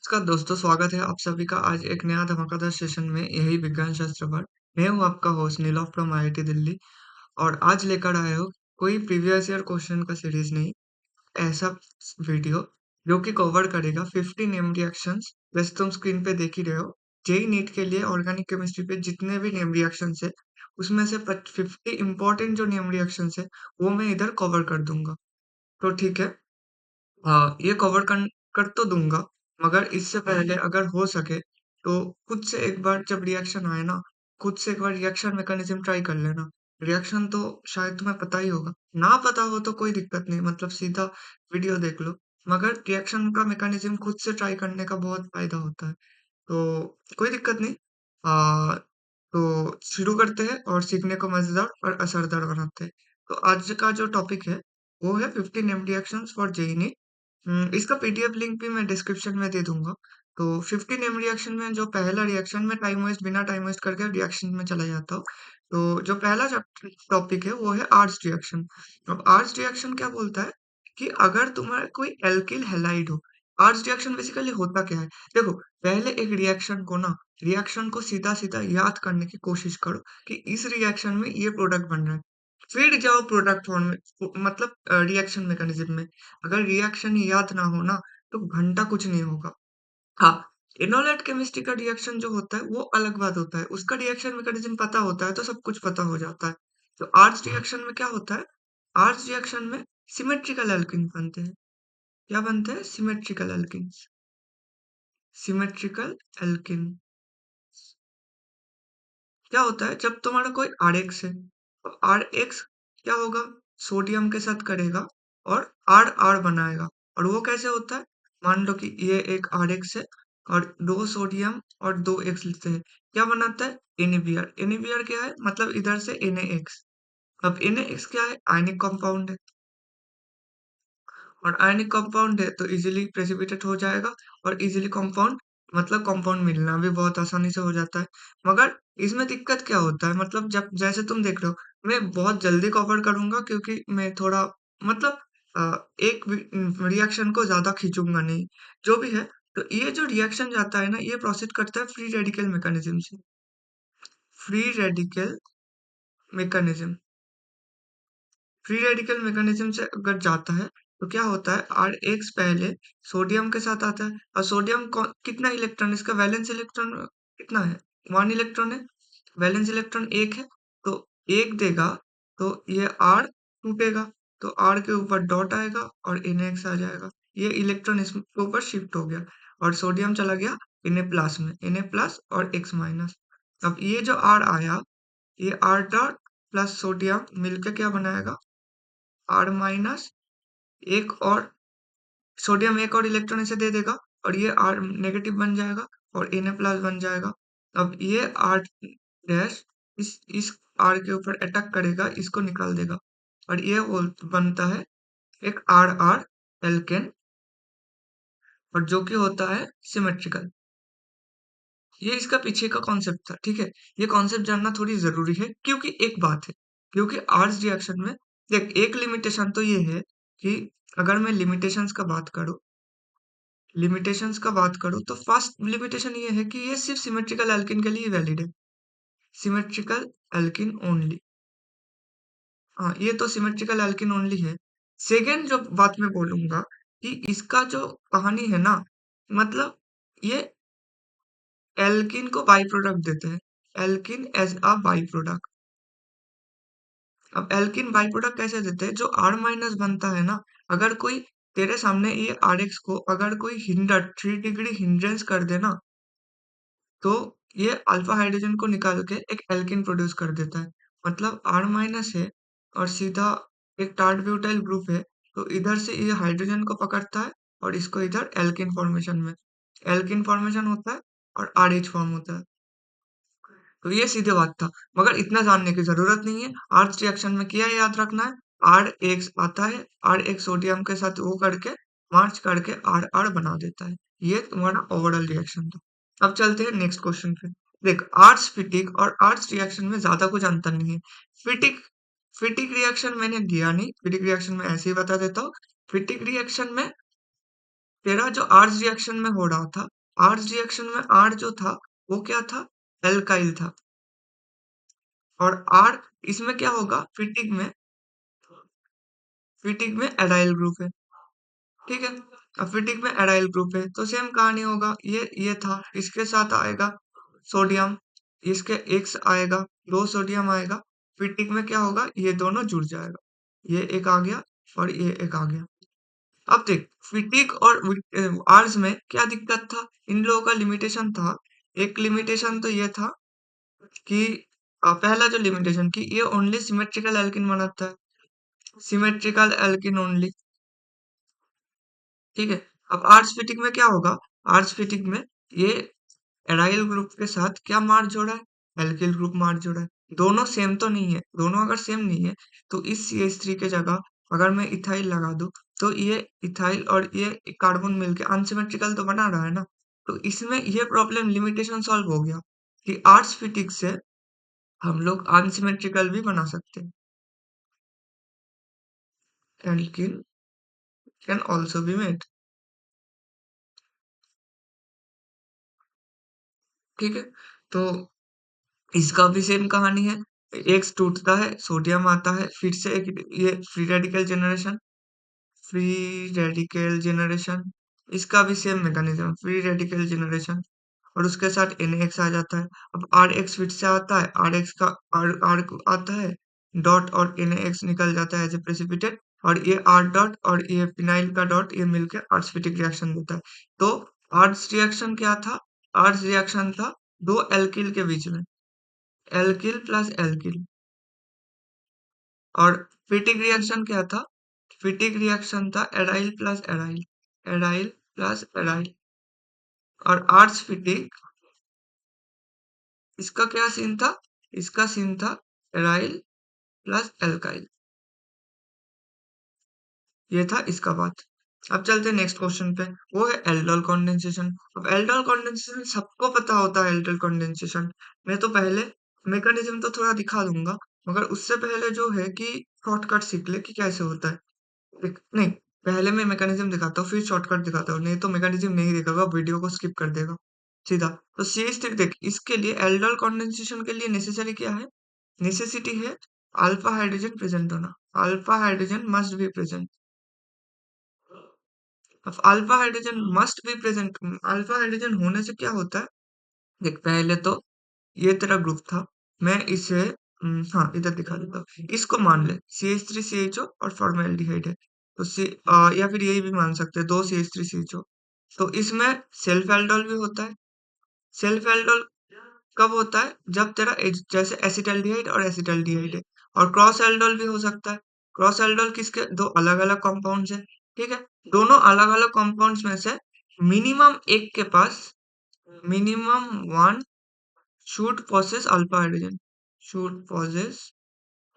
नमस्कार दोस्तों, स्वागत है आप सभी का आज एक नया धमाकेदार सेशन में यही विज्ञान शास्त्र पर। मैं हूँ आपका होस्ट नीलव फ्रॉम आईआईटी दिल्ली और आज लेकर आए हो कोई प्रीवियस ईयर क्वेश्चन का सीरीज नहीं, ऐसा वीडियो जो कि कवर करेगा 50 नेम रिएक्शंस। वैसे तुम स्क्रीन पे देख ही रहे हो। जेई नीट के लिए ऑर्गेनिक केमिस्ट्री पे जितने भी नेम रिएक्शंस है उसमें से 50 इंपॉर्टेंट जो नेम रिएक्शंस है वो मैं इधर कवर कर दूंगा। तो ठीक है। हाँ, ये कवर कर तो दूंगा, मगर इससे पहले अगर हो सके तो खुद से एक बार जब रिएक्शन आए ना, खुद से एक बार रिएक्शन मैकेनिज्म ट्राई कर लेना। रिएक्शन तो शायद तुम्हें पता ही होगा, ना पता हो तो कोई दिक्कत नहीं, मतलब सीधा वीडियो देख लो। मगर रिएक्शन का मैकेनिज्म खुद से ट्राई करने का बहुत फायदा होता है, तो कोई दिक्कत नहीं। आ, तो शुरू करते हैं और सीखने को मजेदार और असरदार बनाते हैं। तो आज का जो टॉपिक है वो है 15 एम रिएक्शंस फॉर जेई। इसका पीडीएफ लिंक भी मैं डिस्क्रिप्शन में दे दूंगा। तो 15 एम रिएक्शन में जो पहला रिएक्शन में बिना टाइम वेस्ट करके रिएक्शन में चला जाता हूँ। तो जो पहला टॉपिक है वो है आर्ट्स रिएक्शन। अब आर्ट्स रिएक्शन क्या बोलता है कि अगर तुम्हारा कोई एल्किल हैलाइड हो। आर्ट्स रिएक्शन बेसिकली होता क्या है? देखो, पहले एक रिएक्शन को सीधा सीधा याद करने की कोशिश करो कि इस रिएक्शन में ये प्रोडक्ट बन रहा है। फिर जाओ प्रोडक्ट फॉर्म में, मतलब रिएक्शन मैकेनिज्म में। अगर रिएक्शन याद ना हो ना तो घंटा कुछ नहीं होगा। हाँ, इनोलेट केमिस्ट्री का रिएक्शन जो होता है वो अलग बात होता है। उसका रिएक्शन मैकेनिज्म पता होता है तो सब कुछ पता हो जाता है। तो आर्ट्स रिएक्शन में क्या होता है? आर्ट्स रिएक्शन में सिमेट्रिकल एल्कीन बनते हैं। क्या बनते हैं? Symmetrical alkene. सिमेट्रिकल एल्कीन क्या होता है? जब तुम्हारा कोई आरएक्स है तो आरएक्स क्या होगा? सोडियम के साथ करेगा और आर आर बनाएगा। और वो कैसे होता है? मान लो कि ये एक आरएक्स है और दो सोडियम और दो एक्स लेते हैं। क्या बनाता है? एनएबीआर। एनएबीआर क्या है? मतलब इधर से एनएक्स। अब एनएक्स क्या है? आयनिक कंपाउंड है। और आयनिक कंपाउंड है तो इजीली प्रेसिपिटेट हो जाएगा। और इजीली कंपाउंड मतलब कंपाउंड मिलना भी बहुत आसानी से हो जाता है। मगर इसमें दिक्कत क्या होता है? मतलब जब जैसे तुम देख रहे हो, मैं बहुत जल्दी कवर करूंगा क्योंकि मैं थोड़ा, मतलब एक रिएक्शन को ज्यादा खींचूंगा नहीं। जो भी है, तो ये जो रिएक्शन जाता है ना, ये प्रोसीड करता है फ्री रेडिकल मैकेनिज्म से। Free radical mechanism free radical mechanism से अगर जाता है तो क्या होता है? आर एक्स पहले सोडियम के साथ आता है। और सोडियम कितना इलेक्ट्रॉन, इसका वैलेंस इलेक्ट्रॉन कितना है? 1 इलेक्ट्रॉन है। वैलेंस इलेक्ट्रॉन 1 है। तो 1 देगा तो ये आर टूटेगा। तो आर के ऊपर डॉट आएगा और NX आ जाएगा। ये इलेक्ट्रॉन इसके ऊपर शिफ्ट हो गया और सोडियम चला गया Na प्लस में। Na प्लस और X माइनस। अब ये जो आर आया, ये आर डॉट प्लस सोडियम मिलकर क्या बनाएगा? R minus. एक और सोडियम एक और इलेक्ट्रॉन इसे दे देगा और ये आर नेगेटिव बन जाएगा और Na प्लस बन जाएगा। अब ये आर डैश इस आर के ऊपर अटैक करेगा, इसको निकाल देगा और ये बनता है एक आर आर एल्केन, और जो कि होता है सिमेट्रिकल। ये इसका पीछे का कॉन्सेप्ट था, ठीक है। ये कॉन्सेप्ट जानना थोड़ी जरूरी है क्योंकि एक बात है, क्योंकि आर्ट्स रिएक्शन में देख, एक लिमिटेशन तो ये है कि अगर मैं लिमिटेशंस का बात करूं तो फर्स्ट लिमिटेशन ये है कि ये सिर्फ सिमेट्रिकल एल्किन के लिए वैलिड है। Symmetrical alkene only. हाँ, ये तो सिमेट्रिकल एल्किन ओनली है। सेकेंड जो बात मैं बोलूंगा कि इसका जो कहानी है ना, मतलब ये एल्किन को बाई प्रोडक्ट देते हैं। Alkene as a by product. अब एल्किन बाई प्रोडक्ट कैसे देते हैं? जो आर माइनस बनता है ना, अगर कोई तेरे सामने ये आर एक्स को अगर कोई हिंडर 3 डिग्री हिंड्रेंस कर दे ना, तो ये अल्फा हाइड्रोजन को निकाल के एक एल्किन प्रोड्यूस कर देता है। मतलब आर माइनस है और सीधा एक टार्ट ब्यूटाइल ग्रुप है, तो इधर से ये हाइड्रोजन को पकड़ता है और इसको इधर एल्किन फॉर्मेशन होता है और RH फॉर्म होता है। तो ये सीधे बात था, मगर इतना जानने की जरूरत नहीं है। आर्च रिएक्शन में क्या याद रखना है? आर एक्स आता है, आर एक्स सोडियम के साथ वो करके मार्च करके आर आर बना देता है। ये तुम्हारा ओवरऑल रिएक्शन था। अब चलते हैं नेक्स्ट क्वेश्चन पे। देख, आर्ट्स फिटिक और आर्ट्स रिएक्शन में ज्यादा कुछ अंतर नहीं है। फिटिक फिटिक रिएक्शन मैंने दिया नहीं, फिटिक रिएक्शन में ऐसे ही बता देता हूँ। फिटिक रिएक्शन में तेरा जो आर्स रिएक्शन में हो रहा था, आर्स रिएक्शन में आर जो था वो क्या था, एल्काइल था। और आर इसमें क्या होगा, फिटिक में एडाइल ग्रुप है, ठीक है। अब फिटिक में एडाइल ग्रुप है तो सेम कहानी होगा, ये था, इसके साथ आएगा सोडियम, इसके एक्स आएगा, दो सोडियम आएगा, फिटिक में क्या होगा, ये दोनों जुड़ जाएगा, ये एक आ गया और ये एक आ गया। अब देख फिटिक और आर्स में क्या दिक्कत था, इन लोगों का लिमिटेशन था। एक लिमिटेशन तो ये था कि पहला जो लिमिटेशन की ये ओनली सिमेट्रिकल एल्किन बनाता है, सिमेट्रिकल एल्किन ओनली, ठीक है। अब आर्स फिटिक में क्या होगा, आर्स फिटिक में ये एराइल ग्रुप के साथ क्या मार्च जोड़ा है, एल्किल ग्रुप मार्च जोड़ा है। दोनों सेम तो नहीं है, दोनों अगर सेम नहीं है तो इस CH3 के जगह अगर मैं इथाइल लगा दूं तो ये इथाइल और ये कार्बन मिलके अनसिमेट्रिकल तो बना रहा है ना। तो इसमें ये प्रॉब्लम लिमिटेशन सॉल्व हो गया कि आर्ट्स फिटिक से हम लोग अनसिमेट्रिकल भी बना सकते हैं, alkyl can also be made, ठीक है। तो इसका भी सेम कहानी है, एक्स टूटता है, सोडियम आता है, फिर से एक ये फ्री रेडिकल जनरेशन, इसका भी same mechanism, free radical generation, और उसके साथ NX आ जाता है। अब RX फिर से आता है, RX का R आता है डॉट और NX निकल जाता है एज ए प्रेसिपिटेट, और ये R डॉट और ये फिनाइल का डॉट ये मिलकर आर्सफिटिक रिएक्शन देता है। तो आर्स रिएक्शन क्या था, आर्स रिएक्शन था दो एल्किल के बीच में, एल्किल प्लस एल्किल। और फिटिक रिएक्शन क्या था, फिटिक रिएक्शन था aryl plus aryl, aryl plus aryl. और आर्ट्स फिटिक, इसका क्या सीन था, इसका सीन था एराइल प्लस एल्काइल, ये था इसका बात। अब चलते हैं नेक्स्ट क्वेश्चन पे, वो है एल्डोल कंडेंसेशन। अब एल्डोल कंडेंसेशन सबको पता होता है, एल्डोल कंडेंसेशन। मैं तो पहले मैकेनिज्म तो थोड़ा दिखा दूंगा, मगर उससे पहले जो है कि शॉर्टकट सीख ले कि कैसे होता है। नहीं, पहले मैं मैकेनिज्म दिखाता हूँ फिर शॉर्टकट दिखाता हूँ, नहीं तो मैकेनिज्म नहीं दिखागा, वीडियो को स्किप कर देगा सीधा। तो CH3 देख, इसके लिए एल्डोल कंडेंसेशन के लिए नेसेसरी क्या है, नेसेसिटी है अल्फा हाइड्रोजन प्रेजेंट होना, alpha hydrogen must be present. अब alpha hydrogen must be present, alpha hydrogen होने से क्या होता है, देख पहले तो ये तेरा ग्रुप था, मैं इसे हाँ इधर दिखा देता हूँ, इसको मान ले CH3CHO और फॉर्मेल्डिहाइड है, तो या फिर यही भी मान सकते हैं, दो CH3CHO। तो इसमें सेल्फ एल्डोल भी होता है, सेल्फ एल्डोल कब होता है, जब तेरा जैसे एसिटाल्डिहाइड और एसिटाल्डिहाइड है। और क्रॉस एल्डोल भी हो सकता है, क्रॉस एल्डोल किसके, दो अलग अलग कंपाउंड्स है, ठीक है। दोनों अलग अलग कंपाउंड्स में से मिनिमम एक के पास, minimum one should possess alpha hydrogen, should possess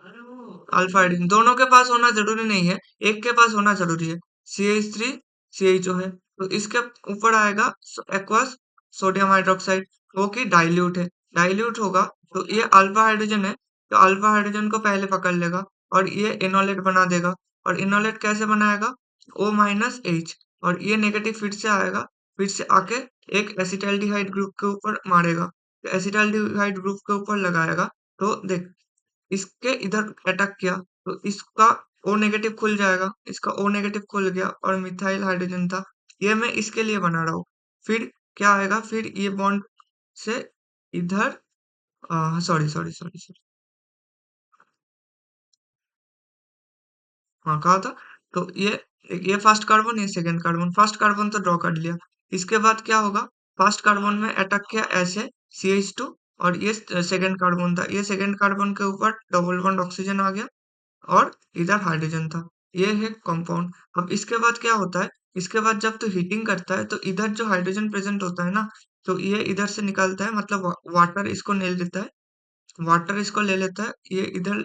alpha hydrogen. दोनों के पास होना जरूरी नहीं है, एक के पास होना जरूरी है। CH3CHO है तो इसके ऊपर आएगा एक्वस सोडियम हाइड्रोक्साइड, वो की डाइल्यूट है, डाइल्यूट होगा तो ये अल्फा हाइड्रोजन है, तो अल्फा हाइड्रोजन को पहले पकड़ लेगा और ये इनोलेट बना देगा। और इनोलेट कैसे बनाएगा, O-H, और ये नेगेटिव फिर से आएगा, फिर से आके एक एसिटाल्डिहाइड ग्रुप के ऊपर मारेगा, एसिटाल्डिहाइड ग्रुप के ऊपर लगाएगा। तो देख इसके इधर अटैक किया तो इसका O नेगेटिव खुल जाएगा, इसका O नेगेटिव खुल गया और मिथाइल हाइड्रोजन था, ये मैं इसके लिए बना रहा हूँ। फिर क्या आएगा, फिर ये बॉन्ड से इधर सॉरी सॉरी सॉरी सॉरी, हाँ कहा था। तो ये फर्स्ट कार्बन, ये सेकंड कार्बन, फर्स्ट कार्बन तो ड्रॉ कर लिया। इसके बाद क्या होगा, फर्स्ट कार्बन में अटैक किया ऐसे CH2, और ये सेकंड कार्बन था, ये सेकंड कार्बन के ऊपर डबल बॉन्ड ऑक्सीजन आ गया और इधर हाइड्रोजन था, ये है कंपाउंड। अब इसके बाद क्या होता है, इसके बाद जब तो हीटिंग करता है तो इधर जो हाइड्रोजन प्रेजेंट होता है ना, तो ये इधर से निकलता है, मतलब वाटर इसको ले लेता है, वाटर इसको ले लेता है, ये इधर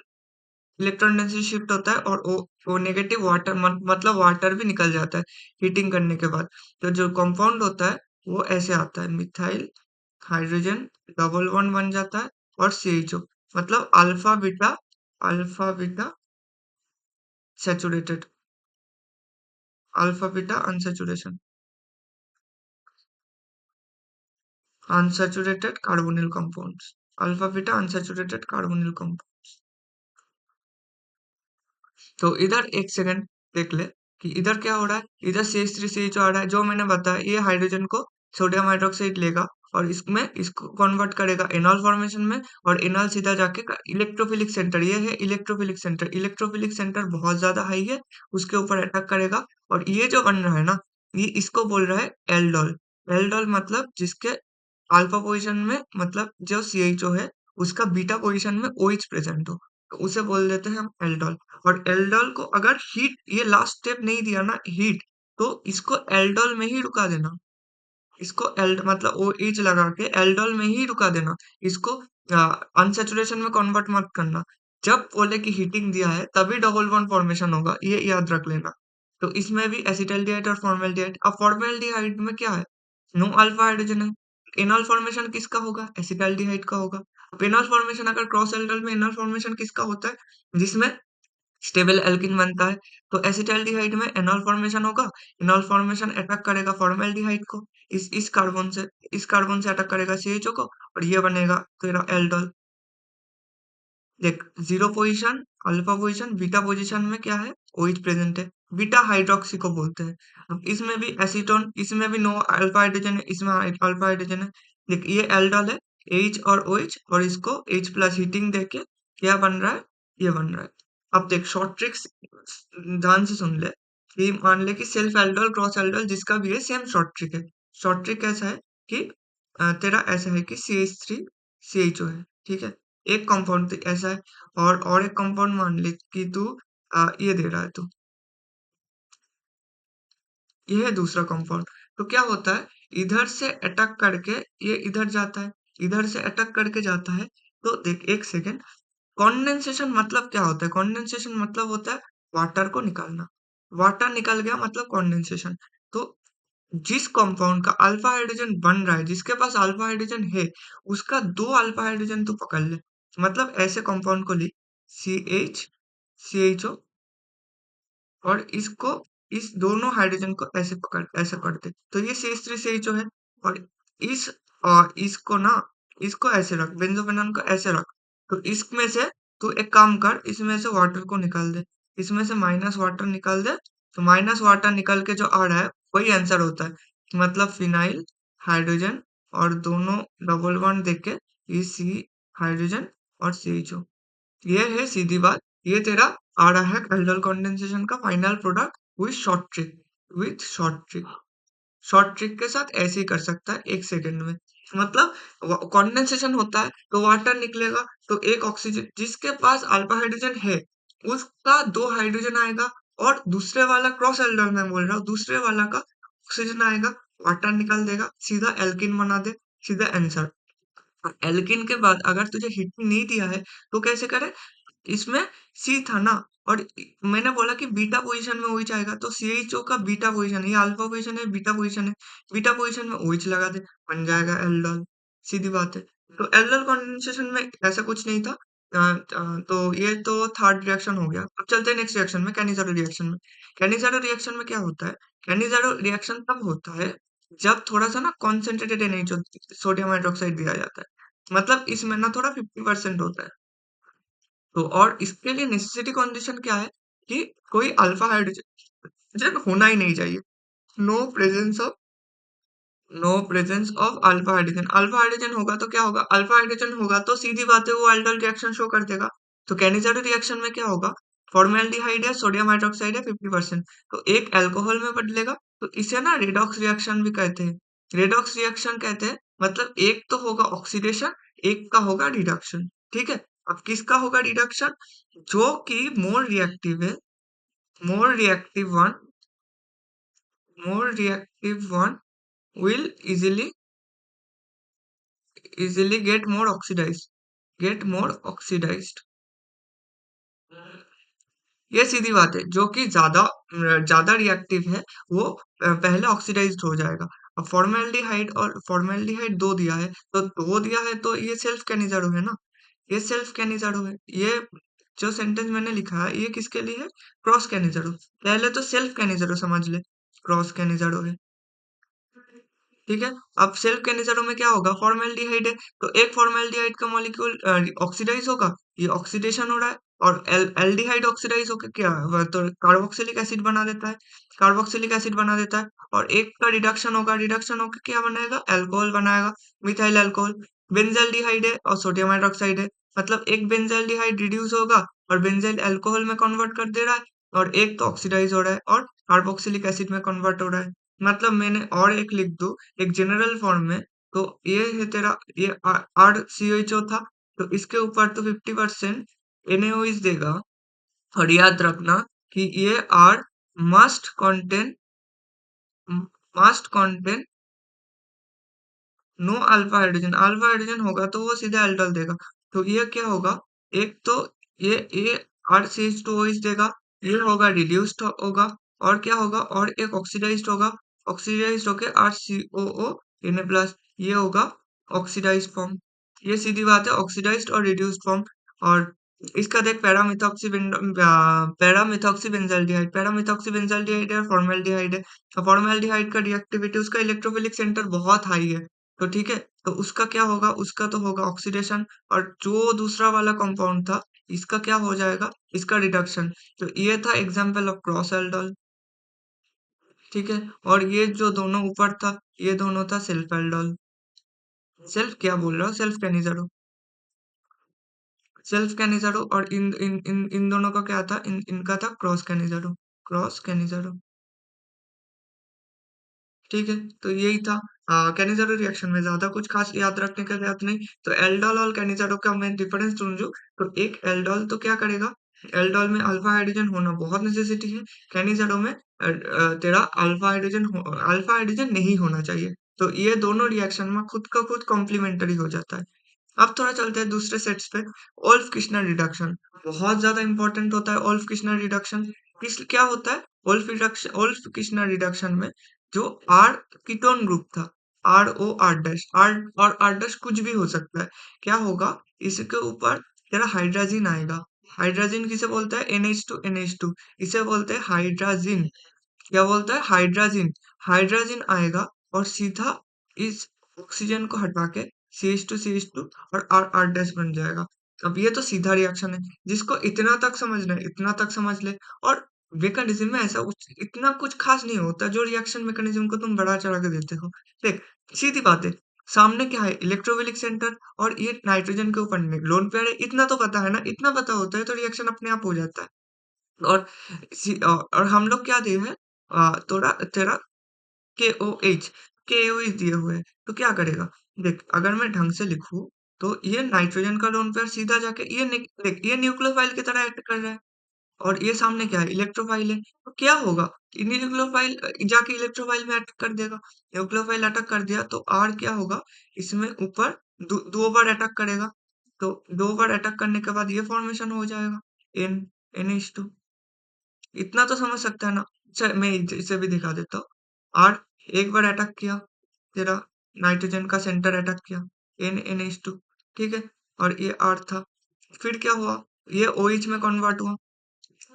इलेक्ट्रॉन डेंसिटी शिफ्ट होता है और ओ नेगेटिव वाटर मतलब वाटर भी निकल जाता है हीटिंग करने के बाद। तो जो कंपाउंड होता है वो ऐसे आता है, मिथाइल हाइड्रोजन डबल बॉन्ड बन जाता है और CHO, मतलब alpha beta saturated, alpha beta unsaturation, unsaturated carbonyl compounds, alpha beta unsaturated carbonyl compound. तो इधर एक सेकंड देख ले कि इधर क्या हो रहा है। इधर CH3CH आ रहा है, जो मैंने बताया ये हाइड्रोजन को सोडियम हाइड्रोक्साइड लेगा और इसमें इसको कन्वर्ट करेगा एनॉल फॉर्मेशन में, और एनॉल सीधा जाके इलेक्ट्रोफिलिक सेंटर, ये है इलेक्ट्रोफिलिक सेंटर। इलेक्ट्रोफिलिक सेंटर बहुत ज्यादा हाई है, उसके ऊपर अटैक करेगा और ये जो बन रहा है ना, ये इसको बोल रहा है एल्डोल। एल्डोल मतलब जिसके अल्फा पोजीशन में, मतलब जो CHO है उसका बीटा पोजीशन में OH प्रेजेंट हो, तो उसे बोल देते हैं हम एल्डोल। और एल्डोल को अगर हीट, ये लास्ट स्टेप नहीं दिया ना हीट, तो इसको एल्डोल में ही रुका देना। इसको एल्ड मतलब OH लगा के एल्डोल में ही रुका देना। इसको अनसैचुरेशन में कन्वर्ट मत करना। जब बोले कि हीटिंग दिया है तभी डबल बॉन्ड फॉर्मेशन होगा, ये याद रख लेना। तो इसमें भी एसिटाल्डिहाइड और फॉर्मेल्डिहाइड। अब फॉर्मेल्डिहाइड में क्या है, नो अल्फा हाइड्रोजन है। एनॉल फॉर्मेशन किसका होगा, एसिटाल्डिहाइड का होगा। एनॉल फॉर्मेशन अगर क्रॉस एल्डोल में एनॉल फॉर्मेशन किसका होता है, जिसमें स्टेबल एल्कीन बनता है, तो एसिटाल्डिहाइड में एनॉल फॉर्मेशन होगा। एनॉल फॉर्मेशन अटैक करेगा फॉर्मेल्डिहाइड को, इस कार्बन से अटैक करेगा CHO को, और ये बनेगा तेरा एल्डोल। देख, zero position, alpha position, beta position में क्या है, OH प्रेजेंट है। बीटा हाइड्रोक्सी को बोलते हैं। अब इसमें भी एसीटोन, इसमें भी नो अल्फा हाइड्रोजन है, इसमें अल्फा हाइड्रोजन है। देख ये एल्डोल है, H और OH, और इसको H प्लस हीटिंग देके क्या बन रहा है, ये बन रहा है। अब देख शॉर्ट ट्रिक्स ध्यान से सुन ले कि मान ले कि सेल्फ एल्डोल क्रॉस एल्डोल जिसका भी है सेम शॉर्ट ट्रिक है। शॉर्ट ट्रिक कैसा है कि तेरा ऐसा है कि CH3CHO है, ठीक है। एक कंपाउंड ऐसा है, और एक कंपाउंड मान ले कि तू ये दे रहा है तू, ये है दूसरा कंपाउंड। तो क्या होता है, इधर से अटैक करके ये इधर जाता है, इधर से अटैक करके जाता है। तो देख एक सेकेंड, कंडेंसेशन मतलब क्या होता है, कंडेंसेशन मतलब होता है वाटर को निकालना। वाटर निकल गया मतलब कंडेंसेशन। तो जिस कंपाउंड का अल्फा हाइड्रोजन बन रहा है, जिसके पास अल्फा हाइड्रोजन है, उसका दो अल्फा हाइड्रोजन तू पकड़ ले। मतलब ऐसे कंपाउंड को लिख, CH CHO, और इसको, इस दोनों हाइड्रोजन को ऐसे पढ़ दे, तो ये CH3CHO है। और इस इसको ना, इसको ऐसे रख, बेंजोफेनॉन को ऐसे रख। तो इसमें से तू एक काम कर, इसमें से वाटर को निकाल दे, इसमें से माइनस वाटर निकाल दे। तो माइनस वाटर निकल के जो आ रहा है वही आंसर होता है, मतलब फिनाइल हाइड्रोजन, और दोनों डबल बॉन्ड देके ये C हाइड्रोजन और CHO। ये है सीधी बात। ये तेरा आ रहा है एल्डोल कंडेंसेशन का final product with short trick, with short trick. Short trick के साथ ऐसे ही कर सकता है एक सेकंड में। मतलब कंडेंसेशन होता है तो वाटर निकलेगा, तो एक ऑक्सीजन, जिसके पास अल्फा हाइड्रोजन है उसका दो हाइड्रोजन आएगा, और दूसरे वाला क्रॉस एल्डोल में बोल रहा हूँ, दूसरे वाला का ऑक्सीजन आएगा, वाटर निकाल देगा, सीधा एल्किन बना दे, सीधा आंसर। एल्किन के बाद अगर तुझे हिट नहीं दिया है तो कैसे करे, इसमें सी था ना, और मैंने बोला कि बीटा पोजीशन में OH आएगा, तो CHO का बीटा पोजीशन है, ये अल्फा पोजीशन है, बीटा पोजीशन है, बीटा पोजीशन में OH लगा दे, बन जाएगा एल्डोल। सीधी बात है। तो एल्डोल कंडेंसेशन में ऐसा कुछ नहीं था। तो ये तो थर्ड रिएक्शन हो गया। अब चलते हैं नेक्स्ट रिएक्शन में, कैनिजारो रिएक्शन में। कैनिजारो रिएक्शन में क्या होता है, कैनिजारो रिएक्शन तब होता है जब थोड़ा सा ना कॉन्सेंट्रेटेड NH सोडियम हाइड्रोक्साइड दिया जाता है, मतलब इसमें ना थोड़ा 50% होता है। तो और इसके लिए नेसेसिटी कंडीशन क्या है कि कोई अल्फा हाइड्रोजन होना ही नहीं चाहिए। No presence of no presence of alpha hydrogen. Alpha hydrogen होगा तो क्या होगा, अल्फा हाइड्रोजन होगा तो सीधी बात है वो एल्डोल रिएक्शन शो कर देगा। तो कैनिजारो रिएक्शन में क्या होगा, फॉर्मेल्डिहाइड या सोडियम हाइड्रोक्साइड है 50%, तो एक अल्कोहल में बदलेगा, तो इसे ना रेडॉक्स रिएक्शन भी कहते हैं। रेडॉक्स रिएक्शन कहते हैं, मतलब एक तो होगा ऑक्सीडेशन, एक का होगा रिडक्शन, ठीक है। अब किसका होगा रिडक्शन, जो कि मोर रिएक्टिव है, more reactive one, more reactive one will easily get more oxidized। ये सीधी बात है, जो कि ज्यादा रिएक्टिव है वो पहले ऑक्सीडाइज्ड हो जाएगा। अब फॉर्मेल्डिहाइड, और फॉर्मेल्डिहाइड दो दिया है, तो दो दिया है तो ये सेल्फ कैनिजारो है ना, ये सेल्फ कैनिजारो है। ये जो सेंटेंस मैंने लिखा है ये किसके लिए है, क्रॉस कैनिजारो। पहले तो सेल्फ कैनिजारो समझ ले, क्रॉस कैनिजारो है। ठीक है। अब सेल्फ कैनिज़ारो में क्या होगा, फॉर्मेल्डिहाइड है, तो एक फॉर्मेल्डिहाइड का मॉलिक्यूल ऑक्सीडाइज होगा, ये ऑक्सीडेशन हो रहा है, और एल्डिहाइड ऑक्सीडाइज होकर क्या तो कार्बोक्सिलिक एसिड बना देता है, कार्बोक्सिलिक एसिड बना देता है, और एक का रिडक्शन होगा, रिडक्शन होकर क्या बनाएगा, अल्कोहल बनाएगा, मिथाइल अल्कोहल। बेंजल्डिहाइड है और सोडियम हाइड्रोक्साइड है, मतलब एक बेंजल्डिहाइड रिड्यूस होगा और बेंजाइल अल्कोहल में कन्वर्ट कर दे रहा है, और एक तो ऑक्सीडाइज हो रहा है और कार्बोक्सिलिक एसिड में कन्वर्ट हो रहा है। मतलब मैंने और एक लिख दूं एक जनरल फॉर्म में, तो ये है तेरा, ये आर सी एच ओ था, तो इसके ऊपर तो 50% NaOH देगा। और याद रखना कि ये R must contain must contain no alpha hydrogen होगा तो वो सीधे एल्डोल देगा। तो ये क्या होगा, एक तो ये आर सी एच टू ओइस देगा, ये होगा रिड्यूस्ड होगा, और क्या होगा, और एक ऑक्सीडाइज्ड होगा, ऑक्सीडाइज्ड होके आर सी ओ ओ Na प्लस, ये होगा ऑक्सीडाइज्ड फॉर्म। ये सीधी बात है, ऑक्सीडाइज्ड और रिड्यूस्ड फॉर्म। और इसका देख, पैरामिथॉक्सी बेंजाल्डिहाइड, पैरामिथॉक्सी बेंजाल्डिहाइड है, फॉर्मेल्डिहाइड है। फॉर्मेल्डिहाइड का रिएक्टिविटी, उसका इलेक्ट्रोफिलिक सेंटर बहुत हाई है, तो ठीक है, तो उसका क्या होगा, उसका तो होगा ऑक्सीडेशन, और जो दूसरा वाला कंपाउंड था, इसका क्या हो जाएगा, इसका रिडक्शन। तो ये था एग्जाम्पल ऑफ क्रॉस एल्डोल, ठीक है। और ये जो दोनों ऊपर था, ये दोनों था सेल्फ एल्डोल। सेल्फ क्या बोल रहा हूँ, सेल्फ कैनिजारो, सेल्फ कैनिजारो, और इन दोनों का क्या था, इनका था क्रॉस कैनिजारो, क्रॉस कैनिजारो, ठीक है। तो यही था कैनिजारो रिएक्शन में, ज्यादा कुछ खास याद रखने का जरूरत नहीं। तो एल्डोल और कैनिजारो का मैं डिफरेंस समझू, तो एक एल्डोल तो क्या करेगा, एल्डोल में अल्फा हाइड्रोजन होना बहुत नेसेसिटी है, कैनिजारो में तेरा अल्फा हाइड्रोजन नहीं होना चाहिए। तो ये दोनों रिएक्शन में खुद का खुद कॉम्प्लीमेंटरी हो जाता है। अब थोड़ा चलते हैं दूसरे सेट्स पे। ओल्फ किश्नर रिडक्शन बहुत ज्यादा इंपॉर्टेंट होता है। ओल्फ किश्नर रिडक्शन किस क्या होता है, ओल्फ किश्नर रिडक्शन में जो आर कीटोन ग्रुप था, R O R dash, R और आर डैश कुछ भी हो सकता है, क्या होगा, इसके ऊपर तेरा हाइड्राजिन आएगा। हाइड्राजिन किसे बोलता है, NH2 NH2, इसे बोलते हैं हाइड्राजिन। क्या बोलता है, हाइड्राजिन, हाइड्राजिन आएगा और सीधा इस ऑक्सीजन को हटा के CH2 और R डैश बन जाएगा। अब ये तो सीधा रिएक्शन है, जिसको इतना तक समझना है इतना तक समझ ले। और मैकेनिज्म में ऐसा इतना कुछ खास नहीं होता, जो रिएक्शन मैकेनिज्म को तुम बढ़ा चढ़ा के देते हो। देख, सीधी बात है, सामने क्या है, इलेक्ट्रोफिलिक सेंटर, और ये नाइट्रोजन के ऊपर लोन पेयर है, इतना तो पता है ना, इतना पता होता है तो रिएक्शन अपने आप हो जाता है। और और हम लोग क्या दिए हैं, थोड़ा तेरा KOH, KOH दिए हुए हैं, तो क्या करेगा, देख अगर मैं ढंग से लिखूं, तो ये नाइट्रोजन का लोन पेयर सीधा जाके देख ये न्यूक्लियोफाइल की तरह एक्ट कर रहा है, और ये सामने क्या है, इलेक्ट्रोफाइल है, तो क्या होगा, न्यूक्लियोफाइल जाके इलेक्ट्रोफाइल में अटैक कर देगा। न्यूक्लियोफाइल अटैक कर दिया तो आर क्या होगा, इसमें ऊपर दो बार अटैक करेगा, तो दो बार अटैक करने के बाद ये फॉर्मेशन हो जाएगा, एन NH2। इतना तो समझ सकता है ना। चल मैं इसे भी दिखा देता हूँ। आर एक बार अटैक किया, तेरा नाइट्रोजन का सेंटर अटैक किया, NH2, ठीक है, और ये आर था। फिर क्या हुआ, ये OH में कन्वर्ट हुआ,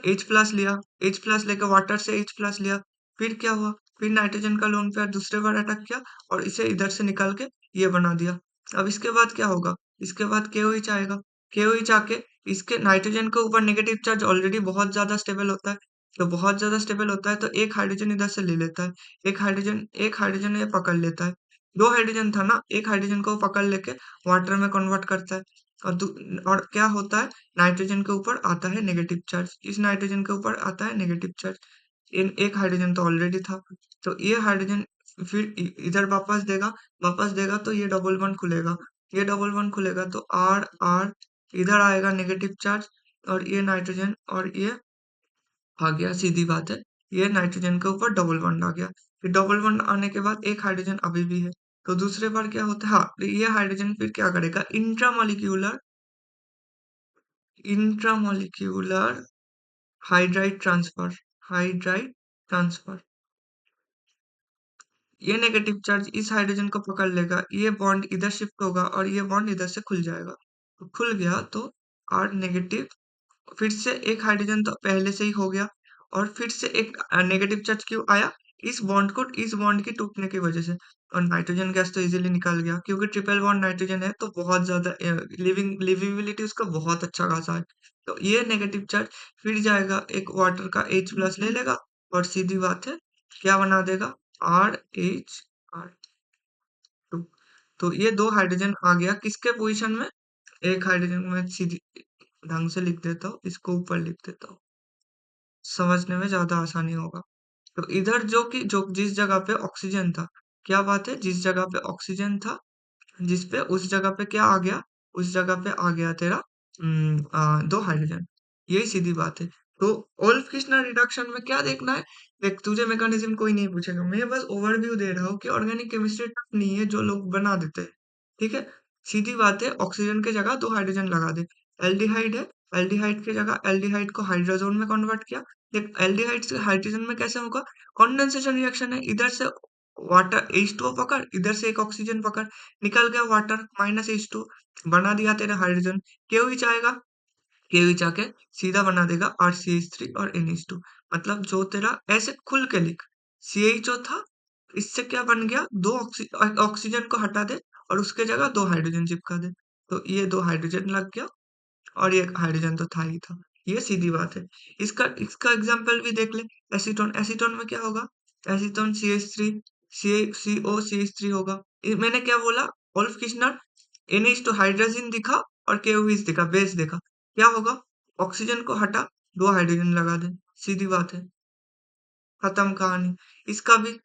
H प्लस लिया, H प्लस लेकर वाटर से H प्लस लिया। फिर क्या हुआ, फिर नाइट्रोजन का लोन पेयर दूसरे बार अटैक किया, और इसे इधर से निकाल के ये बना दिया। अब इसके बाद क्या होगा, इसके बाद KOH आएगा, KOH आके इसके नाइट्रोजन के ऊपर नेगेटिव चार्ज ऑलरेडी बहुत ज्यादा स्टेबल होता है, तो बहुत ज्यादा स्टेबल होता है तो एक हाइड्रोजन इधर से ले लेता है, एक हाइड्रोजन ये पकड़ लेता है। दो हाइड्रोजन था ना, एक हाइड्रोजन को वो पकड़ लेके वाटर में कन्वर्ट करता है, और और क्या होता है, नाइट्रोजन के ऊपर आता है नेगेटिव चार्ज, इस नाइट्रोजन के ऊपर आता है नेगेटिव चार्ज, इन एक हाइड्रोजन तो ऑलरेडी था, तो ये हाइड्रोजन फिर इधर वापस देगा तो ये डबल बॉन्ड खुलेगा, ये डबल बॉन्ड खुलेगा तो आर आर इधर आएगा नेगेटिव चार्ज, और ये नाइट्रोजन और ये आ गया, सीधी बात है, ये नाइट्रोजन के ऊपर डबल बॉन्ड आ गया। फिर डबल बॉन्ड आने के बाद एक हाइड्रोजन अभी भी है, तो दूसरे बार क्या होता है, हाँ, ये हाइड्रोजन फिर क्या करेगा, intramolecular hydride transfer, hydride transfer, ये नेगेटिव चार्ज इस हाइड्रोजन को पकड़ लेगा, ये बॉन्ड इधर शिफ्ट होगा और ये बॉन्ड इधर से खुल जाएगा, तो खुल गया तो आर नेगेटिव, फिर से एक हाइड्रोजन तो पहले से ही हो गया, और फिर से एक नेगेटिव चार्ज क्यों आया, इस बॉन्ड की टूटने की वजह से। और नाइट्रोजन गैस तो इजीली निकल गया क्योंकि ट्रिपल बॉन्ड नाइट्रोजन है तो बहुत ज्यादा लिविबिलिटी उसका बहुत अच्छा खासा है। तो ये नेगेटिव चार्ज फिर जाएगा एक वाटर का H+ ले लेगा और सीधी बात है क्या बना देगा RH2। तो ये दो हाइड्रोजन आ गया किसके पोजीशन में, एक हाइड्रोजन में सीधी ढंग से लिख देता हूँ, इसको ऊपर लिख देता हूँ, समझने में ज्यादा आसानी होगा। तो इधर जो जिस जगह पे ऑक्सीजन था, क्या बात है, जिस जगह पे ऑक्सीजन था, जिस पे उस जगह पे क्या आ गया, उस जगह पे आ गया तेरा दो हाइड्रोजन। यही सीधी बात है। तो ओल्फ किर्शनर रिडक्शन में क्या देखना है, देख तुझे मैकेनिज्म कोई नहीं पूछेगा, मैं बस ओवरव्यू दे रहा हूँ कि ऑर्गेनिक केमिस्ट्री टफ नहीं है जो लोग बना देते हैं। ठीक है, सीधी बात है, ऑक्सीजन की जगह दो हाइड्रोजन लगा दे। एल्डिहाइड है, एल्डिहाइड की जगह एल्डिहाइड को हाइड्रोजन में कन्वर्ट किया। देख एल्डिहाइड से हाइड्रोजन में कैसे होगा, कंडेंसेशन रिएक्शन है, इधर से वाटर H2O पकड़, इधर से एक ऑक्सीजन पकड़, निकल गया वाटर -H2, बना दिया तेरा हाइड्रोजन। KOH आएगा, KOH आके सीधा बना देगा RCH3 और NH2। मतलब जो तेरा ऐसे खुल के लिख, CHO था, इससे क्या बन गया, दो ऑक्सीजन को हटा दे और उसके जगह दो हाइड्रोजन चिपका दे, तो ये दो हाइड्रोजन लग गया और ये हाइड्रोजन तो था ही था। ये सीधी बात है। इसका इसका एग्जाम्पल भी देख ले, एसीटोन, एसीटोन में क्या होगा, एसीटोन CH3, COCH3 होगा। मैंने क्या बोला, वोल्फ किर्शनर NH2 हाइड्रोजन दिखा और KOH दिखा, बेस देखा, क्या होगा, ऑक्सीजन को हटा, दो हाइड्रोजन लगा दे, सीधी बात है, खत्म कहानी। इसका भी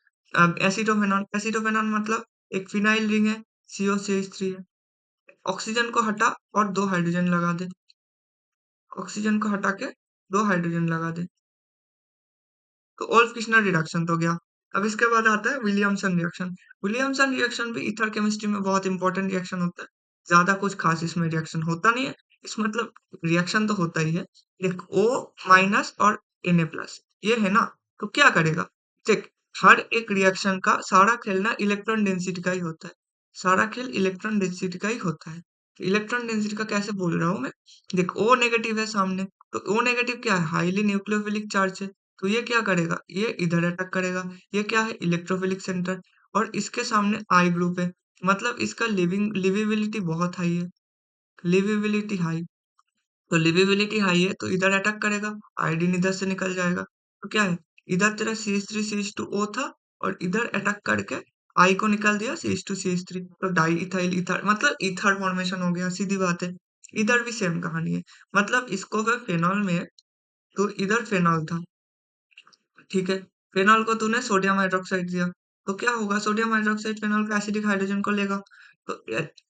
एसिटोफेनॉन, एसिटोफेनॉन मतलब एक फिनाइल रिंग है, COCH3 है, ऑक्सीजन को हटा और दो हाइड्रोजन लगा दे, ऑक्सीजन को हटा के दो हाइड्रोजन लगा दे, तो ओल्फ किर्शनर रिडक्शन तो गया। अब इसके बाद आता है विलियमसन रिएक्शन। विलियमसन रिएक्शन भी इथर केमिस्ट्री में बहुत इंपॉर्टेंट रिएक्शन होता है। ज्यादा कुछ खास इसमें रिएक्शन होता नहीं है, इस मतलब रिएक्शन तो होता ही है। देख O- और Na+, ये है ना, तो क्या करेगा, देख हर एक रिएक्शन का सारा खेल ना इलेक्ट्रॉन डेंसिटी का ही होता है, सारा खेल इलेक्ट्रॉन डेंसिटी का ही होता है। इलेक्ट्रॉन डेंसिटी का कैसे बोल रहा हूँ मैं, देख O नेगेटिव है सामने, तो O नेगेटिव क्या है, हाईली न्यूक्लियोफिलिक चार्ज है, तो ये क्या करेगा, ये इधर अटैक करेगा, ये क्या है, इलेक्ट्रोफिलिक सेंटर, और इसके सामने आई ग्रुप है, मतलब इसका लिविबिलिटी बहुत हाई है, लिविबिलिटी हाई, तो लिविबिलिटी हाई है तो इधर अटैक करेगा, आयोडीन इधर से निकल जाएगा, तो क्या है, इधर तेरा CH3 CH2O था और इधर अटैक करके आई को निकाल दिया CH2 CH3, तो डाई इथाइल ईथर, मतलब ईथर फॉर्मेशन हो गया, सीधी बात है। इधर भी सेम कहानी है, मतलब इसको अगर फेनॉल में है तो इधर फेनॉल था, ठीक है, फेनॉल को तूने सोडियम हाइड्रोक्साइड दिया, तो क्या होगा, सोडियम हाइड्रोक्साइड फेनॉल का एसिडिक हाइड्रोजन को लेगा, तो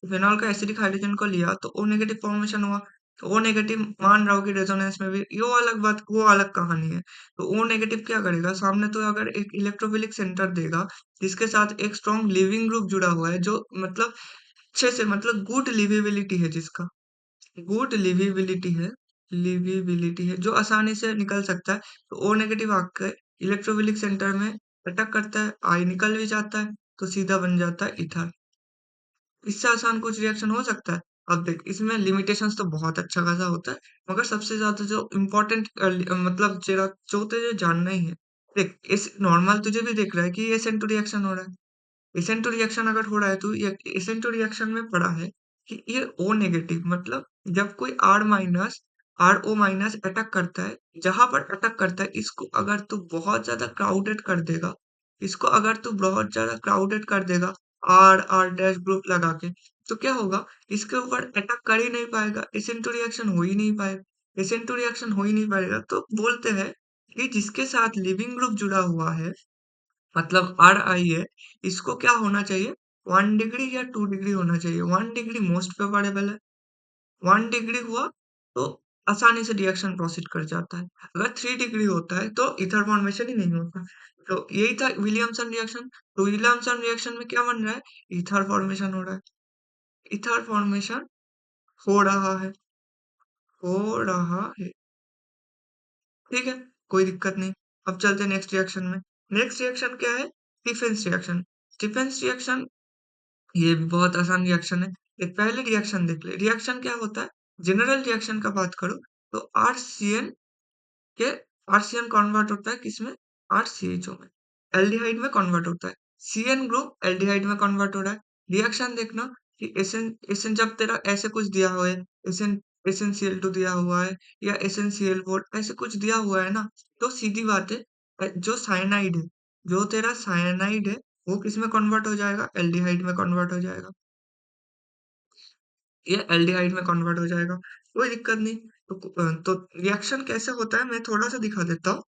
फेनॉल का एसिडिक हाइड्रोजन को लिया तो O नेगेटिव फॉर्मेशन हुआ, तो O नेगेटिव मान रहा हूँ कि रेजोनेंस में भी, ये अलग बात, वो अलग कहानी है। तो O नेगेटिव क्या करेगा, सामने तो अगर एक इलेक्ट्रोफिलिक सेंटर देगा जिसके साथ एक स्ट्रॉन्ग लिविंग ग्रुप जुड़ा हुआ है, जो मतलब अच्छे से, मतलब गुड लिविबिलिटी है, जिसका गुड लिविबिलिटी है, जो आसानी से निकल सकता है, तो ओ नेगेटिव आकर इलेक्ट्रोफिलिक सेंटर में अटैक करता है, आई निकल भी जाता है, तो सीधा बन जाता है इथर। इससे आसान कुछ रिएक्शन हो सकता है। अब देख इसमें लिमिटेशंस तो बहुत अच्छा खासा होता है, मगर सबसे ज्यादा जो इम्पोर्टेंट मतलब तेरा जो तुझे जानना ही है, देख इस नॉर्मल तुझे भी देख रहा है कि ये SN2 रिएक्शन हो रहा है, एसेंटो रिएक्शन अगर हो रहा है तो ये एसेंटो रिएक्शन में पढ़ा है कि ये O नेगेटिव, मतलब जब कोई RO- अटैक करता है, जहां पर अटैक करता है, इसको अगर तू बहुत ज्यादा क्राउडेड कर देगा, इसको अगर तू बहुत ज्यादा क्राउडेड कर देगा, R डैश ग्रुप लगा के, तो क्या होगा, इसके ऊपर अटैक कर ही नहीं पाएगा, एसेंटो रिएक्शन हो ही नहीं पाएगा, एसेंटो रिएक्शन हो ही नहीं पाएगा, तो बोलते हैं कि जिसके साथ लिविंग ग्रुप जुड़ा हुआ है, मतलब RI है, इसको क्या होना चाहिए, 1 डिग्री या 2 डिग्री होना चाहिए। 1 डिग्री मोस्ट फेवरेबल है, 1 डिग्री हुआ तो आसानी से रिएक्शन प्रोसीड कर जाता है, अगर 3 डिग्री होता है तो इथर फॉर्मेशन ही नहीं होता। तो यही था विलियमसन रिएक्शन। तो विलियमसन रिएक्शन में क्या बन रहा है, इथर फॉर्मेशन हो रहा है, इथर फॉर्मेशन हो रहा है, हो रहा है, ठीक है, कोई दिक्कत नहीं। अब चलते हैं नेक्स्ट रिएक्शन में। नेक्स्ट रिएक्शन क्या है, स्टीफेंस रिएक्शन। स्टीफेंस रिएक्शन ये भी बहुत आसान रिएक्शन है। एक पहले रिएक्शन देख ले, रिएक्शन क्या होता है, जनरल रिएक्शन का बात करो तो आरसीएन के आरसीएन कन्वर्ट होता है किसमें, आरसीएचओ में, एल्डिहाइड में कन्वर्ट होता है। CN ग्रुप एल्डिहाइड में कन्वर्ट हो रहा है। रिएक्शन देखना कि एसएन एसएन जब तेरा ऐसे कुछ दिया हुआ है, एसएन SnCl2 दिया हुआ है या SnCl4 ऐसे कुछ दिया हुआ है ना, तो सीधी बात है जो साइनाइड है, जो तेरा साइनाइड है वो किसमें कन्वर्ट हो जाएगा? एल्डिहाइड में कन्वर्ट हो जाएगा। ये एल्डिहाइड में कन्वर्ट हो जाएगा, कोई दिक्कत नहीं। तो रिएक्शन कैसे होता है मैं थोड़ा सा दिखा देता हूँ,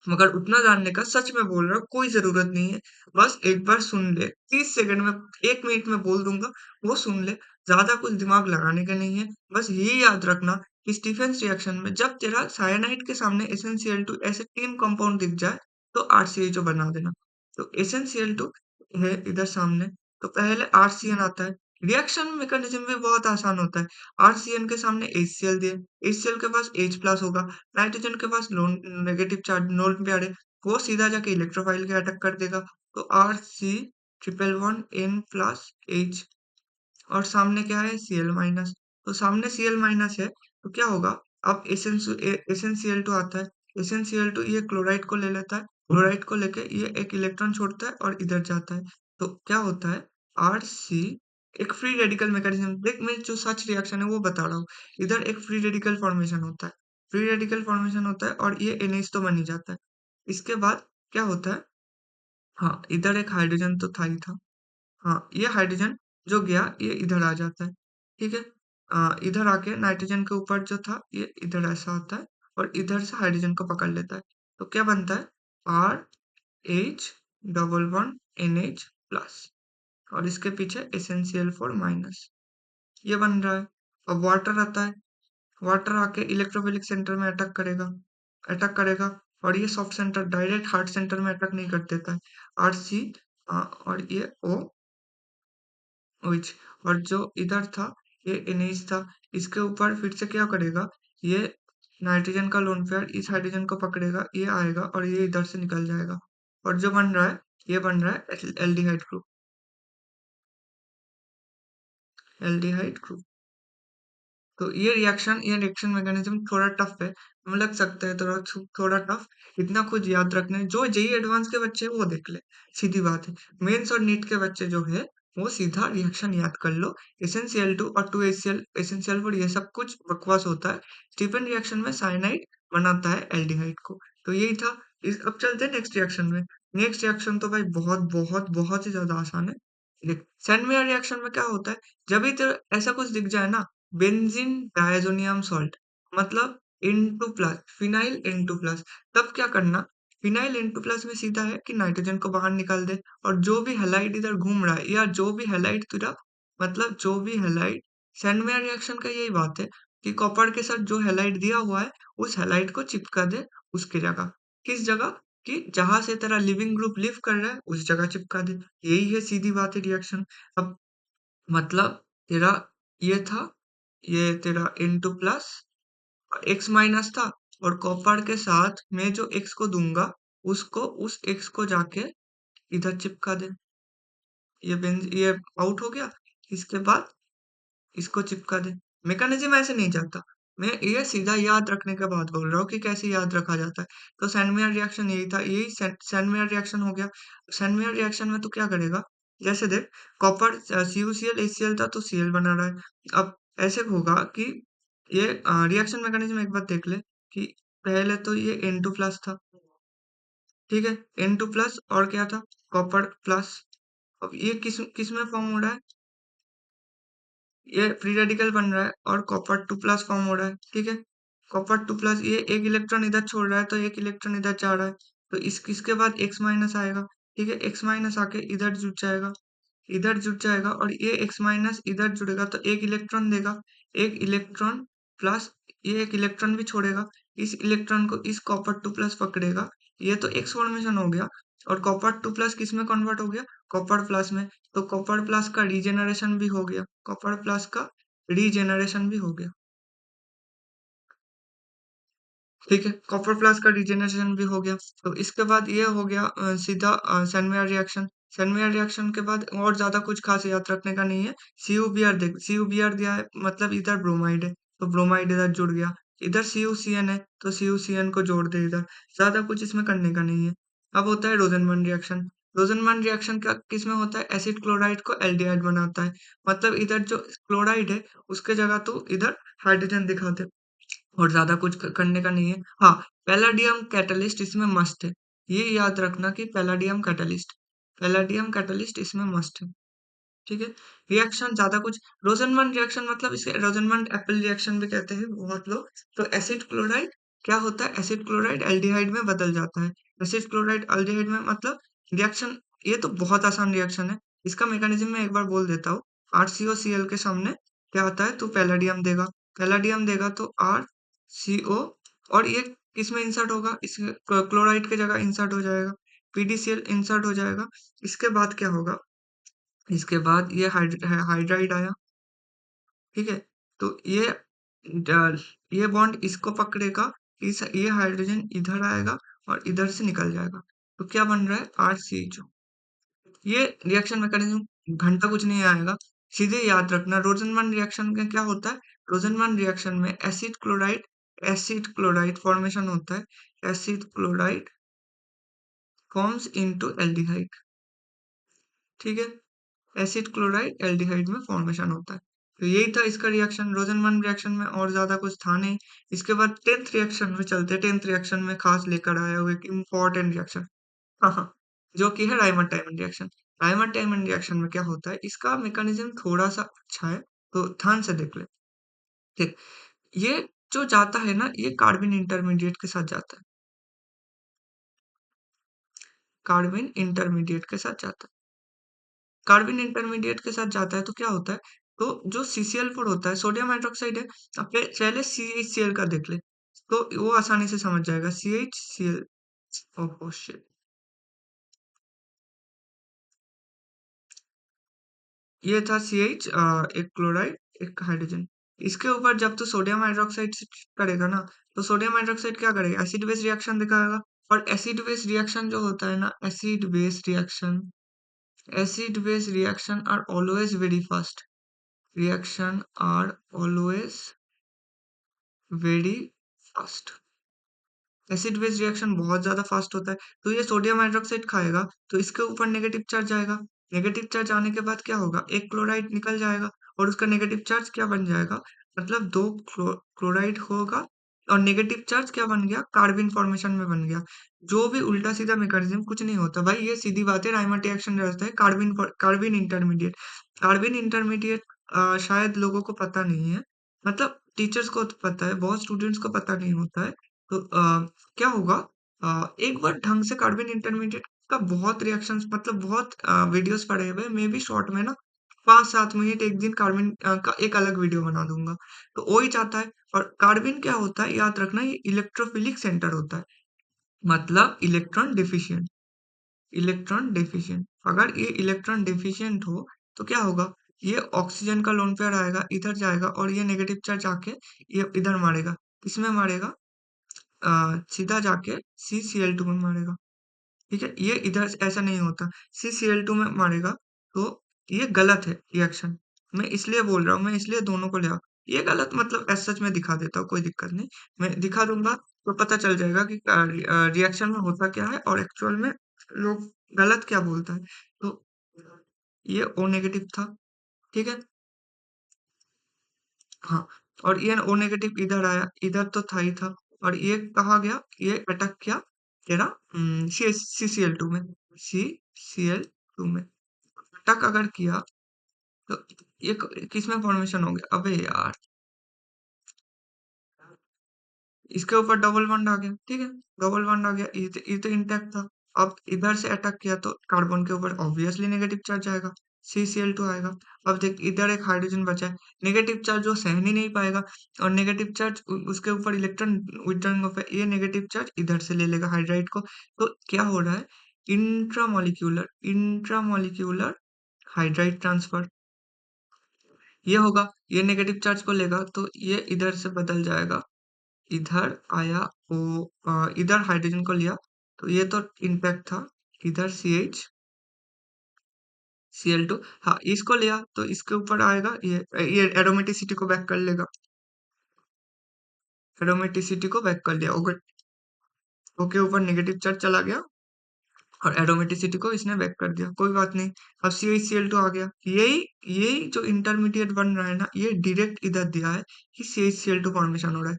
मगर उतना जानने का सच में बोल रहा हूँ कोई जरूरत नहीं है। बस एक बार सुन ले, 30 सेकंड में, 1 मिनट में बोल दूंगा, वो सुन ले। ज्यादा कुछ दिमाग लगाने का नहीं है। बस ये याद रखना कि स्टीफेंस रिएक्शन में जब तेरा साइनाइड के सामने SnCl2 ऐसे 3 कंपाउंड दिख जाए तो RCHO बना देना। तो SnCl2 है इधर सामने, तो पहले RCN आता है। रिएक्शन मैकेनिज्म भी बहुत आसान होता है। RCN के सामने HCl दिए, HCl के पास H प्लस होगा, नाइट्रोजन के पास lone negative charge lone pair है, वो सीधा जाके इलेक्ट्रोफाइल के अटैक कर देगा। तो RC111N+H, और सामने क्या है? Cl minus. तो सामने Cl माइनस है तो क्या होगा? अब SnCl2 आता है। SnCl2 ये क्लोराइड को ले लेता है, क्लोराइड को लेके ये एक इलेक्ट्रॉन छोड़ता है और इधर जाता है। तो क्या होता है? RC, एक फ्री रेडिकल मैकेनिज्म, देख मैं जो सच रिएक्शन है वो बता रहा हूँ। इधर एक फ्री रेडिकल फॉर्मेशन होता है, फ्री रेडिकल फॉर्मेशन होता है और ये NH तो बन ही जाता है। इसके बाद क्या होता है? हाँ, इधर एक हाइड्रोजन तो था ही था। हाँ, ये हाइड्रोजन जो गया ये इधर आ जाता है, ठीक है। इधर आके नाइट्रोजन के ऊपर जो था ये इधर ऐसा आता है और इधर से हाइड्रोजन को पकड़ लेता है। तो क्या बनता है? RH11NH+, और इसके पीछे SnCl4-, ये बन रहा है। अब वाटर आता है, वाटर आके इलेक्ट्रोफिलिक सेंटर में अटैक करेगा, और ये soft centre direct heart centre में अटैक नहीं कर देता है। RC, और ये OH, और जो इधर था ये NH था, इसके ऊपर फिर से क्या करेगा? ये नाइट्रोजन का लोन पेयर इस हाइड्रोजन को पकड़ेगा, ये आएगा और ये इधर से निकल जाएगा, और जो बन रहा है ये बन रहा है एल्डिहाइड ग्रुप, एल्डिहाइड ग्रुप। तो ये रिएक्शन मैकेनिज्म थोड़ा टफ है, हमें लग सकता है थोड़ा टफ। इतना कुछ याद रखना है, जो जेई एडवांस के बच्चे हैं वो देख ले, सीधी बात है। मेंस और नीट के बच्चे जो है वो सीधा रिएक्शन याद कर लो। SnCl2 और 2HCl, SnCl4 ये सब कुछ बकवास होता है। स्टीफन रिएक्शन में साइनाइड बनाता है एल्डिहाइड को। तो यही था। अब चलते हैं नेक्स्ट रिएक्शन में। नेक्स्ट रिएक्शन तो भाई बहुत बहुत बहुत ही ज्यादा आसान है। देख, सेंडमेयर रिएक्शन में क्या होता है? जब भी तो ऐसा कुछ दिख जाए ना, बेंजीन डायजोनियम सॉल्ट, मतलब N2+, फिनाइल N2+, तब क्या करना? फिनाइल N2+ में सीधा है कि नाइट्रोजन को बाहर निकाल दे, और जो भी हैलाइड इधर घूम रहा है, या जो भी हैलाइड तेरा, मतलब जो भी हैलाइड, सेंडमेयर रिएक्शन का यही बात है कि कॉपर के साथ जो हैलाइड दिया हुआ है उस हैलाइड को चिपका दे उसकी जगह। किस जगह? कि जहां से तेरा लिविंग ग्रुप लिव कर रहा है उस जगह चिपका दे। यही है, सीधी बात है रिएक्शन। अब मतलब तेरा ये था, ये तेरा N2+ और X माइनस था, और कॉपर के साथ मैं जो X को दूंगा उसको, उस X को जाके इधर चिपका दे। ये आउट हो गया। इसके बाद इसको चिपका दे। मैकेनिज्म ऐसे नहीं जाता। मैं ये सीधा याद रखने के बाद बोल रहा हूँ कि कैसे याद रखा जाता है। तो सैंडमेयर रिएक्शन यही था, यही सैंडमेयर रिएक्शन हो गया। सैंडमेयर रिएक्शन में तो क्या करेगा? जैसे देख, कॉपर CuCl HCl था तो Cl बना रहा है। अब ऐसे होगा कि ये रिएक्शन मैकेनिज्म एक बार देख ले कि पहले तो ये N2+ था, ठीक है। N2+ और क्या था? Copper plus. अब ये किस किस में फॉर्म हो रहा है? ये फ्री रेडिकल बन रहा है और कॉपर 2+ फॉर्म हो रहा है, ठीक है। कॉपर 2+, ये एक इलेक्ट्रॉन इधर छोड़ रहा है तो एक इलेक्ट्रॉन इधर जा रहा है, तो इसके बाद X माइनस आएगा, ठीक है। X माइनस आके इधर जुड़ जाएगा, इधर जुड़ जाएगा, और ये X माइनस इधर जुड़ेगा तो एक इलेक्ट्रॉन देगा, एक इलेक्ट्रॉन प्लस, ये एक इलेक्ट्रॉन भी छोड़ेगा, इस इलेक्ट्रॉन को इस कॉपर 2+ पकड़ेगा। ये तो X फॉर्मेशन हो गया, और कॉपर 2+ किस में कन्वर्ट हो गया? कॉपर प्लस में। तो कॉपर प्लस का रीजेनरेशन भी हो गया, कॉपर प्लस का रीजेनरेशन भी हो गया, ठीक है। कॉपर प्लस का रीजेनरेशन भी हो गया। तो इसके बाद ये हो गया सीधा सैंडमेयर रिएक्शन। सैंडमेयर रिएक्शन के बाद और ज्यादा कुछ खास याद रखने का नहीं है। CuBr देख, CuBr दिया है मतलब इधर ब्रोमाइड है, तो ब्रोमाइड इधर जुड़ गया। इधर CuCN है तो CuCN को जोड़ दे इधर। ज्यादा कुछ इसमें करने का नहीं है। अब होता है रोजनमन रिएक्शन। रोजनमन रिएक्शन क्या किस में होता है? एसिड क्लोराइड को एल्डिहाइड बनाता है। मतलब इधर जो क्लोराइड है उसके जगह तो इधर हाइड्रोजन दिखा दे और ज्यादा कुछ करने का नहीं है। हाँ, पैलाडियम कैटलिस्ट इसमें मस्ट है। ये याद रखना कि पैलाडियम कैटलिस्ट इसमें मस्ट है। ठीक है। रिएक्शन ज्यादा कुछ, रोजनमन रिएक्शन मतलब इसे रोजनमन एप्पल रिएक्शन भी कहते हैं बहुत लोग। तो एसिड क्लोराइड क्या होता है? एसिड क्लोराइड एल्डिहाइड में बदल जाता है। एसिड क्लोराइड एल्डिहाइड में मतलब रिएक्शन, ये तो बहुत आसान रिएक्शन है। इसका मैकेनिज्म मैं एक बार बोल देता हूँ। RCOCl के सामने क्या आता है? तो पैलाडियम देगा तो RCO, और ये किसमें इंसर्ट होगा? इस क्लोराइड के जगह इंसर्ट हो जाएगा, PDCl इंसर्ट हो जाएगा। इसके बाद क्या होगा? इसके बाद ये हाइड्राइड आया। ठीक है। तो ये बॉन्ड इसको पकड़ेगा, ये हाइड्रोजन इधर आएगा और इधर से निकल जाएगा। तो क्या बन रहा है? RCHO। ये रिएक्शन मैकेनिज्म घंटा कुछ नहीं आएगा। सीधे याद रखना रोजनमन रिएक्शन में क्या होता है? रोजनमन रिएक्शन में एसिड क्लोराइड फॉर्मेशन होता है। Acid chloride forms into aldehyde. ठीक है। एसिड क्लोराइड एल्डिहाइड में फॉर्मेशन होता है। तो यही था इसका रिएक्शन। रोजनमन रिएक्शन में और ज्यादा कुछ था नहीं। इसके बाद 10th रिएक्शन में चलते हैं। 10th रिएक्शन में खास लेकर आया हुआ एक इम्पोर्टेंट रिएक्शन, हाँ हाँ, जो कि है राइमंड टाइमन रिएक्शन। राइमंड टाइमन रिएक्शन में क्या होता है? इसका मैकेनिज्म थोड़ा सा अच्छा है, तो ध्यान से देख ले। देख, ये जो जाता है ना, ये कार्बन इंटरमीडिएट के साथ जाता है। कार्बन इंटरमीडिएट के साथ जाता है। कार्बन इंटरमीडिएट के साथ जाता है तो क्या होता है? तो जो CCl4 होता है, सोडियम हाइड्रोक्साइड है। अब पहले CHCl का देख ले, तो वो आसानी से समझ जाएगा। CHCl, ओह शिट, ये था CH, एक क्लोराइड एक हाइड्रोजन। इसके ऊपर जब तू सोडियम हाइड्रोक्साइड से करेगा ना, तो सोडियम हाइड्रोक्साइड क्या करेगा? एसिड बेस रिएक्शन दिखाएगा। और एसिड बेस रिएक्शन जो होता है ना, acid base reaction are always very fast. Reaction are always very fast. Acid base reaction बहुत ज्यादा फास्ट होता है। तो ये सोडियम हाइड्रोक्साइड खाएगा तो इसके ऊपर नेगेटिव चार्ज आएगा। नेगेटिव चार्ज आने के बाद क्या होगा? एक क्लोराइड निकल जाएगा और उसका नेगेटिव चार्ज क्या बन जाएगा? मतलब दो क्लोराइड होगा और नेगेटिव चार्ज क्या बन गया? कार्बन फॉर्मेशन में बन गया। जो भी उल्टा सीधा मैकेनिज्म कुछ नहीं होता भाई, ये सीधी बात है। राइमंड रिएक्शन रहता है कार्बन इंटरमीडिएट। शायद लोगों को पता नहीं है, मतलब टीचर्स को तो पता है, बहुत स्टूडेंट्स को पता नहीं होता है। तो क्या होगा? एक बार ढंग से कार्बन इंटरमीडिएट का बहुत रिएक्शंस, मतलब बहुत वीडियोस पड़े हुए, मे बी शॉर्ट में ना 5-7 मिनट एक दिन कार्बन का एक अलग वीडियो बना दूंगा। तो वो ही चाहता है। और कार्बन क्या होता है याद रखना, ये इलेक्ट्रोफिलिक सेंटर होता है, मतलब इलेक्ट्रॉन डिफिशिएंट। अगर ये इलेक्ट्रॉन डिफिशिएंट हो तो क्या होगा? ये ऑक्सीजन का लोन पेयर आएगा, इधर जाएगा और ये नेगेटिव चार्ज आके ये इधर मारेगा। किसमें मारेगा? सीधा जाके CCl2 में मारेगा। ठीक है। ये इधर से ऐसा नहीं होता, CCl2 में मारेगा। तो ये गलत है रिएक्शन। मैं इसलिए बोल रहा हूँ, मैं इसलिए दोनों को ले आओ। ये गलत मतलब एज सच में दिखा देता हूँ, कोई दिक्कत नहीं। मैं दिखा दूंगा तो पता चल जाएगा कि रिएक्शन में होता क्या है और एक्चुअल में लोग गलत क्या बोलता है। तो ये O नेगेटिव था। ठीक है। हाँ, और ये O नेगेटिव इधर आया, इधर तो था ही था। और ये कहाँ गया? ये अटक गया तेरा CCl2 में। CCl2 में अटक अगर किया तो ये किस में फॉर्मेशन हो गया? अबे यार, इसके ऊपर डबल बॉन्ड आ गया। ठीक है, डबल बॉन्ड आ गया, ये तो इंटैक्ट था। अब इधर से अटैक किया तो कार्बन के ऊपर ऑब्वियसली नेगेटिव चार्ज आएगा, CCl2 आएगा। अब देख, इधर एक हाइड्रोजन बचा है, नेगेटिव चार्ज वो सहन ही नहीं पाएगा। और नेगेटिव चार्ज उसके ऊपर इलेक्ट्रॉन विथड्रॉइंग ऑफ है, ये नेगेटिव चार्ज इधर से ले लेगा हाइड्राइड को। तो क्या हो रहा है? Intramolecular hydride transfer. ये होगा, ये नेगेटिव चार्ज को लेगा तो ये इधर से बदल जाएगा, इधर आया। इधर हाइड्रोजन को लिया तो ये तो इम्पैक्ट था। इधर CH Cl2, हाँ इसको लिया तो इसके ऊपर आएगा, ये एरोमेटिसिटी को बैक कर लेगा। एरोमेटिसिटी को बैक कर लिया, ओके। ओके, ऊपर नेगेटिव चार्ज चला गया और एरोमेटिसिटी को इसने बैक कर दिया, कोई बात नहीं। अब CH Cl2 आ गया, यही यही जो इंटरमीडिएट बन रहा है ना, ये डायरेक्ट इधर दिया है कि CH Cl2 फॉर्मेशन हो रहा है।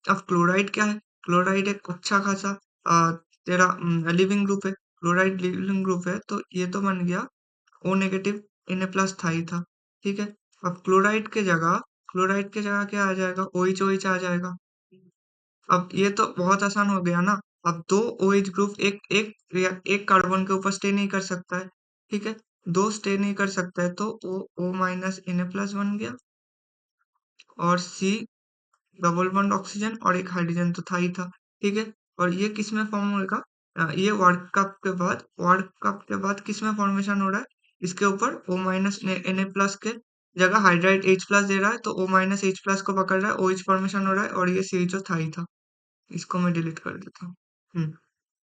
अब क्लोराइड क्या है? क्लोराइड एक अच्छा खासा तेरा लिविंग ग्रुप है, क्लोराइड लिविंग ग्रुप है, तो ये तो बन गया ओ नेगेटिव Na+ था ही था, ठीक है। अब क्लोराइड के जगह क्या आ जाएगा? OH आ जाएगा। अब ये तो बहुत आसान हो गया ना। अब दो OH ग्रुप एक एक एक कार्बन के ऊपर स्टे नहीं कर सकता है, ठीक है। दो स्टे नहीं कर सकता है तो O- Na+ बन गया, और C डबल बॉन्ड ऑक्सीजन और एक हाइड्रोजन तो था ही था, ठीक है। और ये किस में फॉर्म होगा? ये वर्ल्ड कप के बाद किस में फॉर्मेशन हो रहा है? इसके ऊपर O- Na+ के जगह हाइड्राइड H+ दे रहा है, तो O-H+ को पकड़ रहा है, OH फॉर्मेशन हो रहा है, और ये CHO था ही था। इसको मैं डिलीट कर देता हूँ।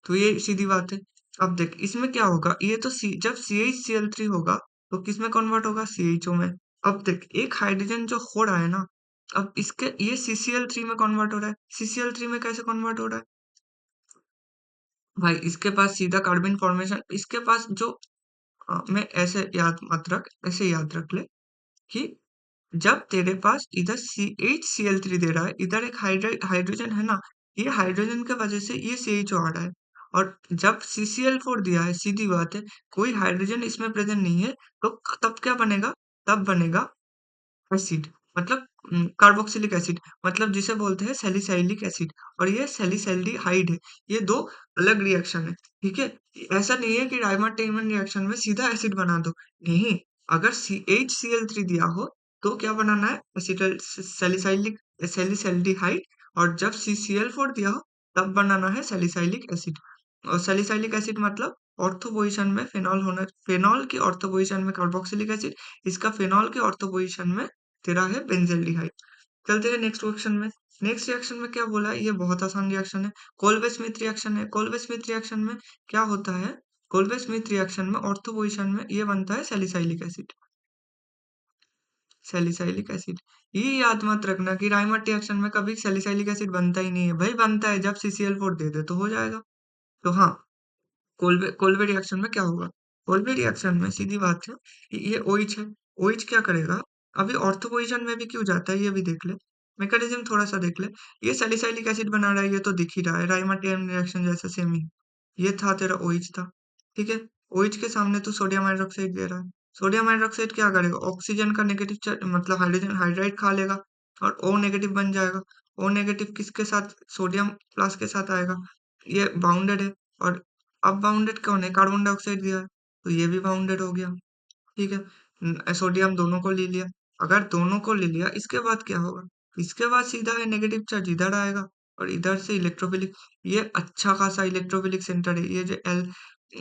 तो ये सीधी बात है। अब देख इसमें क्या होगा, ये तो जब CH Cl3 होगा तो किस में कन्वर्ट होगा? CHO में। अब देख एक हाइड्रोजन जो हो रहा है ना, अब इसके ये CCl3 में कन्वर्ट हो रहा है। CCl3 में कैसे कन्वर्ट हो रहा है भाई? इसके पास सीधा कार्बन फॉर्मेशन, इसके पास जो मैं ऐसे याद मत रख, ऐसे याद रख ले कि जब तेरे पास इधर CH Cl3 दे रहा है, इधर एक हाइड्रोजन है ना, ये हाइड्रोजन के वजह से ये CHO आ रहा है। और जब CCl4 दिया है, सीधी बात है, कोई हाइड्रोजन इसमें प्रेजेंट नहीं है, तो तब क्या बनेगा? तब बनेगा एसिड, मतलब कार्बोक्सिलिक एसिड, मतलब जिसे बोलते हैं सैलिसाइलिक एसिड, और ये सैलिसैल्डिहाइड है। ये दो अलग रिएक्शन है, ठीक है। ऐसा नहीं है कि डायमर-टेमर रिएक्शन में सीधा एसिड बना दो, नहीं। अगर CH Cl3 दिया हो तो क्या बनाना है? एसिटल सैलिसाइलिक सैलिसैल्डिहाइड, और जब CCl4 दिया हो तब बनाना है सैलिसाइलिक एसिड। और सैलिसाइलिक एसिड मतलब ऑर्थो पोजीशन में फेनॉल होना, फेनॉल की ऑर्थो पोजीशन में कार्बोक्सिलिक एसिड, इसका फेनॉल के ऑर्थो पोजीशन में तेरा है बेंज़ल्डिहाइड। चलते हैं नेक्स्ट रिएक्शन में। नेक्स्ट रिएक्शन में क्या बोला है? ये बहुत आसान रिएक्शन है, कोल्बे स्मिथ रिएक्शन है। कोल्बे स्मिथ रिएक्शन में क्या होता है? कोल्बे स्मिथ रिएक्शन में ऑर्थो पोजीशन में ये बनता है सैलिसाइलिक एसिड, सैलिसाइलिक एसिड। ये याद मत रखना कि राइमर रिएक्शन में कभी सैलिसाइलिक एसिड बनता ही नहीं है भाई, बनता है जब CCl4 दे दे तो हो जाएगा। तो हाँ, कोल्बे कोल्बे रिएक्शन में क्या होगा? कोल्बे रिएक्शन में सीधी बात है कि ये OH है, OH क्या करेगा? अभी ऑर्थो पोजीशन में भी क्यों जाता है ये भी देख ले, मैकेनिज्म थोड़ा सा देख ले। ये सैलिसाइलिक एसिड बना रहा है, ये तो दिख ही रहा है, राइमाटियन रिएक्शन जैसा सेम ही। ये था तेरा OH था, ठीक है। OH के सामने तू सोडियम हाइड्रोक्साइड दे रहा है। सोडियम हाइड्रोक्साइड क्या करेगा? ऑक्सीजन का नेगेटिव चार्ज, मतलब हाइड्रोजन हाइड्राइड खा लेगा और O नेगेटिव बन जाएगा। O नेगेटिव किसके साथ? सोडियम प्लस के साथ आएगा। ये बाउंडेड है, और अब बाउंडेड कौन है? कार्बन डाइऑक्साइड दिया है, तो ये भी बाउंडेड हो गया, ठीक है। सोडियम दोनों को ले लिया। अगर दोनों को ले लिया, इसके बाद क्या होगा? इसके बाद सीधा है नेगेटिव चार्ज इधर आएगा, और इधर से इलेक्ट्रोफिलिक, ये अच्छा खासा इलेक्ट्रोफिलिक सेंटर है। ये जो एल,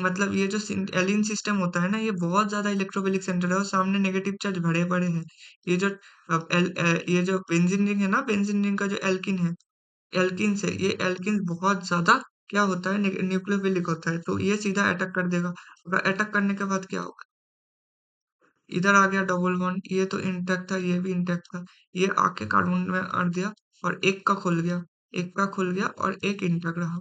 मतलब ये जो एलिन सिस्टम होता है ना, ये बहुत ज्यादा इलेक्ट्रोफिलिक सेंटर है, और सामने नेगेटिव चार्ज भरे पड़े हैं। ये जो ये जो बेंजीन रिंग है ना, बेंजीन रिंग का जो एल्किन है, एल्किन से ये एल्किन बहुत ज्यादा क्या होता है? न्यूक्लियोफिलिक होता है, तो ये सीधा अटैक कर देगा। अगर अटैक करने के बाद क्या होगा? इधर आ गया डबल बॉन्ड, ये तो इंटैक्ट था, ये भी इंटैक्ट था, ये आके कार्बन में अड़ दिया, और एक का खुल गया, एक का खुल गया, और एक इंटैक्ट रहा।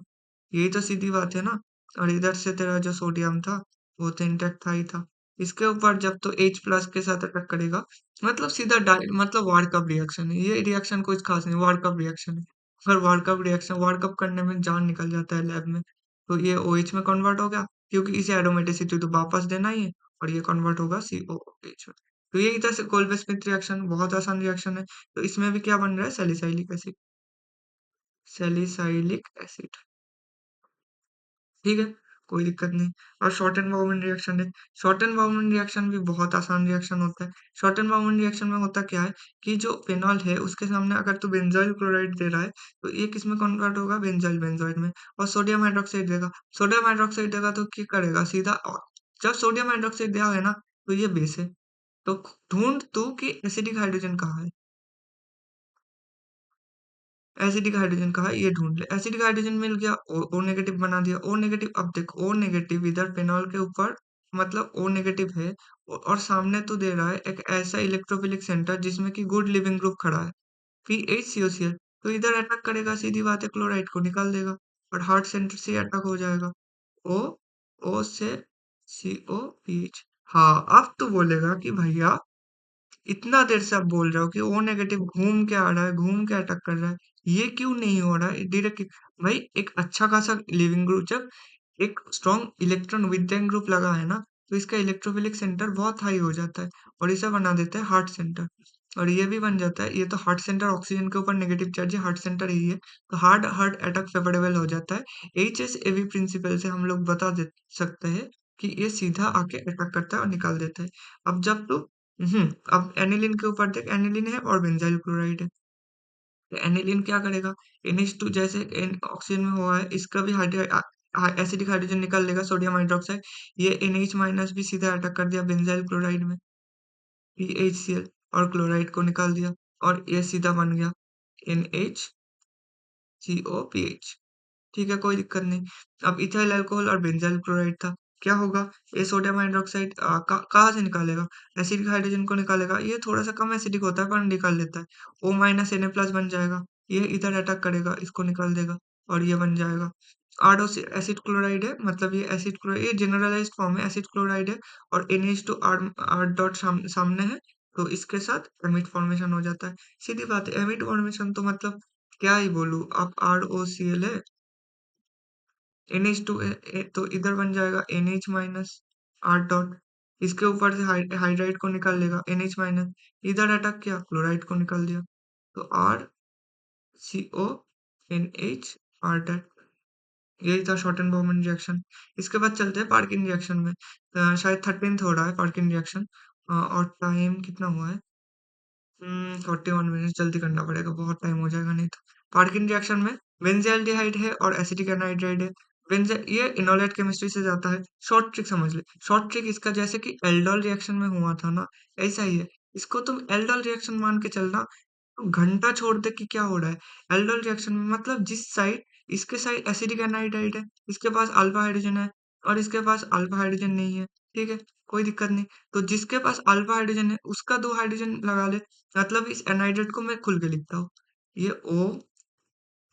यही तो सीधी बात है ना। और इधर से तेरा जो सोडियम था वो तो इंटैक्ट था ही था। इसके ऊपर जब तो H+ के साथ अटैक करेगा, मतलब सीधा मतलब वार्कअप रिएक्शन है। ये रिएक्शन कुछ खास नहीं, वार्कअप रिएक्शन है। अगर वार्कअप रिएक्शन वार्कअप करने में जान निकल जाता है लैब में, तो ये OH में कन्वर्ट हो गया, क्योंकि इसे एरोमेटिसिटी तो वापस देना ही है, और ये कन्वर्ट होगा COOH में। तो ये इधर से कोल्बे स्मिथ रिएक्शन बहुत आसान रिएक्शन है। तो इसमें भी क्या बन रहा है? सैलिसाइलिक एसिड, सैलिसाइलिक एसिड, ठीक है, कोई दिक्कत नहीं। और शॉर्ट एंड बाउंड रिएक्शन है। शॉर्ट एंड बाउंड रिएक्शन भी बहुत आसान रिएक्शन होता है। शॉर्ट एंड बाउंड रिएक्शन में होता क्या है कि जो फेनॉल है उसके सामने अगर तू बेंजोइल क्लोराइड दे रहा है, तो ये किसमें कन्वर्ट होगा? बेंजोइल बेंजोइड में। और सोडियम हाइड्रोक्साइड देगा, सोडियम हाइड्रोक्साइड देगा तो क्या करेगा? सीधा जब सोडियम हाइड्रोक्साइड दिया है ना, तो ये बेस है। तो ढूंढ तू कि एसिडिक हाइड्रोजन कहाँ है? एसिडिक हाइड्रोजन कहा है, ये ढूंढ ले। एसिडिक हाइड्रोजन मिल गया, ओ नेगेटिव बना दिया। ओ नेगेटिव, अब देख O नेगेटिव इधर फेनॉल के ऊपर, मतलब O नेगेटिव है, और सामने तो दे रहा है एक ऐसा इलेक्ट्रोफिलिक सेंटर जिसमें कि गुड लिविंग ग्रुप खड़ा है, PHCOCl। तो इधर अटैक करेगा, सीधी बात है, क्लोराइड को निकाल देगा, और हार्ट सेंटर से अटैक हो जाएगा। O ओ से COPH। हाँ, अब तो बोलेगा कि भैया इतना देर से आप बोल रहे हो कि ओ नेगेटिव घूम के आ रहा है, घूम के अटैक कर रहा है, ये क्यों नहीं हो रहा है डायरेक्ट। भाई एक अच्छा खासा लिविंग ग्रुप, जब एक स्ट्रॉन्ग इलेक्ट्रॉन विद ग्रुप लगा है ना, तो इसका इलेक्ट्रोफिलिक सेंटर बहुत हाई हो जाता है और इसे बना देता है हार्ट सेंटर। और ये भी बन जाता है, ये तो हार्ट सेंटर ऑक्सीजन के ऊपर नेगेटिव चार्ज है, हार्ट सेंटर यही है, तो हार्ट हार्ट अटैक फेवरेबल हो जाता है। HSAV प्रिंसिपल से हम लोग बता दे सकते हैं कि ये सीधा आके अटैक करता है और निकाल देता है। अब जब तू अब एनिलीन के ऊपर देख, एनिलीन है और बेंजाइल क्लोराइड है। तो एनिलीन क्या करेगा, NH2 जैसे ऑक्सीजन में हुआ है, इसका भी एसिडिक हाइड्रोजन निकाल लेगा, सोडियम हाइड्रोक्साइड। ये NH माइनस भी सीधा अटैक कर दिया बेंजाइल क्लोराइड में, PHCl, और क्लोराइड को निकाल दिया और ये सीधा बन गया NHCOPH। ठीक है, कोई दिक्कत नहीं। अब इथाइल अल्कोहल और बेंजाइल क्लोराइड था, क्या होगा, ये सोडियम हाइड्रोक्साइड कहाँ से निकालेगा, एसिडिक हाइड्रोजन को निकालेगा, ये थोड़ा सा कम एसिडिक होता है पर निकाल लेता है, O माइनस Na प्लस बन जाएगा, ये इधर अटैक करेगा, इसको निकाल देगा और ये बन जाएगा आर एसिड क्लोराइड है, मतलब ये एसिड क्लोराइड, ये जनरलाइज्ड फॉर्म है, एसिड क्लोराइड है और NH2 आर डॉट सामने है, तो इसके साथ एमिड फॉर्मेशन हो जाता है। सीधी बात है, एमिड फॉर्मेशन तो मतलब क्या ही बोलूं, अब ROCl है, NH2 तो इधर बन जाएगा NH माइनस आर डॉट, इसके ऊपर से हाइड्राइड को निकाल लेगा NH माइनस, इधर अटैक किया क्लोराइड को निकाल दिया, तो RCO NH आर डॉट। यही था शॉर्टन बोर्मन रिएक्शन। इसके बाद चलते हैं पार्किन रिएक्शन में। शायद 13th हो रहा है पार्किन रिएक्शन, और टाइम कितना हुआ है, 41 मिनट, जल्दी करना पड़ेगा, बहुत टाइम हो जाएगा नहीं तो। पार्किन रिएक्शन में बेंज़ाल्डिहाइड है और एसिटिक एनहाइड्राइड है। बेंज ये इनोलेट केमिस्ट्री से जाता है। शॉर्ट ट्रिक समझ ले, शॉर्ट ट्रिक इसका जैसे कि एल्डोल रिएक्शन में हुआ था ना, ऐसा ही है। इसको तुम एल्डोल रिएक्शन मान के चलना, तो घंटा छोड़ दे कि क्या हो रहा है। एल्डोल रिएक्शन में मतलब जिस साइड, इसके साइड एसिडिक एनहाइड्राइड है, इसके पास अल्फा हाइड्रोजन है और इसके पास अल्फा हाइड्रोजन नहीं है, ठीक है, कोई दिक्कत नहीं। तो जिसके पास अल्फा हाइड्रोजन है उसका 2 हाइड्रोजन लगा ले, मतलब इस एनहाइड्राइड को मैं खुल के लिखता हूँ, ये O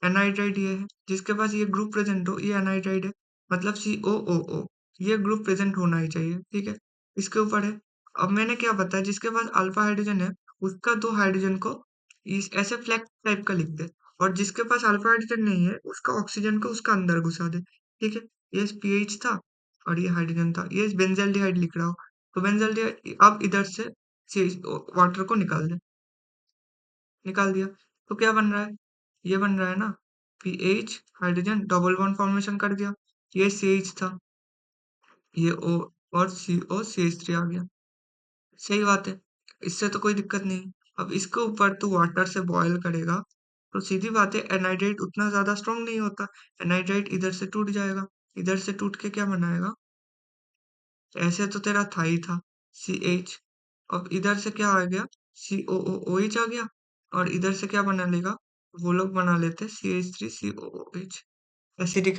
एनहाइड्राइड ये है, जिसके पास ये ग्रुप प्रेजेंट हो, ये एनहाइड्राइड है, मतलब COOO, ये ग्रुप प्रेजेंट होना ही चाहिए, ठीक है। इसके ऊपर है, अब मैंने क्या बताया, जिसके पास अल्फा हाइड्रोजन है उसका 2 हाइड्रोजन को इस ऐसे फ्लैग टाइप का लिख दे, और जिसके पास अल्फा हाइड्रोजन नहीं है उसका ऑक्सीजन को उसका अंदर घुसा दे, ठीक है। ये पीएच था और ये हाइड्रोजन था, ये बेंजाल्डिहाइड लिख रहा हो, तो बेंजाल्डिहाइड अब इधर से वाटर को निकाल दे, निकाल दिया, तो क्या बन रहा है, ये बन रहा है ना, pH hydrogen double bond formation कर दिया, ये CH था, ये O और COCH3 आ गया, सही बात है, इससे तो कोई दिक्कत नहीं। अब इसके ऊपर तू वाटर से बॉयल करेगा, तो सीधी बात है एनहाइड्राइड उतना ज्यादा स्ट्रांग नहीं होता, एनहाइड्राइड इधर से टूट जाएगा, इधर से टूट के क्या बनाएगा, ऐसे तो तेरा था ही था CH, अब इधर से क्या आ गया, COOH आ गया, और इधर से क्या बना लेगा, वो लोग बना लेते CH3COOH, सीधी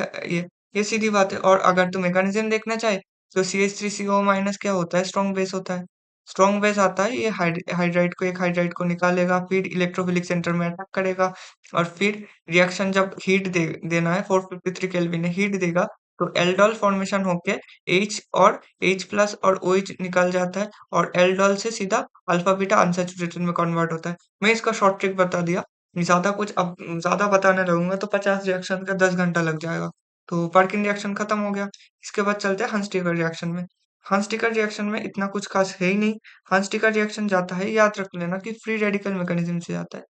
ये सीधी बात है। और अगर तू मैकेनिज्म देखना चाहे, तो CH3CO माइनस क्या होता है, स्ट्रॉन्ग बेस होता है, स्ट्रॉन्ग बेस आता है, ये हाइड्राइड को, एक हाइड्राइड को निकालेगा, फिर इलेक्ट्रोफिलिक सेंटर में अटैक करेगा, और फिर रिएक्शन जब हीट देना है, 453 केल्विन है, हीट देगा, तो एल्डोल फॉर्मेशन होके H और H प्लस और OH निकल जाता है, और एल्डोल से सीधा अल्फा बीटा अनसैचुरेटेड में कन्वर्ट होता है। मैं इसका शॉर्ट ट्रिक बता दिया, ज्यादा कुछ अब ज्यादा बताने लगूंगा तो 50 रिएक्शन का 10 घंटा लग जाएगा। तो पर्किन रिएक्शन खत्म हो गया। इसके बाद चलते हैं हंस-टिकर रिएक्शन में। हंस-टिकर रिएक्शन में इतना कुछ खास है ही नहीं। हंस-टिकर रिएक्शन जाता है, याद रख लेना कि फ्री रेडिकल मैकेनिज्म से आता है।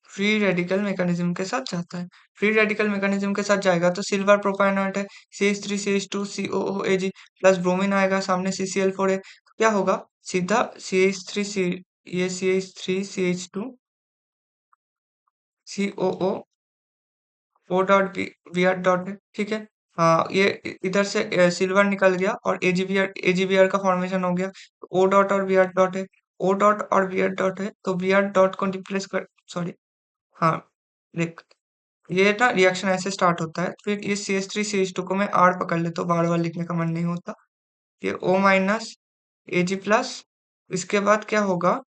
फ्री रेडिकल मैकेनिज्म के साथ जाता है। फ्री रेडिकल मैकेनिज्म के साथ जाएगा तो सिल्वर प्रोपानोएट है, CH3 CH2 COOAg plus bromine आएगा, सामने CCl4 है, तो क्या होगा, सीधा CH3 ये CH3 CH2 COO O dot B R dot है, ठीक है। हाँ, ये इधर से सिल्वर निकल गया और एजीबीआर का फॉर्मेशन हो गया, ओ डॉट और बी आर डॉट है, ओ डॉट और बी आर डॉट है, तो बी आर डॉट को रिप्लेस कर, सॉरी, हाँ, देख, ये ना रिएक्शन ऐसे स्टार्ट होता है, फिर ये CH3 CH2 को मैं आर पकड़ लेता हूँ, बार बार लिखने का मन नहीं होता, ये O माइनस Ag प्लस, इसके बाद क्या होगा,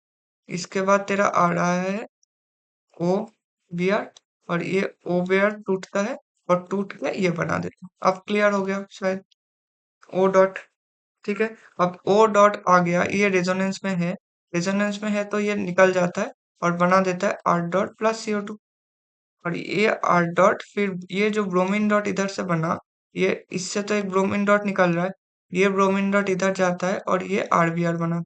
इसके बाद तेरा आ रहा है O बी आर, और ये O बी आर टूटता है, और टूट के ये बना देता है। अब क्लियर हो गया शायद। ओ डॉट, ठीक है। अब ओ डॉट आ गया, ये रेजोनेंस में है, रेजोनेंस में है तो ये निकल जाता है और बना देता है आर डॉट प्लस CO2। और ये आर डॉट, फिर ये जो ब्रोमीन डॉट इधर से बना, ये इससे तो एक ब्रोमीन डॉट निकल रहा है, ये ब्रोमीन डॉट इधर जाता है और ये RBr बना।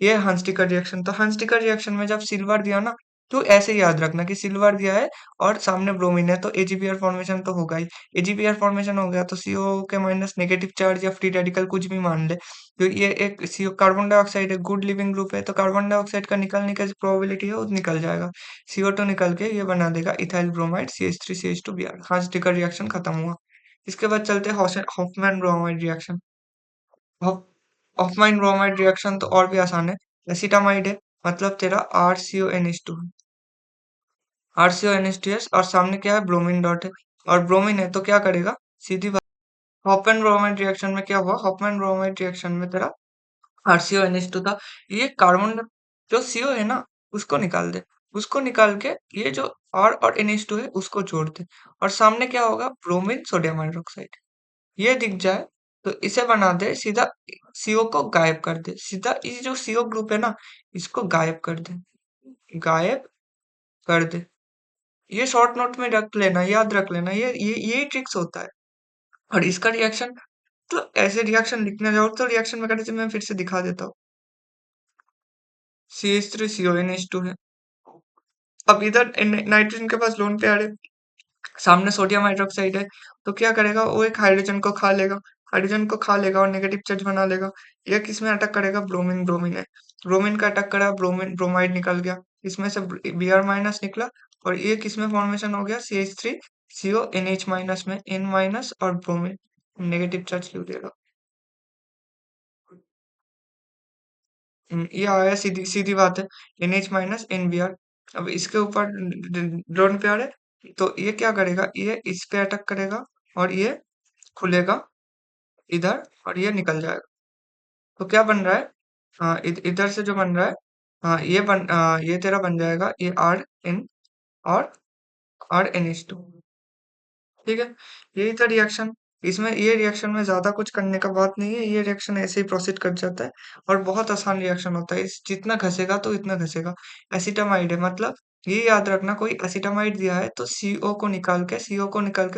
ये हंसटी का रिएक्शन था। हंसटी का रिएक्शन में जब सिल्वर दिया ना, तो ऐसे ही याद रखना कि सिल्वर दिया है और सामने ब्रोमीन है तो AgBr फॉर्मेशन तो होगा ही। AgBr फॉर्मेशन हो गया तो CO के माइनस नेगेटिव चार्ज या फ्री रेडिकल कुछ भी मान ले, तो ये एक CO कार्बन डाइऑक्साइड एक गुड लिविंग ग्रुप है, तो कार्बन डाइऑक्साइड का निकलने की प्रोबेबिलिटी है वो निकल जाएगा। CO2 निकल के ये बना देगा इथाइल ब्रोमाइड CH3CH2Br। हंसटी का रिएक्शन खत्म हुआ। इसके बाद चलते हैं Hoffmann bromide reaction. Hoffmann bromide reaction तो और भी आसान है। एसिटामाइड है, मतलब तेरा RCONH2 है, RCONH2S, और सामने क्या है, ब्रोमीन डॉट है, और ब्रोमीन है तो क्या करेगा, सीधी बात। हॉफमैन ब्रोमाइड रिएक्शन में क्या हुआ, हॉफमैन ब्रोमाइड रिएक्शन में तेरा RCONH2 था, ये कार्बन जो CO है ना, उसको निकाल दे, उसको निकाल के ये जो R और NH2 है उसको जोड़ दे, और सामने क्या होगा, ब्रोमीन सोडियम हाइड्रोक्साइड। ये दिख जाए तो इसे बना दे सीधा, CO को गायब कर दे सीधा, ये जो CO ग्रुप है ना, इसको गायब कर दे, गायब कर दे। ये शॉर्ट नोट में रख लेना, याद रख लेना, ये यही ट्रिक्स होता है। और इसका रिएक्शन, तो ऐसे रिएक्शन लिखने जाओ तो रिएक्शन मैकेनिज्म मैं फिर से दिखा देता हूँ। CH3CONH2 है। अब इधर नाइट्रोजन के पास लोन पे आ रहे, सामने सोडियम हाइड्रोक्साइड है, तो क्या करेगा, वो एक हाइड्रोजन को खा लेगा, हाइड्रोजन को खा लेगा और नेगेटिव चार्ज बना लेगा। ये किस में अटैक करेगा, ब्रोमीन, ब्रोमीन है, ब्रोमीन का अटैक करा, ब्रोमीन ब्रोमाइड निकल गया, इसमें से Br माइनस निकला, और ये किस में फॉर्मेशन हो गया, CH3CONH माइनस में, N माइनस और ब्रोमीन नेगेटिव चार्ज क्यों देगा। ये आया, सीधी सीधी बात है, NH माइनस NBr। अब इसके ऊपर ड्रोन पे आ रहे, तो ये क्या करेगा, ये इस पे अटैक करेगा और ये खुलेगा इधर और ये निकल जाएगा। तो क्या बन रहा है, इधर से जो बन रहा है, ये तेरा बन जाएगा, ये RN और RNH2, ठीक है। यही था रिएक्शन। इसमें ये रिएक्शन में ज्यादा कुछ करने का बात नहीं है, ये रिएक्शन ऐसे ही प्रोसीड कर जाता है और बहुत आसान रिएक्शन होता है, इस जितना घसेगा तो इतना घसेगा। एसिटामाइड है, मतलब ये याद रखना, कोई एसिटामाइड दिया है तो CO को निकाल के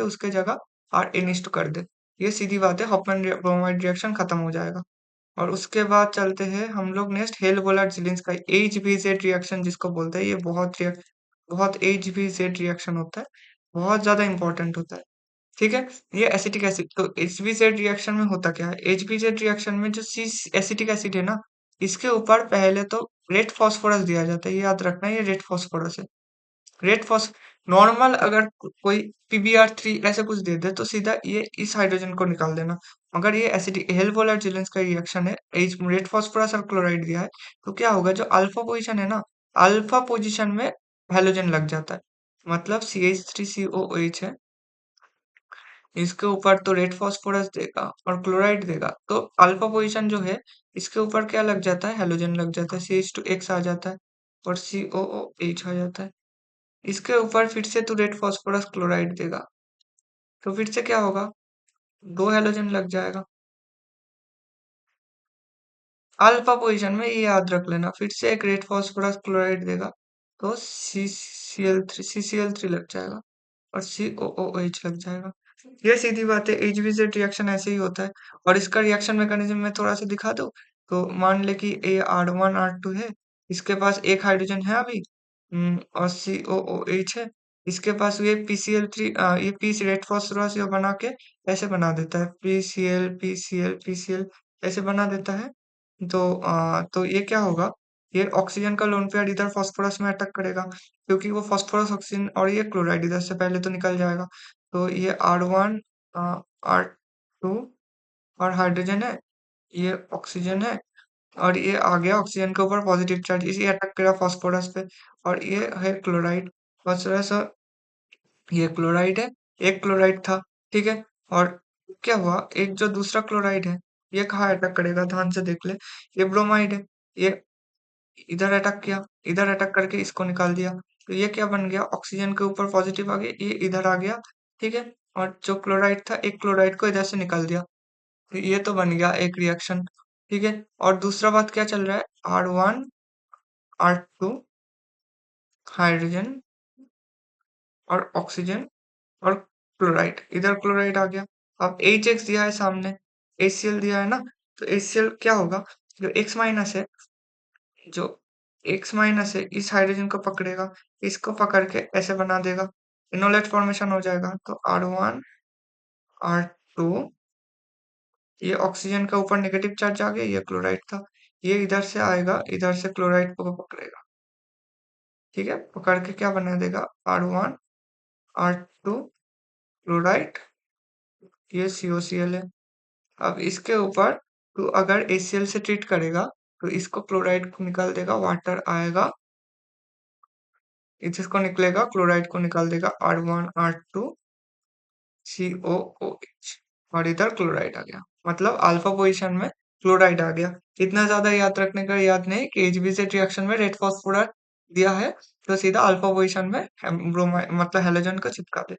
उसके जगह RNH2 कर दे, ये सीधी बात है, हॉफमैन ब्रोमाइड रिएक्शन खत्म हो जाएगा। और उसके बाद चलते हैं हम लोग नेक्स्ट, हेल-बोलार्ड जिलिंस का HBZ रिएक्शन जिसको बोलते हैं, ये बहुत HBZ रिएक्शन होता है, बहुत ज्यादा इंपॉर्टेंट होता है, ठीक है। ये एसिटिक एसिड, तो HBZ रिएक्शन में होता क्या है, HBZ रिएक्शन में जो सी एसिटिक एसिड है ना, इसके ऊपर पहले तो रेड फास्फोरस दिया जाता है, ये याद रखना, ये रेड फास्फोरस है, रेड फॉस नॉर्मल अगर कोई PbR3 ऐसे कुछ दे दे तो सीधा ये इस हाइड्रोजन को निकाल देना। अगर ये एसिडिक हेल्बोलाइट जिलेंस का रिएक्शन है, रेड फास्फोरस और क्लोराइड दिया है, तो क्या होगा, जो अल्फा पोजीशन है ना, अल्फा पोजीशन में हैलोजन लग जाता है, मतलब CH3COOH है, इसके ऊपर तो रेड फास्फोरस देगा और क्लोराइड देगा, तो अल्फा पोजीशन जो है, इसके ऊपर क्या लग जाता है, हैलोजन लग जाता है, CH2X आ जाता है और COOH आ जाता है। इसके ऊपर फिर से तू रेड फास्फोरस क्लोराइड देगा, तो फिर से क्या होगा, दो हैलोजन लग जाएगा अल्फा पोजीशन में, ये याद रख लेना, फिर से एक रेड फास्फोरस क्लोराइड देगा तो CCl3 लग जाएगा और COOH लग जाएगा। ये सीधी बात है, HBZ रिएक्शन ऐसे ही होता है। और इसका रिएक्शन मैकेनिज्म में थोड़ा सा दिखा दो, तो मान ले कि ये R1 R2 है, इसके पास एक हाइड्रोजन है अभी, और COOH है, इसके पास ये PCl3, ये पी रेड फास्फोरस ये बना के ऐसे बना देता है, PCl ऐसे बना देता है। तो ये क्या होगा, ये ऑक्सीजन का लोन पेयर इधर फास्फोरस में अटैक करेगा, क्योंकि वो फास्फोरस ऑक्सीजन और ये क्लोराइड इधर से पहले तो निकल जाएगा, तो ये R1 R2 और हाइड्रोजन है, ये ऑक्सीजन है, और ये आ गया ऑक्सीजन के ऊपर पॉजिटिव चार्ज, इसी अटैक करा फास्फोरस पे, और ये है क्लोराइड, फास्फोरस, ये क्लोराइड है, एक क्लोराइड था, ठीक है। और क्या हुआ, एक जो दूसरा क्लोराइड है, ये कहाँ अटैक करेगा, ध्यान से देख ले, ये ब्रोमाइड है, ये इधर अटैक किया, इधर अटैक करके इसको निकाल दिया, तो ये क्या बन गया, ऑक्सीजन के ऊपर पॉजिटिव आ गया, ये इधर आ गया, ठीक है। और जो क्लोराइड था, एक क्लोराइड को इधर से निकाल दिया, तो ये तो बन गया एक रिएक्शन। ठीक है। और दूसरा बात क्या चल रहा है, R1 R2 हाइड्रोजन और ऑक्सीजन और क्लोराइड, इधर क्लोराइड आ गया। अब HX दिया है सामने, HCl दिया है ना, तो HCl क्या होगा, जो X माइनस है, जो X माइनस है इस हाइड्रोजन को पकड़ेगा, इसको पकड़ के ऐसे बना देगा, इनोलेट फॉर्मेशन हो जाएगा। तो R1 R2, ये ऑक्सीजन का ऊपर नेगेटिव चार्ज आ गया, ये क्लोराइड था, ये इधर से आएगा, इधर से क्लोराइड को पकड़ेगा। ठीक है, पकड़ के क्या बना देगा, R1 R2 क्लोराइड, ये COCl है। अब इसके ऊपर तू अगर HCl से ट्रीट करेगा, तो इसको क्लोराइड को निकाल देगा, वाटर आएगा, इसको निकलेगा, क्लोराइड को निकाल देगा, R1 R2 COOH, और इधर क्लोराइड आ गया, मतलब अल्फा पोजीशन में क्लोराइड आ गया। इतना ज्यादा याद रखने का याद नहीं कि HBZ रिएक्शन में रेड फास्फोरस दिया है, तो सीधा अल्फा पोजीशन में ब्रोमाइड मतलब हेलोजन को चिपका दे।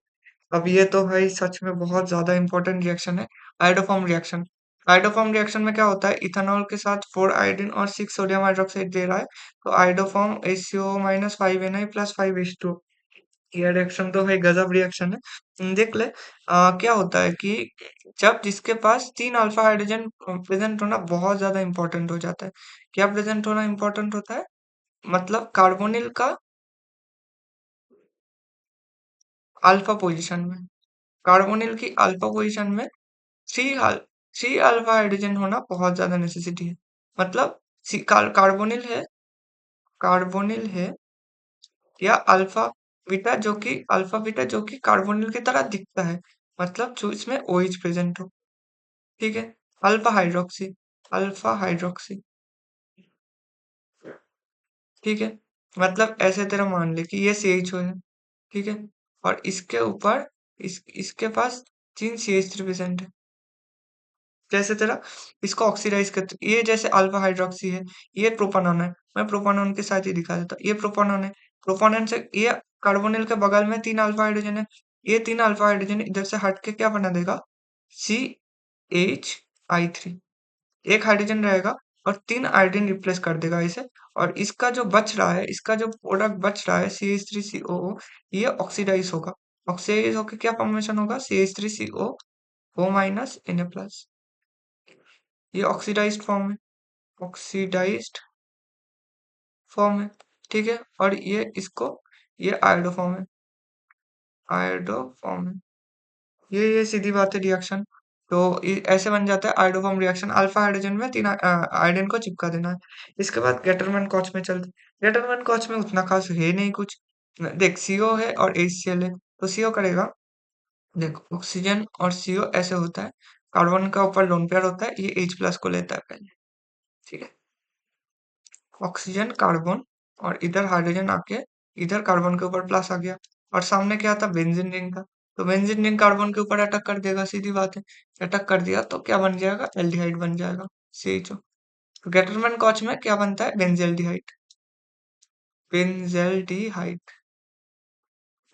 अब ये तो भाई सच में बहुत ज्यादा इंपॉर्टेंट रिएक्शन है, आयोडोफॉर्म रिएक्शन। आयोडोफॉर्म रिएक्शन में क्या होता है, इथेनॉल के साथ 4 आयोडीन और 6 सोडियम हाइड्रोक्साइड दे रहा है, तो iodoform HCO minus 5Na plus 5H2। ये रिएक्शन तो भाई गजब रिएक्शन है। देख ले, क्या होता है कि जब जिसके पास 3 अल्फा हाइड्रोजन प्रेजेंट होना बहुत ज्यादा इंपॉर्टेंट हो जाता है। क्या प्रेजेंट होना इंपॉर्टेंट होता है, मतलब कार्बोनिल का अल्फा पोजीशन में, कार्बोनिल की अल्फा पोजीशन में थ्री थ्री अल्फा हाइड्रोजन होना बहुत ज्यादा नेसेसिटी है। मतलब कार्बोनिल है या अल्फा बीटा जो कि कार्बोनिल की तरह दिखता है, मतलब जो इसमें OH प्रेजेंट हो। ठीक है। अल्फा हाइड्रोक्सी, अल्फा हाइड्रोक्सी, ठीक है, मतलब ऐसे तेरा मान ले कि ये CHO है। ठीक है। और इसके ऊपर इसके पास 3 CH3 प्रेजेंट है, जैसे तेरा इसको ऑक्सीडाइज करते, ये जैसे अल्फा हाइड्रोक्सी है, ये प्रोपानॉन है, मैं प्रोपानॉन के साथ ही दिखा देता हूँ, ये प्रोपानॉन है, प्रोपानॉन से ये कार्बोनिल के बगल में 3 अल्फा हाइड्रोजन है, ये 3 अल्फा हाइड्रोजन इधर से हट के क्या बना देगा, CH3, एक हाइड्रोजन रहेगा और 3 आयोडीन रिप्लेस कर देगा इसे, और इसका जो बच रहा है, इसका जो प्रोडक्ट बच रहा है CH3COO, ये ऑक्सीडाइज होगा, ऑक्सीडाइज होकर क्या फॉर्मेशन होगा, CH3COO माइनस Na प्लस, ये ऑक्सीडाइज्ड फॉर्म है, ऑक्सीडाइज्ड फॉर्म है। ठीक है। और ये आयोडो फॉर्म है, आयोडो फॉर्म है, ये सीधी बात है रिएक्शन। तो ऐसे बन जाता है आयोडोफॉर्म रिएक्शन, अल्फा हाइड्रोजन में 3 आयोडीन को चिपका देना है। इसके बाद गेटरमैन कॉच में चलते, गेटरमैन कॉच में उतना खास है नहीं कुछ। देख, CO है और HCl है, तो CO करेगा, देख ऑक्सीजन और CO ऐसे होता है, कार्बन का ऊपर लोन पेयर होता है, ये H प्लस को लेता है पहले। ठीक है, ऑक्सीजन कार्बन, और इधर हाइड्रोजन आके इधर कार्बन के ऊपर प्लस आ गया, और सामने क्या था, बेंजीन रिंग था, तो बेंजीन रिंग कार्बन के ऊपर अटैक कर देगा, सीधी बात है, अटैक कर दिया तो क्या बन जाएगा, एल्डिहाइड बन जाएगा, CHO। तो गेटरमैन कॉच में क्या बनता है, बेंजेल्डिहाइड, बेंजेल्डिहाइड,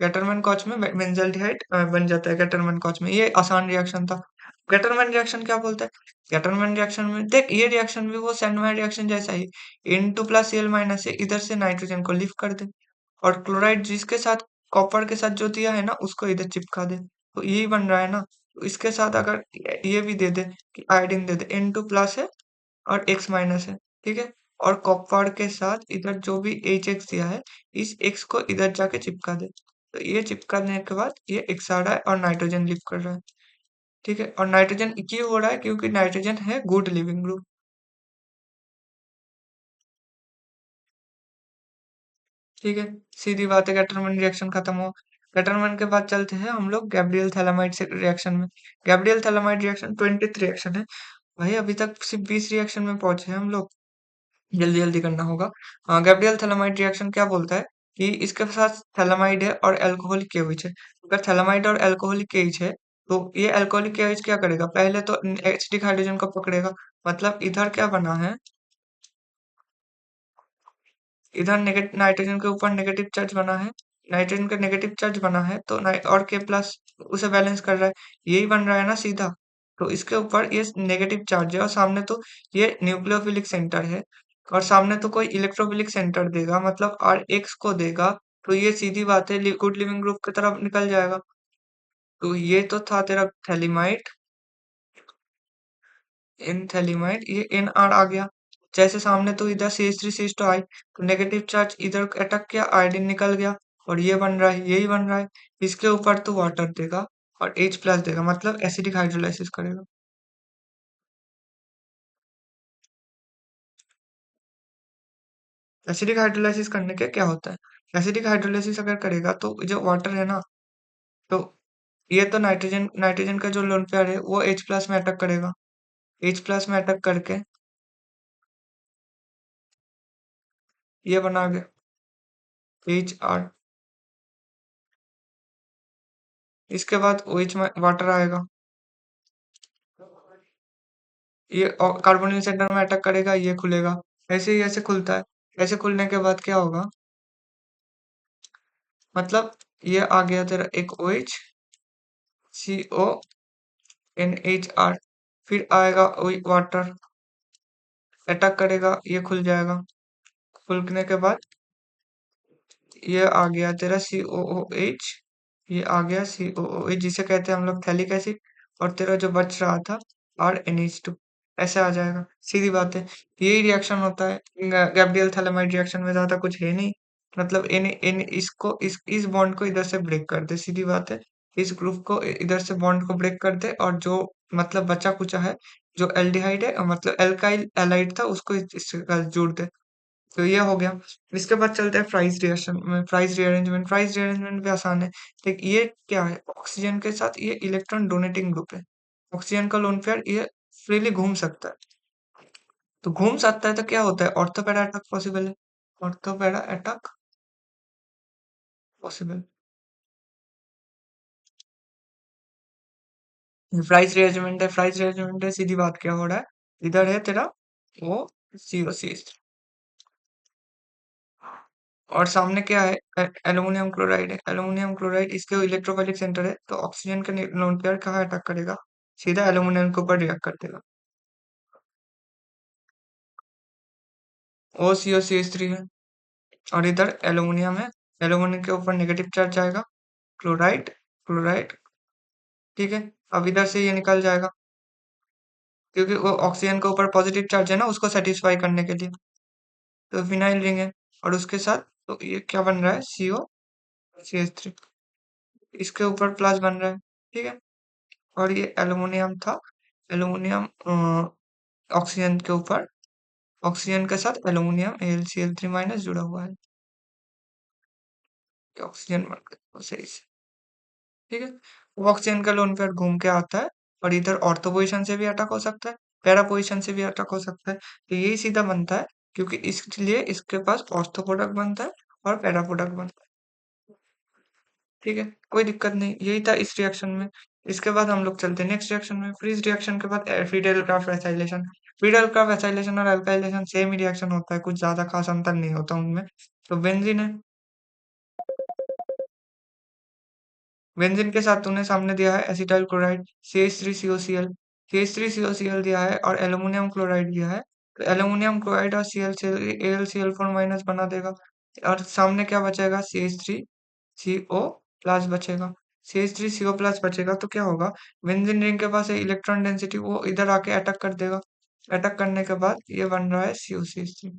गेटरमैन कॉच में बेंजेल्डिहाइड बन जाता है, गेटरमैन कॉच में, ये आसान रिएक्शन था। गेटरमैन रिएक्शन क्या बोलता है, गेटरमैन रिएक्शन में देख, ये रिएक्शन भी वो सैंडमाइर रिएक्शन जैसा ही, N2 प्लस Cl माइनस से इधर से नाइट्रोजन को लिफ्ट कर दे, और क्लोराइड जिसके साथ कॉपर के साथ जो दिया है ना, उसको इधर चिपका दे, तो यही बन रहा है ना। तो इसके साथ अगर ये भी दे दे कि आयोडीन दे दे, N2 प्लस है और X माइनस है, ठीक है, और कॉपर के साथ इधर जो भी HX दिया है, इस X को इधर जाके चिपका दे, तो ये चिपकाने के बाद ये X आ रहा है और नाइट्रोजन लिफ्ट कर रहा है। ठीक है, और नाइट्रोजन क्यों हो रहा है, क्योंकि नाइट्रोजन है गुड लिविंग ग्रुप। ठीक है, सीधी बात है, गैटरमैन रिएक्शन खत्म हो। गैटरमैन के बाद चलते हैं हम लोग गैब्रियल थैलामाइड से रिएक्शन में। गैब्रियल थैलामाइड रिएक्शन 23 रिएक्शन है भाई, अभी तक सिर्फ 20 रिएक्शन में पहुंचे हैं हम लोग, जल्दी जल्दी करना होगा। गैब्रियल थैलामाइड रिएक्शन क्या बोलता है कि इसके साथ थैलामाइड है और अल्कोहलिक KOH है, अगर थैलामाइड और अल्कोहलिक KOH है, तो ये अल्कोहलिक KOH क्या करेगा, पहले तो एसिडिक हाइड्रोजन को पकड़ेगा, मतलब इधर क्या बना है, इधर नाइट्रोजन के ऊपर नेगेटिव चार्ज बना है, नाइट्रोजन का नेगेटिव चार्ज बना है, तो और K प्लस, उसे बैलेंस कर रहा है, यही बन रहा है ना सीधा। तो इसके ऊपर ये नेगेटिव चार्ज है और सामने तो ये न्यूक्लियोफिलिक सेंटर है और सामने तो कोई इलेक्ट्रोफिलिक सेंटर देगा, मतलब आर एक्स को देगा, तो ये सीधी बात है गुड लिविंग ग्रुप की तरफ निकल जाएगा। तो ये तो था तेरा थैलीमाइड, इन थैलीमाइड, ये एन आर आ गया। जैसे सामने तो इधर C H three C H two I, तो नेगेटिव चार्ज इधर अटक गया, आयोडीन निकल गया और ये बन रहा है, यही बन रहा है। इसके ऊपर तो वाटर देगा और H प्लस देगा, मतलब एसिडिक हाइड्रोलाइसिस करेगा। एसिडिक हाइड्रोलाइसिस करने के क्या होता है, एसिडिक हाइड्रोलाइसिस अगर करेगा तो जो वाटर है ना, तो ये तो नाइट्रोजन नाइट्रोजन का जो लोन पेयर है वो H प्लस में अटक करेगा, H प्लस में अटक करके ये बना गया एच आर। इसके बाद ओ एच में वाटर आएगा, ये कार्बोनिल सेंटर में अटैक करेगा, ये खुलेगा। ऐसे ही ऐसे खुलता है। ऐसे खुलने के बाद क्या होगा, मतलब ये आ गया तेरा एक ओ एच, सी ओ एन एच आर, फिर आएगा वाटर, अटैक करेगा, ये खुल जाएगा। खुलने के बाद ये आ गया तेरा सी ओ ओ एच, ये आ गया सी ओ ओ एच, जिसे कहते हैं हम लोग थैलिक एसिड। और तेरा जो बच रहा था आर एन एच टू, ऐसे आ जाएगा। सीधी बात है, यही रिएक्शन होता है। गैब्रियल थैलेमाइड रिएक्शन में ज्यादा कुछ है नहीं, मतलब इन इन इसको इस बॉन्ड को इधर से ब्रेक कर दे, सीधी बात है। इस ग्रुप को इधर से बॉन्ड को ब्रेक कर दे और जो मतलब बचा कुचा है, जो एल्डिहाइड है मतलब एल्काइल एलाइड था, उसको इससे जोड़ दे। तो ये हो गया। इसके बाद चलते हैं प्राइस रिएक्शन में, प्राइस रीअरेंजमेंट। प्राइस रीअरेंजमेंट भी आसान है। देख ये क्या है, ऑक्सीजन के साथ ये इलेक्ट्रॉन डोनेटिंग ग्रुप है। ऑक्सीजन का लोन पेयर ये फ्रीली घूम सकता है। तो घूम सकता है तो क्या होता है, ऑर्थोपेरा अटैक पॉसिबल है। ऑर्थोपेरा अटैक पॉसिबल। प्राइस रीअरेंजमेंट है, प्राइस रीअरेंजमेंट है, सीधी बात क्या हो रहा है, इधर है तेरा वो जीरो सी, और सामने क्या है, एल्युमिनियम क्लोराइड है। एल्युमिनियम क्लोराइड इसके इलेक्ट्रोफाइलिक सेंटर है, तो ऑक्सीजन का लोन पेयर कहाँ अटैक करेगा, सीधा एल्युमिनियम के ऊपर रिएक्ट कर देगा। ओ सी ओ सी एच थ्री है और इधर एल्युमिनियम है, एल्युमिनियम के ऊपर नेगेटिव चार्ज आएगा, क्लोराइड, क्लोराइड, ठीक है। अब इधर से ये निकल जाएगा, क्योंकि वो ऑक्सीजन के ऊपर पॉजिटिव चार्ज है ना, उसको सेटिस्फाई करने के लिए। तो फिनाइल रिंग है और उसके साथ तो ये क्या बन रहा है, सीओ सी एच थ्री, इसके ऊपर प्लस बन रहा है, ठीक है। और ये एल्युमिनियम था, एल्युमिनियम ऑक्सीजन के ऊपर, ऑक्सीजन के साथ एल्युमिनियम AlCl3 माइनस जुड़ा हुआ है, ये ऑक्सीजन बन गया तो सही से, ठीक है। वो ऑक्सीजन का लोन पेयर घूम के आता है और इधर ऑर्थो पोजिशन से भी अटैक हो सकता है, पैरा पोजिशन से भी अटैक हो सकता है। तो यही सीधा बनता है, क्योंकि इसलिए इसके पास ऑर्थो प्रोडक्ट बनता है और पैरा प्रोडक्ट बनता है, ठीक है। कोई दिक्कत नहीं, यही था इस रिएक्शन में। इसके बाद हम लोग चलते हैं नेक्स्ट रिएक्शन में। फ्रीज रिएक्शन के बाद Friedel Crafts acylation. Friedel Crafts acylation और अल्काइलेशन सेम ही रिएक्शन होता है, कुछ ज्यादा खास अंतर नहीं होता उनमें। तो बेंजीन है, बेंजीन के साथ तूने सामने दिया है एसिटाइल क्लोराइड CH3COCl, CH3COCl दिया है और एल्युमिनियम क्लोराइड दिया है। तो एल्युमिनियम क्लोराइड और Cl से AlCl4 माइनस बना देगा और सामने क्या बचेगा, CH3CO प्लस बचेगा। CH3CO प्लस बचेगा तो क्या होगा, बेंजीन रिंग के पास है इलेक्ट्रॉन डेंसिटी, वो इधर आके अटैक कर देगा। अटैक करने के बाद ये बन रहा है COCH3,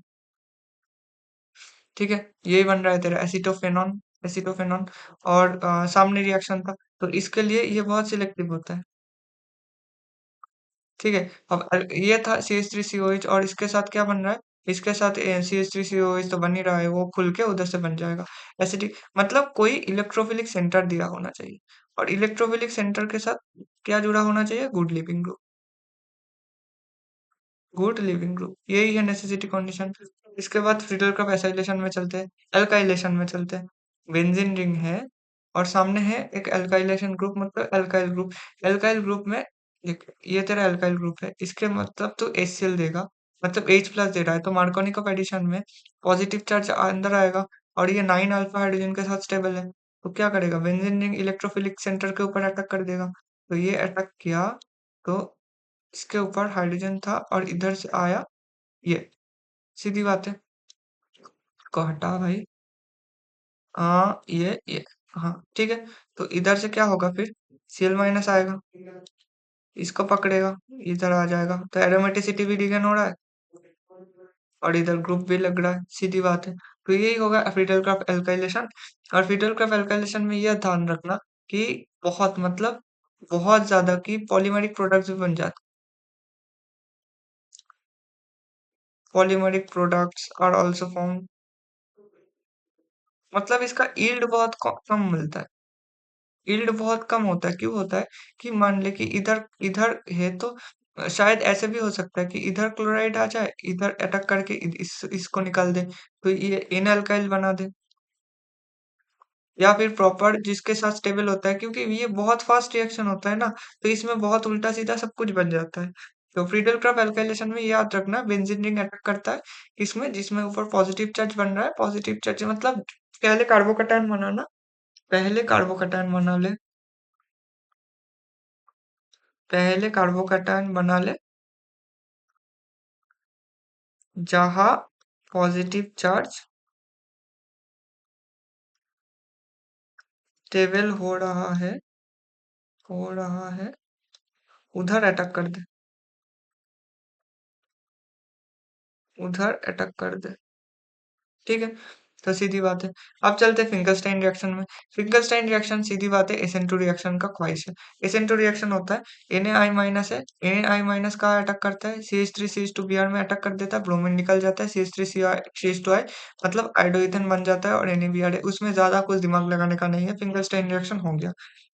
ठीक है। यही बन रहा है तेरा एसिटोफेनॉन, एसिटोफेनॉन। और सामने रिएक्शन था, तो इसके लिए ये बहुत सिलेक्टिव होता है, ठीक है। अब ये था CH3COH और इसके साथ क्या बन रहा है, इसके साथ CH3COH तो बन ही रहा है, वो खुल के उधर से बन जाएगा एसिडिक। मतलब कोई इलेक्ट्रोफिलिक सेंटर दिया होना चाहिए और इलेक्ट्रोफिलिक सेंटर के साथ क्या जुड़ा होना चाहिए, good leaving group, good leaving group, यही है नेसेसिटी कंडीशन। इसके बाद फ्रीडल कप एसाइलेशन में चलते हैं, अल्काइलेशन में चलते हैं। बेंजीन रिंग है और सामने है एक अल्काइलेशन ग्रुप, मतलब अल्काइल ग्रुप। अल्काइल ग्रुप में देख, ये तेरा अल्काइल ग्रुप है, इसके मतलब तो HCl देगा, मतलब H प्लस दे रहा है, तो मार्कोनिक ऑफ एडिशन में पॉजिटिव चार्ज अंदर आएगा और ये 9 अल्फा हाइड्रोजन के साथ स्टेबल है। तो क्या करेगा, बेंजीन रिंग इलेक्ट्रोफिलिक सेंटर के ऊपर अटैक कर देगा। तो ये अटैक किया तो इसके ऊपर हाइड्रोजन था और इधर से आया ये, सीधी बात है। को हटा भाई। ये हाँ ठीक है। तो इधर से क्या होगा फिर, Cl माइनस आएगा, इसको पकड़ेगा, इधर आ जाएगा, तो एरोमेटिसिटी भी रिगेन हो रहा है और इधर ग्रुप भी लग रहा है, सीधी बात है। तो यही होगा फिटलक्राफ्ट एल्काइलेशन। और फिटलक्राफ्ट एल्काइलेशन में यह ध्यान रखना कि बहुत मतलब बहुत ज्यादा की पॉलीमेरिक प्रोडक्ट्स भी बन जाते, polymeric products are also form, मतलब इसका यील्ड बहुत कम मिलता है, यील्ड बहुत कम होता है। क्यों होता है कि मान ले कि इधर इधर है तो शायद ऐसे भी हो सकता है कि इधर क्लोराइड आ जाए, इधर अटैक करके इसको निकाल दे, तो ये इन अल्काइल बना दे, या फिर प्रॉपर जिसके साथ स्टेबल होता है, क्योंकि ये बहुत फास्ट रिएक्शन होता है ना, तो इसमें बहुत उल्टा सीधा सब कुछ बन जाता है। तो फ्रीडल क्रॉप एल्काइलेशन में याद रखना, बेंजीन रिंग अटैक करता है किसमें, जिसमें ऊपर पॉजिटिव चार्ज बन रहा है, पॉजिटिव चार्ज मतलब पहले कार्बोकैटायन बनाना, पहले कार्बोकैटायन बना ले, पहले कार्बोकैटायन बना ले जहां पॉजिटिव चार्ज स्टेबल हो रहा है, उधर अटैक कर दे, उधर अटैक कर दे, ठीक है। तो सीधी बात है। अब चलते हैं फिंकलस्टाइन रिएक्शन में। फिंकलस्टाइन रिएक्शन सीधी बात है SN2 रिएक्शन का ख्वाहिश है। SN2 रिएक्शन होता है Na माइनस है, Na माइनस का अटैक करता है, CH3CH2 Br में अटैक कर देता है, ब्रोमीन निकल जाता है, CH3CH2I मतलब आइडोइथेन बन जाता है और NaBr है। उसमें ज्यादा कुछ दिमाग लगाने का नहीं है, फिंकलस्टाइन रिएक्शन हो गया।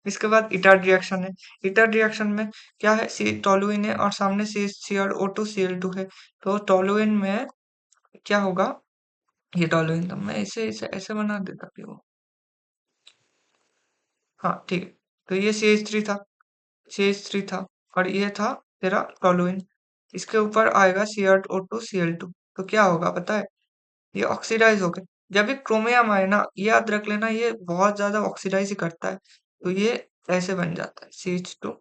इसके बाद इटार्ड रिएक्शन है। इटार्ड रिएक्शन में क्या है, सी टोलुइन है और सामने CrO2Cl2 है। तो टोलुइन में क्या होगा, ये टॉलरेंस था, मैं इसे इसे ऐसे बना देता कि वो, हाँ ठीक है। तो ये CH3 था और ये था तेरा टॉलुइन, इसके ऊपर आएगा CrO2Cl2, तो क्या होगा पता है, ये ऑक्सीडाइज हो गए। जब ये क्रोमियम आए ना, ये याद रख लेना, ये बहुत ज्यादा ऑक्सीडाइज ही करता है, तो ये ऐसे बन जाता है CH2,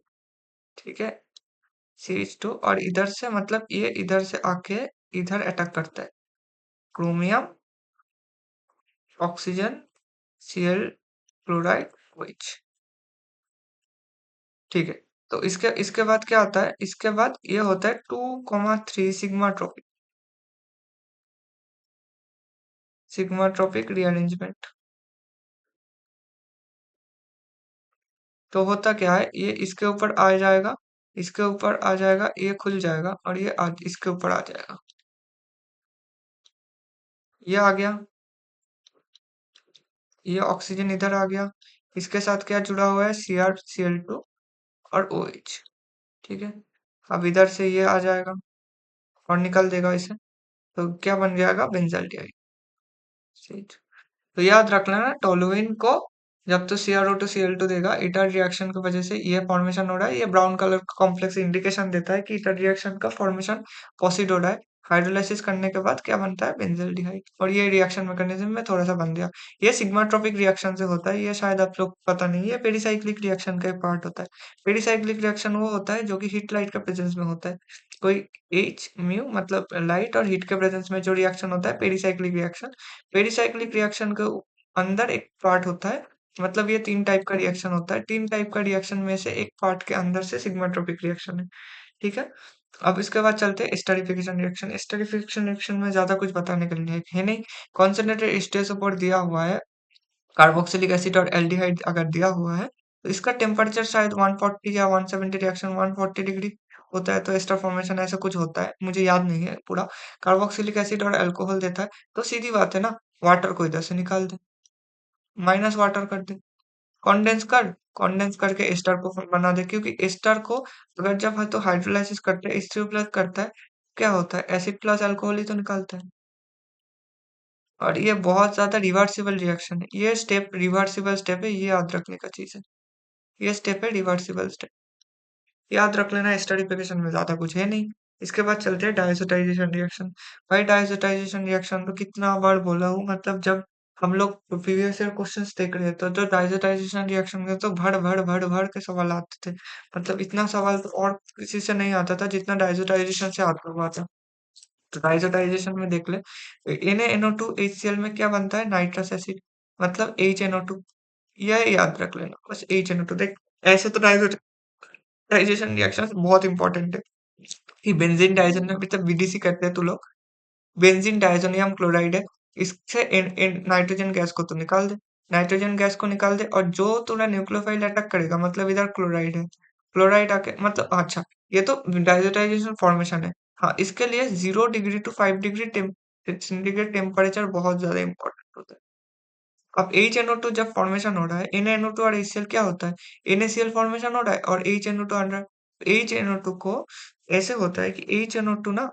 ठीक है, CH2 और इधर से मतलब ये इधर से आके इधर अटैक करता है, chromium, oxygen, Cl chloride, OH, ठीक है। तो इसके इसके बाद क्या आता है, इसके बाद ये होता है 2,3 सिग्मा ट्रॉपिक रीअरेंजमेंट। तो होता क्या है, ये इसके ऊपर आ जाएगा, इसके ऊपर आ जाएगा, ये खुल जाएगा और ये इसके ऊपर आ जाएगा, ये आ गया, ये ऑक्सीजन इधर आ गया, इसके साथ क्या जुड़ा हुआ है, CrCl2 और OH, ठीक है। अब इधर से ये आ जाएगा और निकल देगा इसे, तो क्या बन जाएगा, बेंजाइल डाइऑक्साइड। तो याद रख लेना, टोलुइन को जब तो CrO2Cl2 देगा, ईटर रिएक्शन की वजह से ये फॉर्मेशन हो रहा है, ये ब्राउन कलर का कॉम्प्लेक्स इंडिकेशन देता है कि ईटर रिएक्शन का फॉर्मेशन पॉसिड हो रहा है। हाइड्रोलाइसिस करने के बाद क्या बनता है, बेंजल्डिहाइड, और ये रिएक्शन मैकेनिज्म में थोड़ा सा बन गया। ये सिग्माट्रोपिक रिएक्शन से होता है, ये शायद आप लोग पता नहीं है, पेरिसाइक्लिक रिएक्शन का एक पार्ट होता है। पेरिसाइक्लिक रिएक्शन वो होता है जो कि हीट लाइट के प्रेजेंस में होता है, कोई एच म्यू मतलब लाइट और हीट के प्रेजेंस में जो रिएक्शन होता है, पेरिसाइक्लिक रिएक्शन। पेरिसाइक्लिक रिएक्शन के अंदर एक पार्ट होता है, मतलब ये 3 टाइप का रिएक्शन होता है, 3 टाइप का रिएक्शन में से एक पार्ट के अंदर से सिग्माट्रोपिक रिएक्शन है, ठीक है। अब इसके बाद चलते हैं एस्टरिफिकेशन रिएक्शन। एस्टरिफिकेशन रिएक्शन में ज्यादा कुछ बताने के लिए है नहीं, कॉन्सेंट्रेटेड स्टेज ऊपर दिया हुआ है, कार्बोक्सिलिक एसिड और एल्डिहाइड अगर दिया हुआ है, तो इसका टेम्परेचर शायद 140 या 170 रिएक्शन 140 डिग्री होता है, तो एस्टर फॉर्मेशन ऐसा कुछ होता है, मुझे याद नहीं है पूरा। कार्बोक्सिलिक एसिड और अल्कोहल देता है, तो सीधी बात है ना, वाटर को इधर से निकाल दे, माइनस वाटर कर दे, कंडेंस कर, कंडेंस करके एस्टर को बना दे, क्योंकि एस्टर को अगर जब है तो हाइड्रोलाइसिस करते हैं, H3 प्लस करता है, क्या होता है, एसिड प्लस अल्कोहल ही तो निकालता है। और ये बहुत ज्यादा रिवर्सिबल रिएक्शन है, ये स्टेप रिवर्सिबल स्टेप है, ये याद रखने का चीज है, ये स्टेप है रिवर्सिबल स्टेप, याद रख लेना, एस्टरिफिकेशन में ज्यादा कुछ है नहीं। इसके बाद चलते हैं डायजोटाइजेशन रिएक्शन। भाई डायजोटाइजेशन रिएक्शन तो कितना बार बोला हूँ, मतलब जब हम लोग प्रीवियस ईयर क्वेश्चंस देख रहे थे तो डाइजेटाइजेशन रिएक्शन में तो भड़ भड़ भड़ भड़ के सवाल आते थे। मतलब इतना सवाल तो और किसी से नहीं आता था जितना डाइजेटाइजेशन से आता हुआ था। तो डाइजेटाइजेशन में देख ले, Na NO2 HCl में क्या बनता है, नाइट्रस एसिड, मतलब HNO2। यह याद रख लेना बस, HNO2। देख, ऐसे तो डाइजेशन रिएक्शन बहुत इंपॉर्टेंट है कि बेंजीन डाइजेशन में मतलब बीडीसी करते हैं तू लोग। बेंजीन डायजोनियम क्लोराइड है, इससे नाइट्रोजन गैस को तो निकाल दे, नाइट्रोजन गैस को निकाल दे, और जो तूने न्यूक्लियोफाइल अटैक करेगा मतलब इधर क्लोराइड है, क्लोराइड आके मतलब अच्छा, ये तो डाइजोटाइजेशन फॉर्मेशन है। हाँ, इसके लिए 0 degree to 5 degree centigrade temperature बहुत ज्यादा इंपॉर्टेंट होता है। अब HNO2 जब फॉर्मेशन हो रहा है, Na NO2 और HCl क्या होता है, NaCl फॉर्मेशन हो रहा है और HNO2 आ रहा है। HNO2 को ऐसे होता है कि HNO2 ना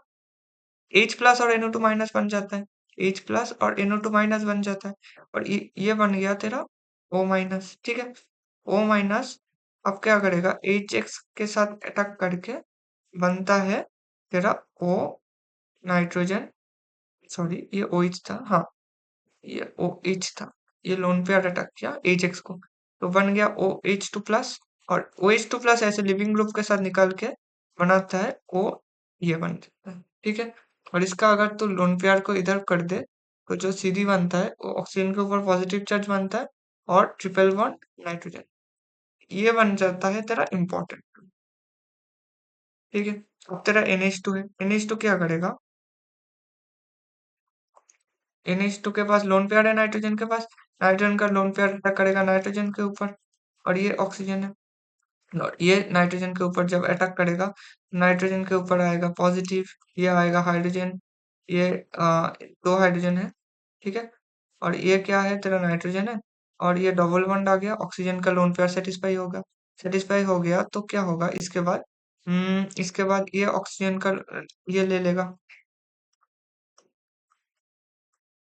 H प्लस और NO2 माइनस बन जाता है, H प्लस और NO2 माइनस बन जाता है, और ये बन गया तेरा O माइनस। ठीक है, O माइनस अब क्या करेगा, HX के साथ अटैक करके बनता है तेरा O नाइट्रोजन, सॉरी ये OH था, हाँ ये OH था, ये लोन पेयर अटैक किया HX को, तो बन गया OH2 प्लस, और OH2 प्लस ऐसे लिविंग ग्रुप के साथ निकाल के बनाता है O, ये बन जाता है। ठीक है, और इसका अगर तू लोन पेयर को इधर कर दे तो जो CD बनता है वो ऑक्सीजन के ऊपर पॉजिटिव चार्ज बनता है और ट्रिपल बॉन्ड नाइट्रोजन, ये बन जाता है तेरा इंपॉर्टेंट। ठीक है, अब तेरा NH2 है, NH2 क्या करेगा, NH2 के पास लोन पेयर है नाइट्रोजन के पास, नाइट्रोजन का लोन पेयर अटैक करेगा नाइट्रोजन के ऊपर, और ये ऑक्सीजन है, और ये नाइट्रोजन के ऊपर जब अटैक करेगा, नाइट्रोजन के ऊपर आएगा पॉजिटिव, ये आएगा हाइड्रोजन, ये 2 हाइड्रोजन है। ठीक है, और ये क्या है, तेरा नाइट्रोजन है, और ये डबल बॉन्ड आ गया, ऑक्सीजन का लोन पेयर सेटिस्फाई होगा, सेटिस्फाई हो गया तो क्या होगा इसके बाद, इसके बाद ये ऑक्सीजन का ये ले लेगा,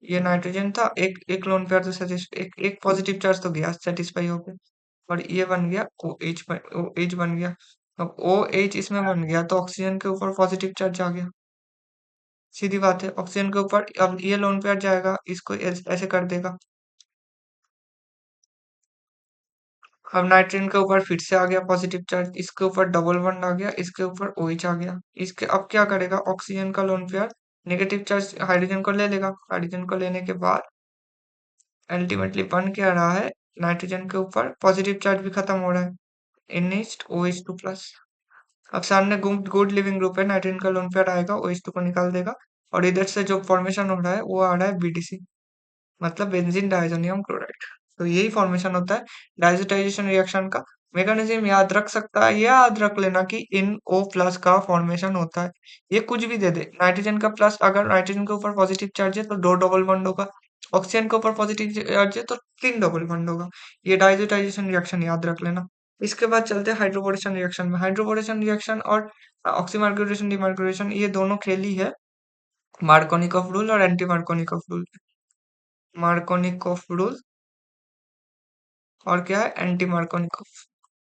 ये नाइट्रोजन था, एक एक लोन पेयर तो एक पॉजिटिव चार्ज तो गया सेटिस्फाई हो गया, और ये बन गया OH बन गया। अब OH इसमें बन गया तो ऑक्सीजन के ऊपर पॉजिटिव चार्ज आ गया, सीधी बात है, ऑक्सीजन के ऊपर अब ये लोन पेयर जाएगा, इसको ऐसे कर देगा, अब नाइट्रोजन के ऊपर फिर से आ गया पॉजिटिव चार्ज, इसके ऊपर डबल बॉन्ड आ गया, इसके ऊपर OH आ गया, इसके अब क्या करेगा, ऑक्सीजन का lone pair negative charge hydrogen को ले लेगा, हाइड्रोजन को लेने के बाद अल्टीमेटली बन क्या रहा है, नाइट्रोजन के ऊपर पॉजिटिव चार्ज भी खत्म हो रहा है, NH2OH2 प्लस। अब सामने गुड गुड लिविंग ग्रुप है, नाइट्रोजन का लोन पेयर आएगा, OH2 को निकाल देगा, और इधर से जो फॉर्मेशन हो रहा है वो आ रहा है BDC, मतलब बेंजीन डायजोनियम क्लोराइड। तो यही फॉर्मेशन होता है डाइजेटाइजेशन रिएक्शन का। मैकेनिज्म याद रख सकता है, ये याद रख लेना कि इन O प्लस का फॉर्मेशन होता है, ये कुछ भी दे दे, नाइट्रोजन का प्लस, अगर नाइट्रोजन के ऊपर पॉजिटिव चार्ज है तो 2 डबल बॉन्ड होगा, ऑक्सीजन के ऊपर पॉजिटिव चार्ज है तो 3 डबल बॉन्ड होगा। ये डाइजेटाइजेशन रिएक्शन याद रख लेना। इसके बाद चलते हैं हाइड्रोबोरेशन रिएक्शन में। हाइड्रोबोरेशन रिएक्शन और ऑक्सीमार्गोरेशन डिमार्गोरेशन ये दोनों खेल ही है मार्कोनिकॉफ रूल और anti Markovnikov rule. Markovnikov rule और क्या है, एंटी मार्कोनिकॉफ,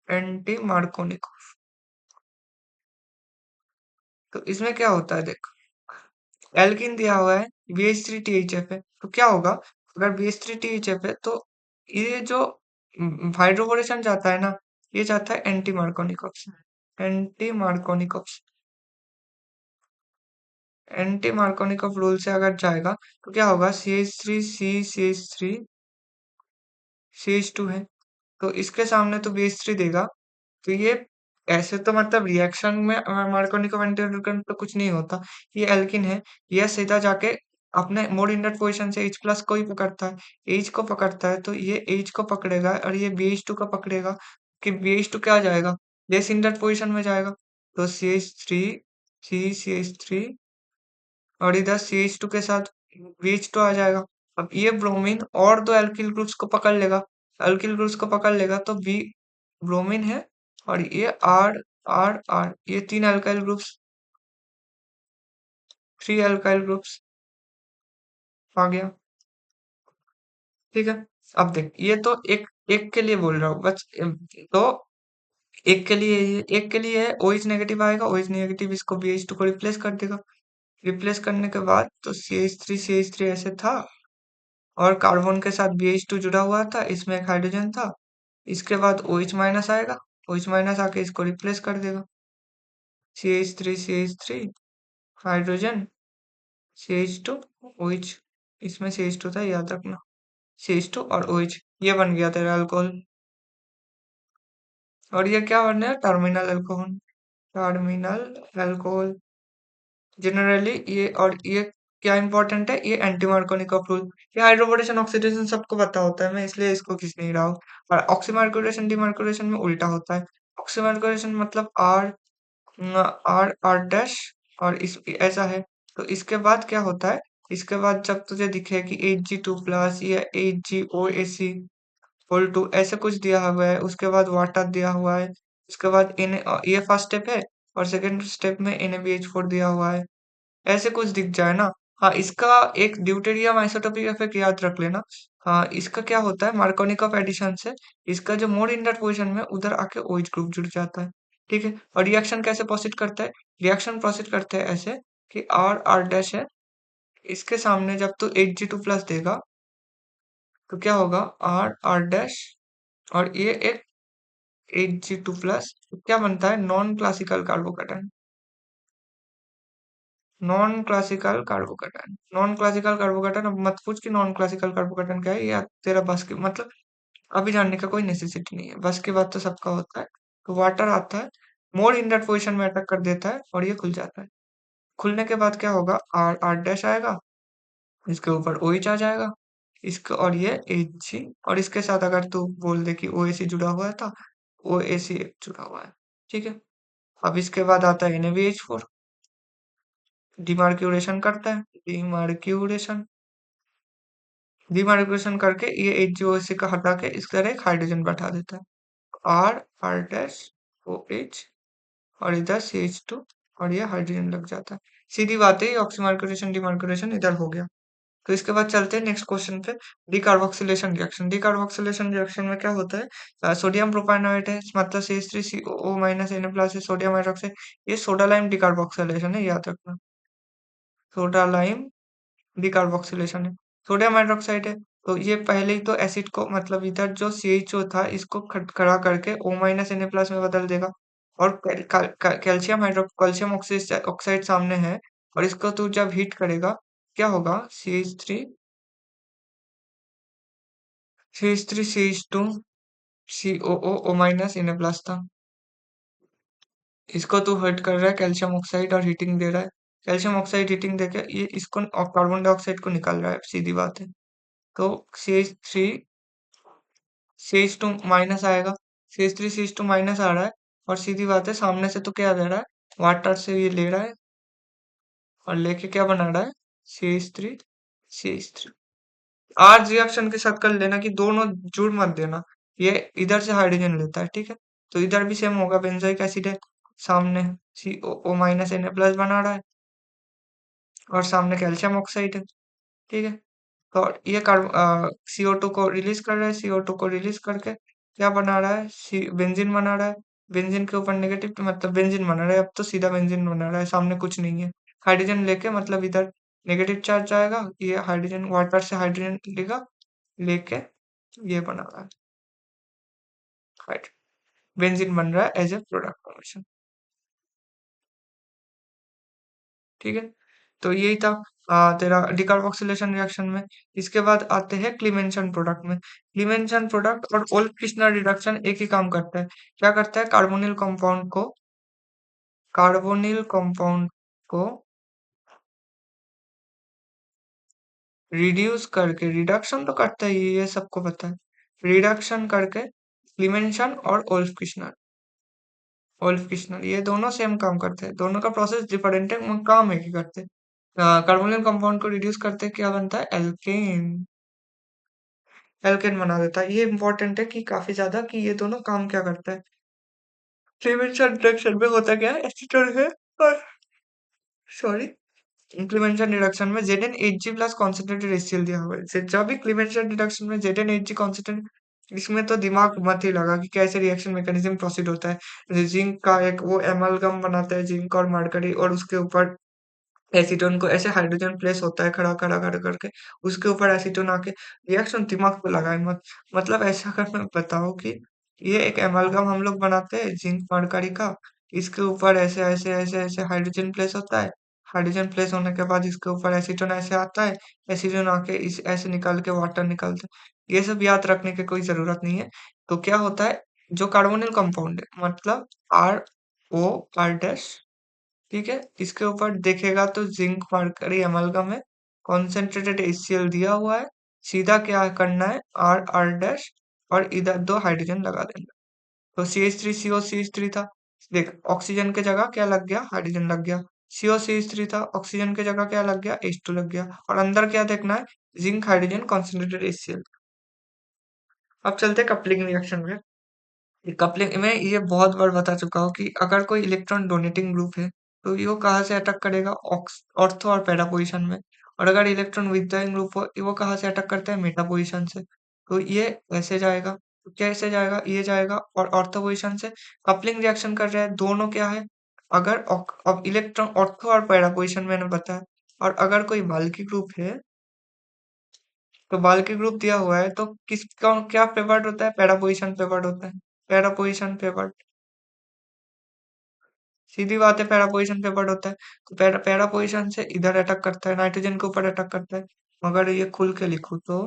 एंटी मार्कोनिकॉफ। तो इसमें क्या होता है देख, एल्किन दिया हुआ है, BH3THF है, तो क्या होगा, अगर BH3THF है तो ये जो हाइड्रोबोरेशन जाता है ना, ये जाता है एंटी मार्कोनिकॉफ से, anti Markovnikov, anti Markovnikov rule से अगर जाएगा तो क्या होगा, CH3 है, तो इसके सामने तो BH3 देगा, तो ये ऐसे तो मतलब रिएक्शन में मार्कोनिकॉफ एंटी तो कुछ नहीं होता, ये एल्किन है, ये सीधा जाके अपने मोर इंडट पोजीशन से H प्लस को ही पकड़ता है, H को पकड़ता है तो ये H को पकड़ेगा और ये BH2 को पकड़ेगा, कि BH2 क्या जाएगा, लेस इंडट पोजीशन में जाएगा, तो CH3 और इधर CH2 के साथ BH2 आ जाएगा। अब ये ब्रोमीन और दो एल्किल ग्रुप्स को पकड़ लेगा, एल्किल ग्रुप्स को पकड़ लेगा तो बी ब्रोमीन है, और ये R ये 3 अल्काइल ग्रुप्स, 3 अल्काइल ग्रुप्स आ गया। ठीक है, अब देख ये तो एक एक के लिए बोल रहा हूँ बस, तो एक के लिए है, OH नेगेटिव आएगा, OH नेगेटिव इसको BH2 को रिप्लेस कर देगा, रिप्लेस करने के बाद तो CH3 ऐसे था, और कार्बन के साथ BH2 जुड़ा हुआ था, इसमें एक हाइड्रोजन था। इसके बाद OH माइनस आएगा, OH माइनस आके इसको रिप्लेस कर देगा। CH3 हाइड्रोजन, CH2 OH, इसमें CH2 था याद रखना, CH2 और OH, ये बन गया तेरा अल्कोहल। और ये क्या बन रहा है? Terminal alcohol, terminal alcohol. Generally ये क्या इंपॉर्टेंट है, ये एंटी मार्कोनिकॉफ रूल। ये हाइड्रोबोरेशन ऑक्सीडेशन सबको पता होता है, मैं इसलिए इसको खींच नहीं रहा हूँ। और ऑक्सीमार्कोरेशन डिमार्कोरेशन में उल्टा होता है। ऑक्सीमार्कोरेशन मतलब आर डैश, और इस ऐसा है। तो इसके बाद क्या होता है, इसके बाद जब तुझे दिखे कि Hg2+ या HgOAc होल टू ऐसे कुछ दिया हुआ है, उसके बाद वाटर दिया हुआ है, उसके बाद ये फर्स्ट स्टेप है, और सेकंड स्टेप में NaBH4 दिया हुआ है, ऐसे कुछ दिख जाए ना। हाँ, इसका एक ड्यूटेरियम आइसोटोपिक इफेक्ट याद रख लेना। हाँ, इसका क्या होता है, मार्कोनिकॉफ एडिशन से इसका जो मोर इंडर पोजिशन में उधर आके OH ग्रुप जुड़ जाता है। ठीक है, और रिएक्शन कैसे प्रोसीड करता है, रिएक्शन प्रोसीड करते हैं ऐसे कि R डैश है, इसके सामने जब तू Hg2+ देगा तो क्या होगा, R डैश, और ये एक Hg2+, क्या बनता है, non classical carbocation. Non classical carbocation, non classical carbocation. अब मत पूछ कि नॉन क्लासिकल कार्बोकेटाइन क्या है, या तेरा बस की मतलब अभी जानने का कोई नेसेसिटी नहीं है, बस की बात तो सबका होता है। तो वाटर आता है, मोर इंडट पोजिशन में अटैक कर देता है, और ये खुल जाता है। खुलने के बाद क्या होगा, आर डैश आएगा, इसके ऊपर OH आ जाएगा, इसके और ये Hg, और इसके साथ अगर तू बोल दे कि OAC जुड़ा हुआ था, OAC जुड़ा हुआ है। ठीक है, अब इसके बाद आता है NaBH4, डिमार्क्यूरेशन करता है, डिमार्क्यूरेशन, डिमार्केशन करके ये HgOC का हटा के इस तरह एक हाइड्रोजन बैठा देता है, R डैश OH, और इधर CH2, और ये हाइड्रोजन लग जाता है। सीधी बात है, ये ऑक्सीमार्केशन डिमार्केशन इधर हो गया। तो इसके बाद चलते हैं नेक्स्ट क्वेश्चन पे, डिकार्बोक्सिलेशन रिएक्शन। डिकार्बोक्सिलेशन रिएक्शन में क्या होता है, सोडियम प्रोपानोएट है, मतलब CH3COO माइनस Na+ है, सोडियम हाइड्रोक्साइड, ये सोडा लाइम डिकार्बोक्सिलेशन है, याद रखना, सोडा लाइम डिकार्बोक्सिलेशन है। सोडियम हाइड्रोक्साइड है, तो ये पहले ही तो एसिड को मतलब इधर जो CHO था इसको खड़ा करके O- Na+ में बदल देगा, और कैल्शियम कैल्शियम ऑक्साइड सामने है, और इसको तू जब हीट करेगा क्या होगा, CH3 CH2 COO- था। इसको तू हीट कर रहा है कैल्शियम ऑक्साइड, और हीटिंग दे रहा है, कैल्शियम ऑक्साइड हीटिंग देके ये इसको और कार्बन डाइऑक्साइड को निकाल रहा है, सीधी बात है। तो CH2 माइनस आएगा, CH3 माइनस आ रहा है, और सीधी बात है सामने से तो क्या दे रहा है, वाटर से ये ले रहा है, और लेके क्या बना रहा है, CH3 आज रिएक्शन के साथ कर लेना कि दोनों जुड़ मत देना, ये इधर से हाइड्रोजन लेता है, ठीक है। तो इधर भी सेम होगा, बेंजोइक एसिड है, सामने COO- Na+ बना रहा है, और सामने कैल्शियम ऑक्साइड है, ठीक है। तो ये CO2 को रिलीज कर रहा है, CO2 को रिलीज करके क्या बना रहा है, बेंजीन बना रहा है, बेंजीन के ऊपर नेगेटिव मतलब बेंजीन बना रहा है, अब तो सीधा बेंजीन बना रहा है, सामने कुछ नहीं है। हाइड्रोजन लेके मतलब इधर नेगेटिव चार्ज जाएगा, ये हाइड्रोजन वाटर से हाइड्रोजन लेगा, लेके ये बना रहा है, बेंजीन बन रहा है एज ए प्रोडक्ट फॉर्मेशन, ठीक है। तो यही था तेरा डिकार्बोक्सिलेशन रिएक्शन में। इसके बाद आते हैं क्लीमेंशन प्रोडक्ट में। क्लीमेंशन प्रोडक्ट और ओल्फ-किश्नर रिडक्शन एक ही काम करता है। क्या करता है, कार्बोनिल कंपाउंड को रिड्यूस करके, रिडक्शन तो करता ही है, ये सबको पता है, रिडक्शन करके क्लीमेंशन और ओल्फ-किश्नर ये दोनों सेम काम करते हैं, दोनों का प्रोसेस डिफरेंट है, मगर काम एक ही करते हैं। कार्बोनिल कंपाउंड को रिड्यूस करते क्या बनता है, एल्केन, एल्केन बना देता है। ये इंपॉर्टेंट है कि काफी ज्यादा कि ये दोनों काम क्या करता है। क्लीवेंशन रिडक्शन में होता क्या है, एसीटोन है, सॉरी, क्लीवेंशन रिडक्शन में Zn Hg+ कॉन्सेंट्रेटेड HCl दिया हुआ है। जब भी क्लीवेंशन रिडक्शन में Zn Hg कॉन्सेंट्रेट, इसमें तो दिमाग मत ही लगा कि कैसे रिएक्शन मैकेनिज्म प्रोसीड होता है। जिंक का एक वो एमालगम बनाता है, जिंक और मरकरी, और उसके ऊपर एसीटोन को ऐसे हाइड्रोजन प्लेस होता है खड़ा खड़ा खड़ा करके, उसके ऊपर एसीटोन आके रिएक्शन दिमाग पे लगाए मत। मतलब ऐसा अगर मैं बताऊं कि ये एक एमालगम हम लोग बनाते हैं जिंक मरकरी का, इसके ऊपर ऐसे ऐसे ऐसे ऐसे हाइड्रोजन प्लेस होता है, हाइड्रोजन प्लेस होने के बाद इसके ऊपर एसीटोन ऐसे आता है, एसीटोन आके इस ऐसे निकाल के वाटर निकालते हैं। ये सब याद रखने की कोई जरूरत नहीं है। तो क्या होता है, जो कार्बोनिल कंपाउंड है मतलब आर ओ आर डैश, ठीक है, इसके ऊपर देखेगा तो जिंक मरकरी अमेल्गम है, कॉन्सेंट्रेटेड HCl दिया हुआ है, सीधा क्या करना है आर आर डैश और इधर दो हाइड्रोजन लगा देना। तो CH3CO CH3 था, देख ऑक्सीजन के जगह क्या लग गया, हाइड्रोजन लग गया। COCH3 था, ऑक्सीजन के जगह क्या लग गया, H2 लग गया। और अंदर क्या देखना है, जिंक हाइड्रोजन कॉन्सेंट्रेटेड HCl। अब चलते कपलिंग रिएक्शन में। कपलिंग में ये बहुत बार बता चुका हूँ कि अगर कोई इलेक्ट्रॉन डोनेटिंग ग्रुप है तो ये वो कहाँ से अटैक करेगा, ऑर्थो और पैरा पोजिशन में। और अगर इलेक्ट्रॉन विथड्रॉइंग ग्रुप हो ये वो कहाँ से अटैक करता है, मेटा पोजिशन से। तो ये ऐसे जाएगा, तो कैसे जाएगा, ये जाएगा और ऑर्थो पोजिशन से कपलिंग रिएक्शन कर रहे हैं, दोनों क्या है, अगर अब इलेक्ट्रॉन ऑर्थो और पैरा पोजिशन मैंने बताया, और अगर कोई बाल्की ग्रुप है तो बाल्की ग्रुप दिया हुआ है तो किसका क्या फेवर्ड होता है, पैरा पोजिशन फेवर्ड होता है, पैरा पोजिशन फेवर्ड। सीधी बात है, पैरा पोजीशन फेवर्ड होता है। तो पैरा पैरा पोजीशन से इधर अटैक करता है, नाइट्रोजन के ऊपर अटैक करता है। अगर ये खुल के लिखूं तो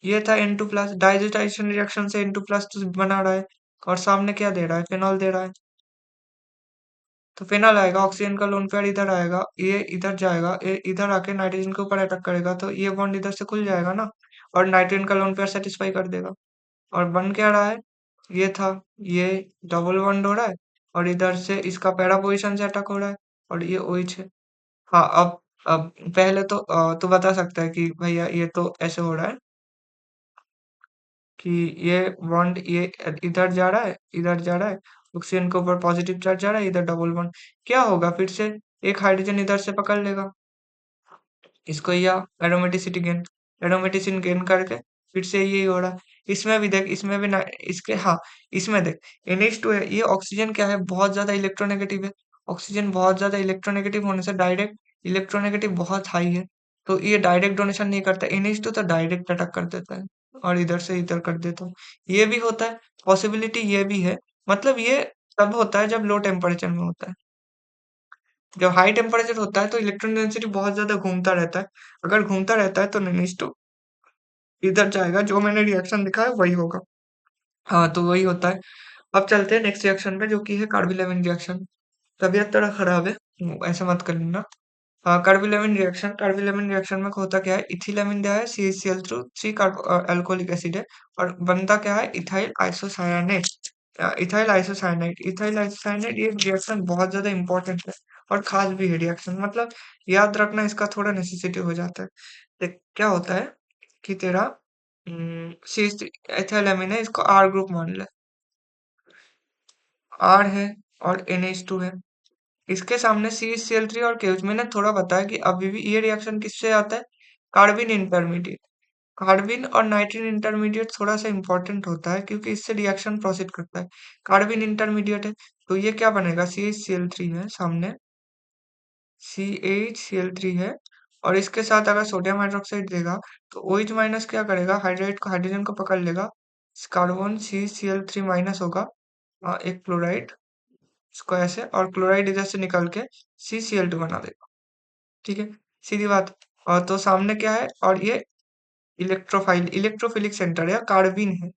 ये था N2 प्लस, डाइजेस्टाइजेशन रिएक्शन से N2 प्लस तो बना रहा है, और सामने क्या दे रहा है, फेनॉल दे रहा है। तो फेनॉल आएगा, ऑक्सीजन का लोन पेयर इधर आएगा, ये इधर जाएगा, ये इधर आके नाइट्रोजन के ऊपर अटैक करेगा, तो ये बॉन्ड इधर से खुल जाएगा ना, और नाइट्रोजन का लोन पेयर सेटिस्फाई कर देगा। और बन क्या रहा है, ये था, ये डबल बॉन्ड हो रहा है, और इधर से इसका पैरा पोजीशन से अटैक हो रहा है, और ये OH है। हाँ, अब पहले तो तू बता सकता है कि भैया ये तो ऐसे हो रहा है कि ये बॉन्ड ये इधर जा रहा है, इधर जा रहा है, ऑक्सीजन के ऊपर पॉजिटिव चार्ज जा रहा है, इधर डबल बॉन्ड। क्या होगा फिर से, एक हाइड्रोजन इधर से पकड़ लेगा इसको, या एरोमेटिसिटी गेन करके फिर से यही हो रहा है। इसमें भी देख, इसमें भी ना, इसके हाँ, इसमें देख NH2 है, ये ऑक्सीजन क्या है, बहुत ज्यादा इलेक्ट्रोनेगेटिव है। ऑक्सीजन बहुत ज्यादा इलेक्ट्रोनेगेटिव होने से डायरेक्ट इलेक्ट्रोनेगेटिव बहुत हाई है, तो ये डायरेक्ट डोनेशन नहीं करता। NH2 तो डायरेक्ट अटैक कर देता है और इधर से इधर कर देता है। ये भी होता है, पॉसिबिलिटी ये भी है। मतलब ये तब होता है जब लो टेम्परेचर में होता है। जब हाई टेम्परेचर होता है तो इलेक्ट्रॉन डेंसिटी बहुत ज्यादा घूमता रहता है। अगर घूमता रहता है तो निनिस्टो इधर जाएगा, जो मैंने रिएक्शन दिखा है वही होगा। हाँ, तो वही होता है। अब चलते हैं नेक्स्ट रिएक्शन पे, जो कि है कार्बोलेविन रिएक्शन। तबीयत थोड़ा खराब है, ऐसा मत कर लेना। हाँ, कार्बोलेविन रिएक्शन में होता क्या है, इथिलेमिन दिया है, CHCl थ्रू 3 अल्कोहलिक एसिड है, और बनता क्या है, इथाइल आइसोसायानेट। इथाइल आइसोसाइनेट ये रिएक्शन बहुत ज्यादा इंपॉर्टेंट है और खास भी है रिएक्शन, मतलब याद रखना इसका थोड़ा नेसेसिटी हो जाता है। देख क्या होता है कि तेरा सी एथिलेमिन है, इसको R ग्रुप मान ले, R है और NH2 है, इसके सामने CH3 और KH। मैंने थोड़ा बताया कि अभी भी ये रिएक्शन किससे आता है, कार्बिन इंटरमीडिएट। कार्बिन और नाइट्रिन इंटरमीडिएट थोड़ा सा इंपॉर्टेंट होता है क्योंकि इससे रिएक्शन प्रोसीड करता है। कार्बिन इंटरमीडिएट है तो ये क्या बनेगा, CH3 है सामने, CH3 है, और इसके साथ अगर सोडियम हाइड्रोक्साइड देगा तो OH माइनस क्या करेगा, हाइड्राइड को हाइड्रोजन को पकड़ लेगा, कार्बन CCl3 माइनस होगा, एक क्लोराइड, इसको ऐसे, और क्लोराइड इधर से निकल के CCl2 बना देगा। ठीक है, सीधी बात। और तो सामने क्या है, और ये इलेक्ट्रोफिलिक सेंटर या कार्बिन है,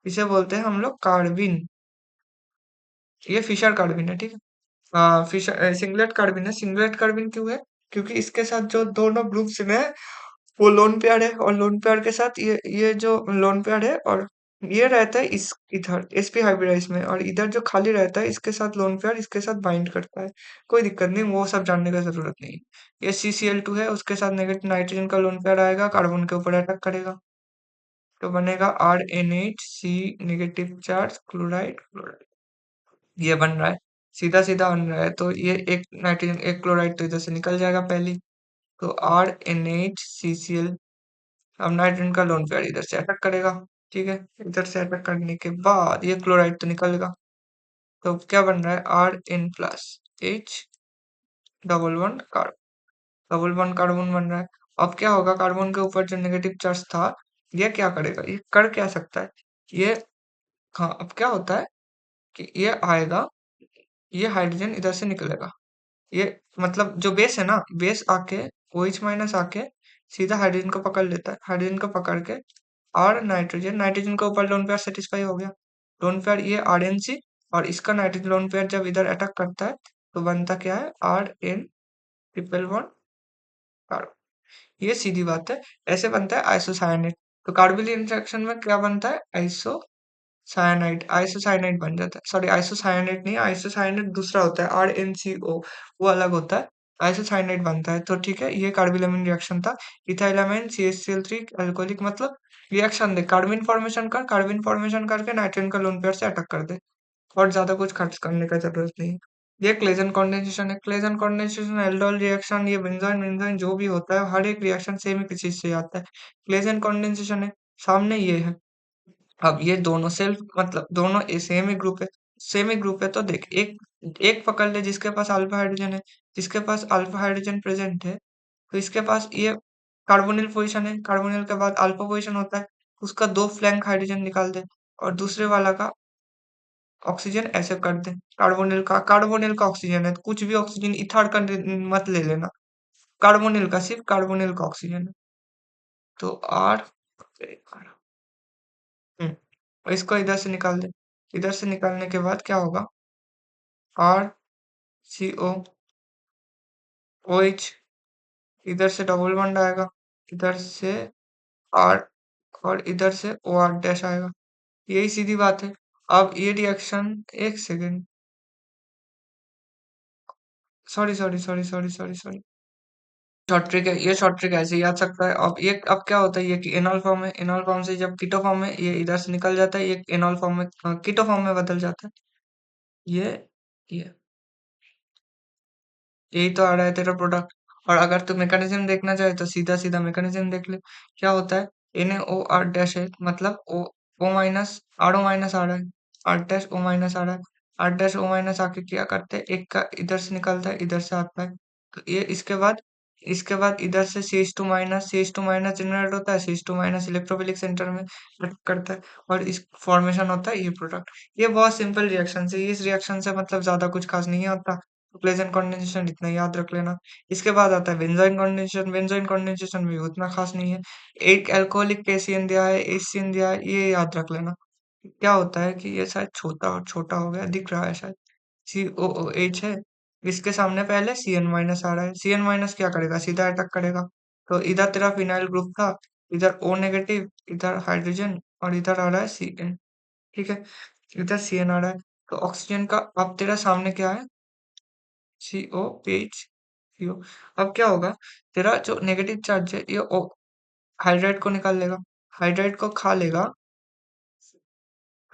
इसे बोलते हैं हम लोग कार्बिन। ये फिशर कार्बिन है, ठीक है। फिशर सिंगलेट कार्बिन है। सिंगलेट कार्बिन क्यों है, क्योंकि इसके साथ जो दोनों ग्रुप्स में है वो लोन पेयर है, और लोन पेयर के साथ ये जो लोन पेयर है, और ये रहता है इस इधर sp हाइब्रिडाइज में, और इधर जो खाली रहता है इसके साथ लोन पेयर इसके साथ बाइंड करता है। कोई दिक्कत नहीं, वो सब जानने का जरूरत नहीं। ये CCl2 है, उसके साथ नेगेटिव नाइट्रोजन का लोन पेयर आएगा, कार्बन के ऊपर अटैक करेगा, तो बनेगा RNH, C negative charge, chloride chloride, ये बन रहा है, सीधा सीधा बन रहा है। तो ये एक नाइट्रोजन एक क्लोराइड तो इधर से निकल जाएगा पहली, तो RNH CCl। अब नाइट्रोजन का लोन पेयर इधर से अटैक करेगा, ठीक है, इधर से अटैक करने के बाद ये क्लोराइड तो निकलेगा, तो क्या बन रहा है, RN plus. H double bond carbon, double bond carbon बन रहा है। अब क्या होगा, कार्बन के ऊपर जो नेगेटिव चार्ज था, ये क्या करेगा, ये कर क्या सकता है, ये, हाँ, अब क्या होता है कि ये आएगा, ये हाइड्रोजन इधर से निकलेगा, ये मतलब जो बेस है ना, बेस आके OH माइनस आके सीधा हाइड्रोजन को पकड़ लेता है, हाइड्रोजन को पकड़ के, और नाइट्रोजन, नाइट्रोजन के ऊपर लोन पेयर सेटिस्फाई हो गया, लोन पेयर ये RNC, और इसका नाइट्रोजन लोन पेयर जब इधर अटैक करता है तो बनता क्या है, RN ट्रिपल बॉन्ड कार्बन। ये सीधी बात है, ऐसे बनता है आइसोसाइनेट। तो कार्बोनिल इंटरेक्शन में क्या बनता है, आइसोसाइनाइड, आइसोसाइनाइड बन जाता है, सॉरी आइसोसाइनेट नहीं, आइसोसाइनेट दूसरा होता है, RNCO, वो अलग होता है, आइसोसाइनाइड बनता है। तो ठीक है, ये कार्बोनिल रिएक्शन था। इथाइलामाइन CH3 अल्कोहलिक, मतलब रिएक्शन दे, कार्बन फॉर्मेशन कर, कार्बन फॉर्मेशन करके नाइट्रोजन का लोन पेयर से अटैक कर दे, और ज्यादा कुछ खर्च करने का जरूरत नहीं है। ये क्लेजन कंडेंसेशन है, क्लेजन कंडेंसेशन, एल्डोल रिएक्शन, ये बेंजाइन बेंजाइन जो भी होता है, हर एक रिएक्शन सेम ही चीज से आता है, क्लेजन कंडेंसेशन है। सामने ये है, अब ये दोनों सेल्फ, मतलब दोनों सेम ही ग्रुप है, सेम ही ग्रुप है, तो देख, एक एक पकड़ ले जिसके पास अल्फा हाइड्रोजन है, जिसके पास अल्फा हाइड्रोजन प्रेजेंट है, तो इसके पास ये कार्बोनिल पोजीशन है, कार्बोनिल के बाद अल्फा पोजीशन होता है, उसका दो फ्लैंक हाइड्रोजन निकाल दे, और दूसरे वाला का ऑक्सीजन ऐसे कर दे, कार्बोनिल का ऑक्सीजन है, कुछ भी ऑक्सीजन इथार का मत ले लेना, कार्बोनिल का, सिर्फ कार्बोनिल का ऑक्सीजन है, तो आर, और इसको इधर से निकाल दे, इधर से निकालने के बाद क्या होगा, RCO OH, इधर से डबल बॉन्ड आएगा, इधर से R, और इधर से OR डैश आएगा, यही सीधी बात है। अब ये रिएक्शन, एक second, sorry sorry sorry sorry sorry sorry, short trick है, ये शॉर्ट ट्रिक ऐसे ही आ सकता है। अब क्या होता है, ये कि एनॉल फॉर्म है, एनॉल फॉर्म से जब कीटो फॉर्म में, ये इधर से निकल जाता है, ये एनॉल फॉर्म में, कीटो फॉर्म में बदल जाता है, ये ये यही तो आ रहा है तेरा प्रोडक्ट। और अगर तू मैकेनिज्म देखना चाहे तो सीधा सीधा मैकेनिज्म देख ले, क्या होता है, NaOR डैश है, मतलब O माइनस, RO माइनस आ रहा है, R डैश O माइनस आ रहा है, R डैश O माइनस आके क्या करते हैं, एक का इधर से निकलता है, इधर से आता है, तो ये इसके बाद इधर से CH2 माइनस जनरेट होता है, CH2 माइनस इलेक्ट्रोफिलिक सेंटर में act करता है, और इस फॉर्मेशन होता है ये प्रोडक्ट। ये बहुत सिंपल रिएक्शन है, इस रिएक्शन से मतलब ज्यादा कुछ खास नहीं होता, प्लेजेंट कंडेंसेशन इतना याद रख लेना। इसके बाद आता है बेंजाइन कंडेंसेशन, बेंजाइन कंडेंसेशन भी उतना खास नहीं है, एक अल्कोहलिक KCN दिया है, HCN दिया है, ये याद रख लेना। क्या होता है कि ये शायद छोटा छोटा हो गया, दिख रहा है शायद, COOH है, इसके सामने पहले CN माइनस आ रहा है, CN माइनस क्या करेगा, सीधा अटैक करेगा, तो इधर तेरा फिनाइल ग्रुप था, इधर O नेगेटिव, इधर हाइड्रोजन, और इधर आ रहा है CN, ठीक है, इधर CN आ रहा है, तो ऑक्सीजन का अब तेरा सामने क्या है, COPH, CO। अब क्या होगा, तेरा जो नेगेटिव चार्ज है, ये हाइड्राइड को निकाल लेगा, हाइड्राइड को खा लेगा,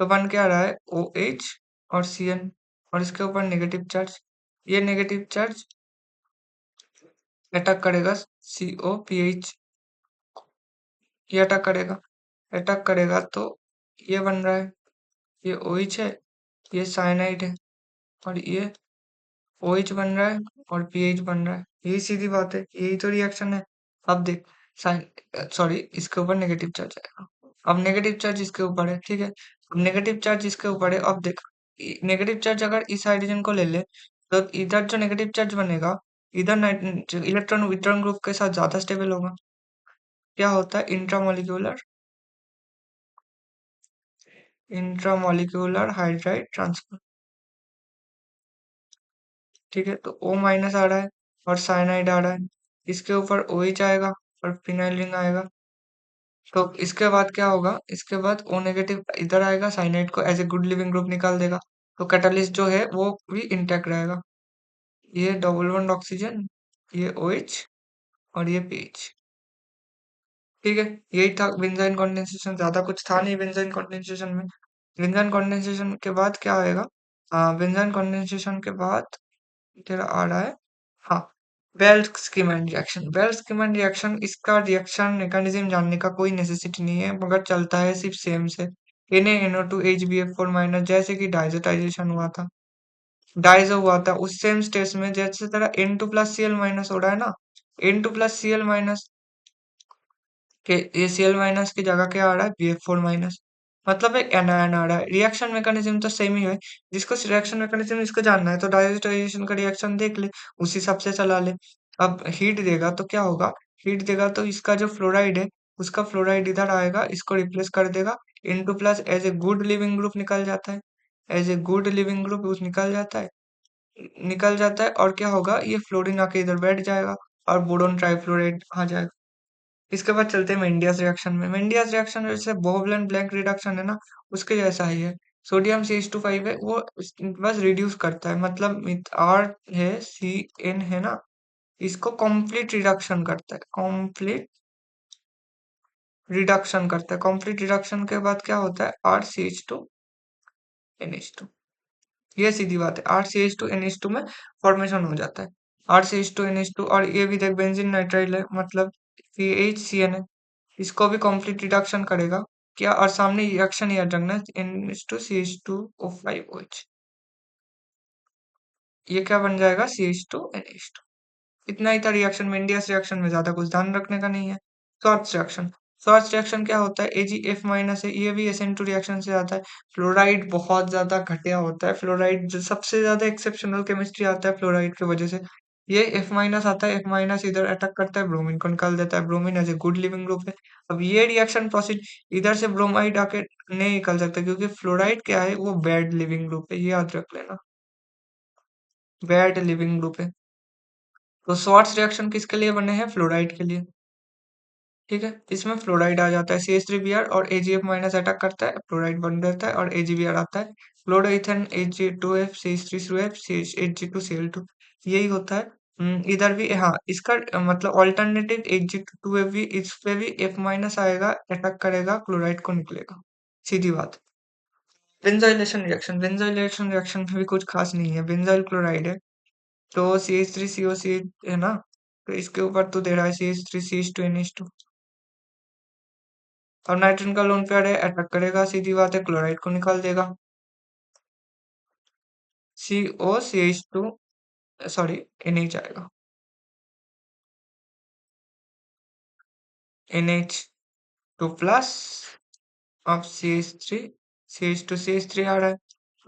तो बन क्या रहा है, OH और CN, और इसके ऊपर नेगेटिव चार्ज, ये नेगेटिव चार्ज अटैक करेगा COPH, ये अटैक करेगा तो ये बन रहा है, ये OH है, ये साइनाइड है, और ये OH बन रहा है, और pH बन रहा है, यही सीधी बात है, यही तो रिएक्शन है। अब देख, साइन, सॉरी, इसके ऊपर नेगेटिव चार्ज आएगा, अब नेगेटिव चार्ज इसके ऊपर है, ठीक है, अब नेगेटिव चार्ज इसके ऊपर है, अब देख, नेगेटिव चार्ज अगर इस हाइड्रोजन को ले ले, तो इधर जो नेगेटिव चार्ज बनेगा, इधर इलेक्ट्रॉन विट्रॉन ग्रुप के साथ ज्यादा स्टेबल होगा, क्या होता है, इंट्रामोलिक्यूलर हाइड्राइड ट्रांसफर, ठीक है, तो O माइनस आ रहा है, और साइनाइड आ रहा है, इसके ऊपर OH आएगा, और फिनाइल रिंग आएगा, तो इसके बाद क्या होगा, इसके बाद O नेगेटिव इधर आएगा, साइनाइड को as a good leaving group निकाल देगा, तो कैटलिस्ट जो है वो भी इंटैक्ट रहेगा, ये डबल बॉन्ड ऑक्सीजन, ये OH, और ये pH, ठीक है, यही था बेंजाइन कंडेंसेशन, ज्यादा कुछ था नहीं बेंजाइन कंडेंसेशन में। बेंजाइन कंडेंसेशन के बाद क्या आएगा, बेंजाइन कंडेंसेशन के बाद तेरा आ रहा है, हाँ, बेल स्कीमैन रिएक्शन, इसका रिएक्शन मैकेनिज्म जानने का कोई नेसेसिटी नहीं है, मगर चलता है सिर्फ सेम से, Na NO2 HBF4 माइनस, जैसे कि डाइजेटाइजेशन हुआ था, डाई जो हुआ था उस सेम स्टेज में जैसे तेरा N2+Cl- हो रहा है ना, N2+Cl- के ACl- की जगह क्या आ रहा है, BF4-, मतलब एक एनायन आ रहा है। रिएक्शन मैकेनिज्म तो सेम ही है। जिसको रिएक्शन मैकेनिज्म इसको जानना है तो डायजोटाइजेशन का रिएक्शन देख ले, उसी हिसाब से चला ले। अब हीट देगा तो क्या होगा, हीट देगा तो इसका जो फ्लोराइड है उसका फ्लोराइड इधर आएगा, इसको रिप्लेस कर देगा। N2+ as a good leaving group निकल जाता है, as a good leaving group निकल जाता है और क्या होगा, ये फ्लोरीन आके इधर बैठ जाएगा और बोरोन ट्राइफ्लोराइड आ जाएगा। इसके बाद चलते हैं मेंडियस रिएक्शन में। मेंडियस रिएक्शन जैसे बोवलेन ब्लैंक रिडक्शन है ना, उसके जैसा ही है। सोडियम CH2 है, वो बस रिड्यूस करता है, मतलब R है, CN है ना, इसको कंप्लीट रिडक्शन करता है, कंप्लीट रिडक्शन के बाद क्या होता है, RCH2NH2। ये सीधी बात है, RCH2NH2 में फॉर्मेशन हो जाता है। RCH2NH2, और ये भी देख बेंजीन नाइट्राइल है, मतलब CHCN है, इसको भी कंप्लीट रिडक्शन करेगा क्या, और सामने रिएक्शन याद रखना, NH2CH2O5OH, ये क्या बन जाएगा, CH2NH2। इतना ही था रिएक्शन में, इंडियस रिएक्शन में ज्यादा कुछ ध्यान रखने का नहीं है। शॉर्ट्स रिएक्शन, शॉर्ट्स रिएक्शन क्या होता है, AgF- है, ये भी SN2 रिएक्शन से आता है। फ्लोराइड बहुत ज्यादा घटिया होता है, फ्लोराइड जो सबसे ज्यादा एक्सेप्शनल केमिस्ट्री आता है फ्लोराइड की वजह से। ये F- आता है, F- इधर अटैक करता है, ब्रोमीन को निकाल देता है, bromine as a good leaving group है। अब ये रिएक्शन प्रोसीड, इधर से ब्रोमाइड आके नहीं निकल सकता क्योंकि फ्लोराइड क्या है, वो बैड लिविंग ग्रुप है, ये याद रख लेना, बैड लिविंग ग्रुप है। तो शॉर्ट्स रिएक्शन किसके लिए बने हैं, फ्लोराइड के लिए। ठीक है, इसमें फ्लोराइड आ जाता है, CH3Br और AgF- अटैक करता है, फ्लोराइड बन जाता है और AgBr आता है, फ्लोरोइथेन Ag2F CH3COF Hg2Cl2, यही होता है। इधर भी हाँ, इसका मतलब ऑल्टरनेटिव Hg2F भी, इस पे भी F- आएगा, अटैक करेगा, क्लोराइड को निकलेगा, सीधी बात। बेंजोइलेशन रिएक्शन में भी कुछ खास नहीं है, बेंजोइल क्लोराइड है, तो CH3COC है ना, तो इसके ऊपर तो दे रहा है CH3CH2NH2, और नाइट्रोजन का लोन पेयर है, अटैक करेगा, सीधी बात है, क्लोराइड को निकाल देगा, COCH2, सॉरी, NH आएगा, NH2+, अब CH3 आ रहा है।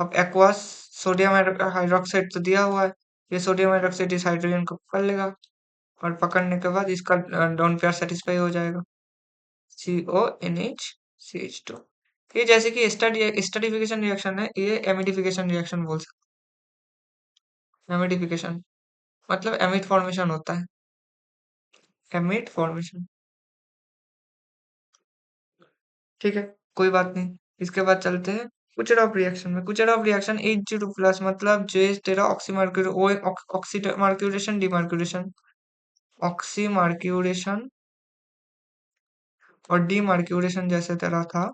अब एक्वास सोडियम हाइड्रोक्साइड तो दिया हुआ है, ये सोडियम हाइड्रोक्साइड इस हाइड्रोजन को पकड़ लेगा, और पकड़ने के बाद इसका डोन पेयर सेटिस्फाई हो जाएगा, CONH CH2। ये जैसे कि स्टडीफिकेशन रिएक्शन है, ये एमिडिफिकेशन रिएक्शन बोल सकते हैं। एमिडिफिकेशन मतलब एमिड फॉर्मेशन होता है, एमिड फॉर्मेशन। ठीक है, कोई बात नहीं। इसके बाद चलते हैं कुचर ऑफ रिएक्शन में। कुचर ऑफ रिएक्शन H2+ मतलब जो तेरा ऑक्सीमार्क्यूरेशन डिमार्क्यूरेशन, ऑक्सीमार्क्यूरेशन और डीमार्क्यूरेशन जैसे तेरा था,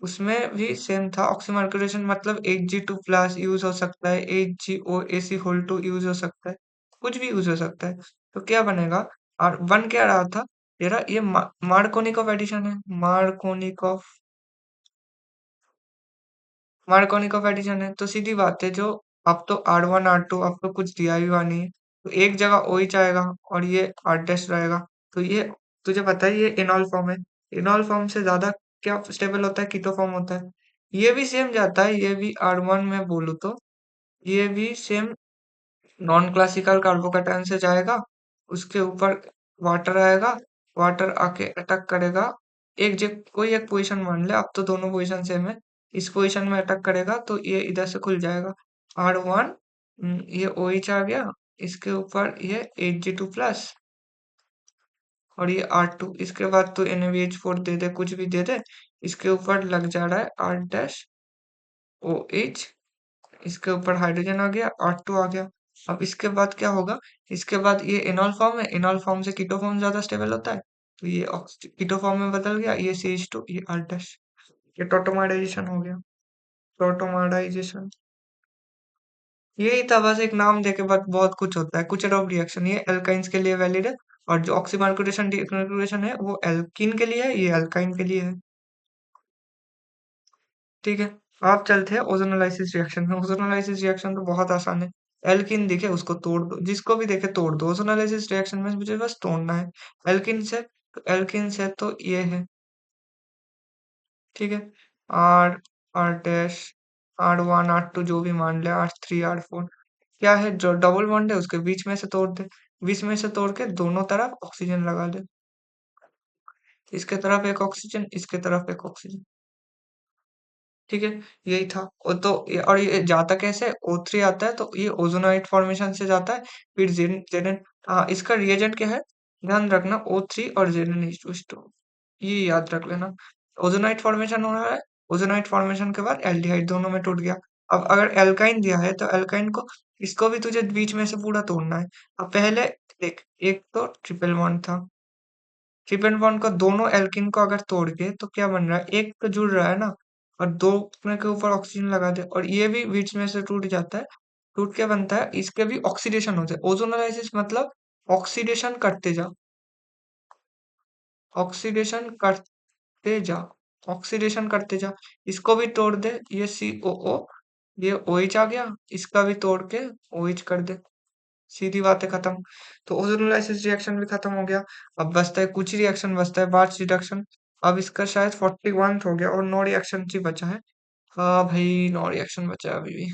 उसमें भी सेम था। ऑक्सीमार्क्यूरेशन मतलब Hg2+ यूज हो सकता है, HgOAc2 यूज हो सकता है, कुछ भी यूज हो सकता है। तो क्या बनेगा, और बन क्या रहा था तेरा, ये मार्कोनिकॉफ एडिशन है, मार्कोनिकॉफ एडिशन है, तो सीधी बात है, जो अब तो R1 R2 अब तो कुछ दिया ही हुआ नहीं है, तो एक जगह OH आएगा और ये R डैश रहेगा। तो ये तुझे पता है, ये इनॉल फॉर्म है, इनॉल फॉर्म से ज्यादा क्या स्टेबल होता है, कीटो फॉर्म होता है। ये भी सेम जाता है, ये भी R1 में बोलूँ तो ये भी सेम नॉन क्लासिकल कार्बोकैटायन से जाएगा, उसके ऊपर वाटर आएगा, वाटर आके अटैक करेगा, एक जगह कोई एक पोजीशन मान ले, अब तो दोनों पोजीशन सेम है, इस पोजीशन में अटैक करेगा तो ये इधर से खुल जाएगा, R1, ये OH आ गया, इसके ऊपर ये Hg2+, और ये R2, इसके बाद तो NaBH4 दे दे, कुछ भी दे दे, इसके ऊपर लग जा रहा है R डैश OH, इसके ऊपर हाइड्रोजन आ गया, R2 आ गया। अब इसके बाद क्या होगा, इसके बाद ये इनॉल फॉर्म है, इनॉल फॉर्म से कीटो फॉर्म ज्यादा स्टेबल होता है, तो ये कीटो फॉर्म में बदल गया, ये CH2, ये R डैश, ये टोटोमराइजेशन हो गया, टोटोमराइजेशन। यही था, बस एक नाम देके बाद बहुत कुछ होता है। कुछ ऑफ रिएक्शन ये एल्काइंस के लिए वैलिड है, और जो ऑक्सीमार्क्यूरेशन डिकर्बोनेशन है वो एल्कीन के लिए है, ये अल्काइन के लिए है। ठीक है, आप चलते हैं ओजोनोलाइसिस रिएक्शन में। ओजोनोलाइसिस रिएक्शन तो बहुत आसान है। एल्किन दिखे उसको तोड़ दो, जिसको भी देखे तोड़ दो। ओजोनोलाइसिस रिएक्शन में मुझे बस तोड़ना है। एल्किन से तो ये है, ठीक है। Are, are dash, R1 R2 जो भी मान ले, R3 R4 क्या है, जो डबल बॉन्ड है उसके बीच में से तोड़ दे। बीच में से तोड़ के दोनों तरफ ऑक्सीजन लगा दे। इसके तरफ एक ऑक्सीजन, इसके तरफ एक ऑक्सीजन, ठीक है। यही था। और ये जाता कैसे, O3 आता है तो ये ओजोनाइट फॉर्मेशन से जाता है। फिर जेन, हाँ इसका रिएजेंट क्या है, ध्यान रखना O3 और Zn, ये याद रख लेना। ओजोनाइट फॉर्मेशन हो रहा है, ओजोनाइट फॉर्मेशन के बाद एल्डिहाइड दोनों में टूट गया। अब अगर एल्काइन दिया है तो एल्काइन को, इसको भी तुझे बीच में से पूरा तोड़ना है। अब पहले देख, एक तो ट्रिपल बॉन्ड था, ट्रिपल बॉन्ड को दोनों एल्किन को अगर तोड़ के तो क्या बन रहा है, एक तो जुड़ रहा है ना, और दो में के ऊपर ऑक्सीजन लगा दे और ये भी बीच में से टूट जाता है। टूट के बनता है, इसके भी ऑक्सीडेशन होता है। ओजोनोलाइसिस मतलब ऑक्सीडेशन करते जा, ऑक्सीडेशन करते जा, ऑक्सीडेशन करते जा। इसको भी तोड़ दे, ये COO, ये OH आ गया, इसका भी तोड़ के OH कर दे, सीधी बात है, खत्म। तो ओजोनोलाइसिस रिएक्शन भी खत्म हो गया। अब बचता है कुछ रिएक्शन, बचता है बार्च रिडक्शन। अब इसका शायद 41 हो गया और नो रिएक्शन ही बचा है। हाँ भाई, नो रिएक्शन बचा है अभी भी।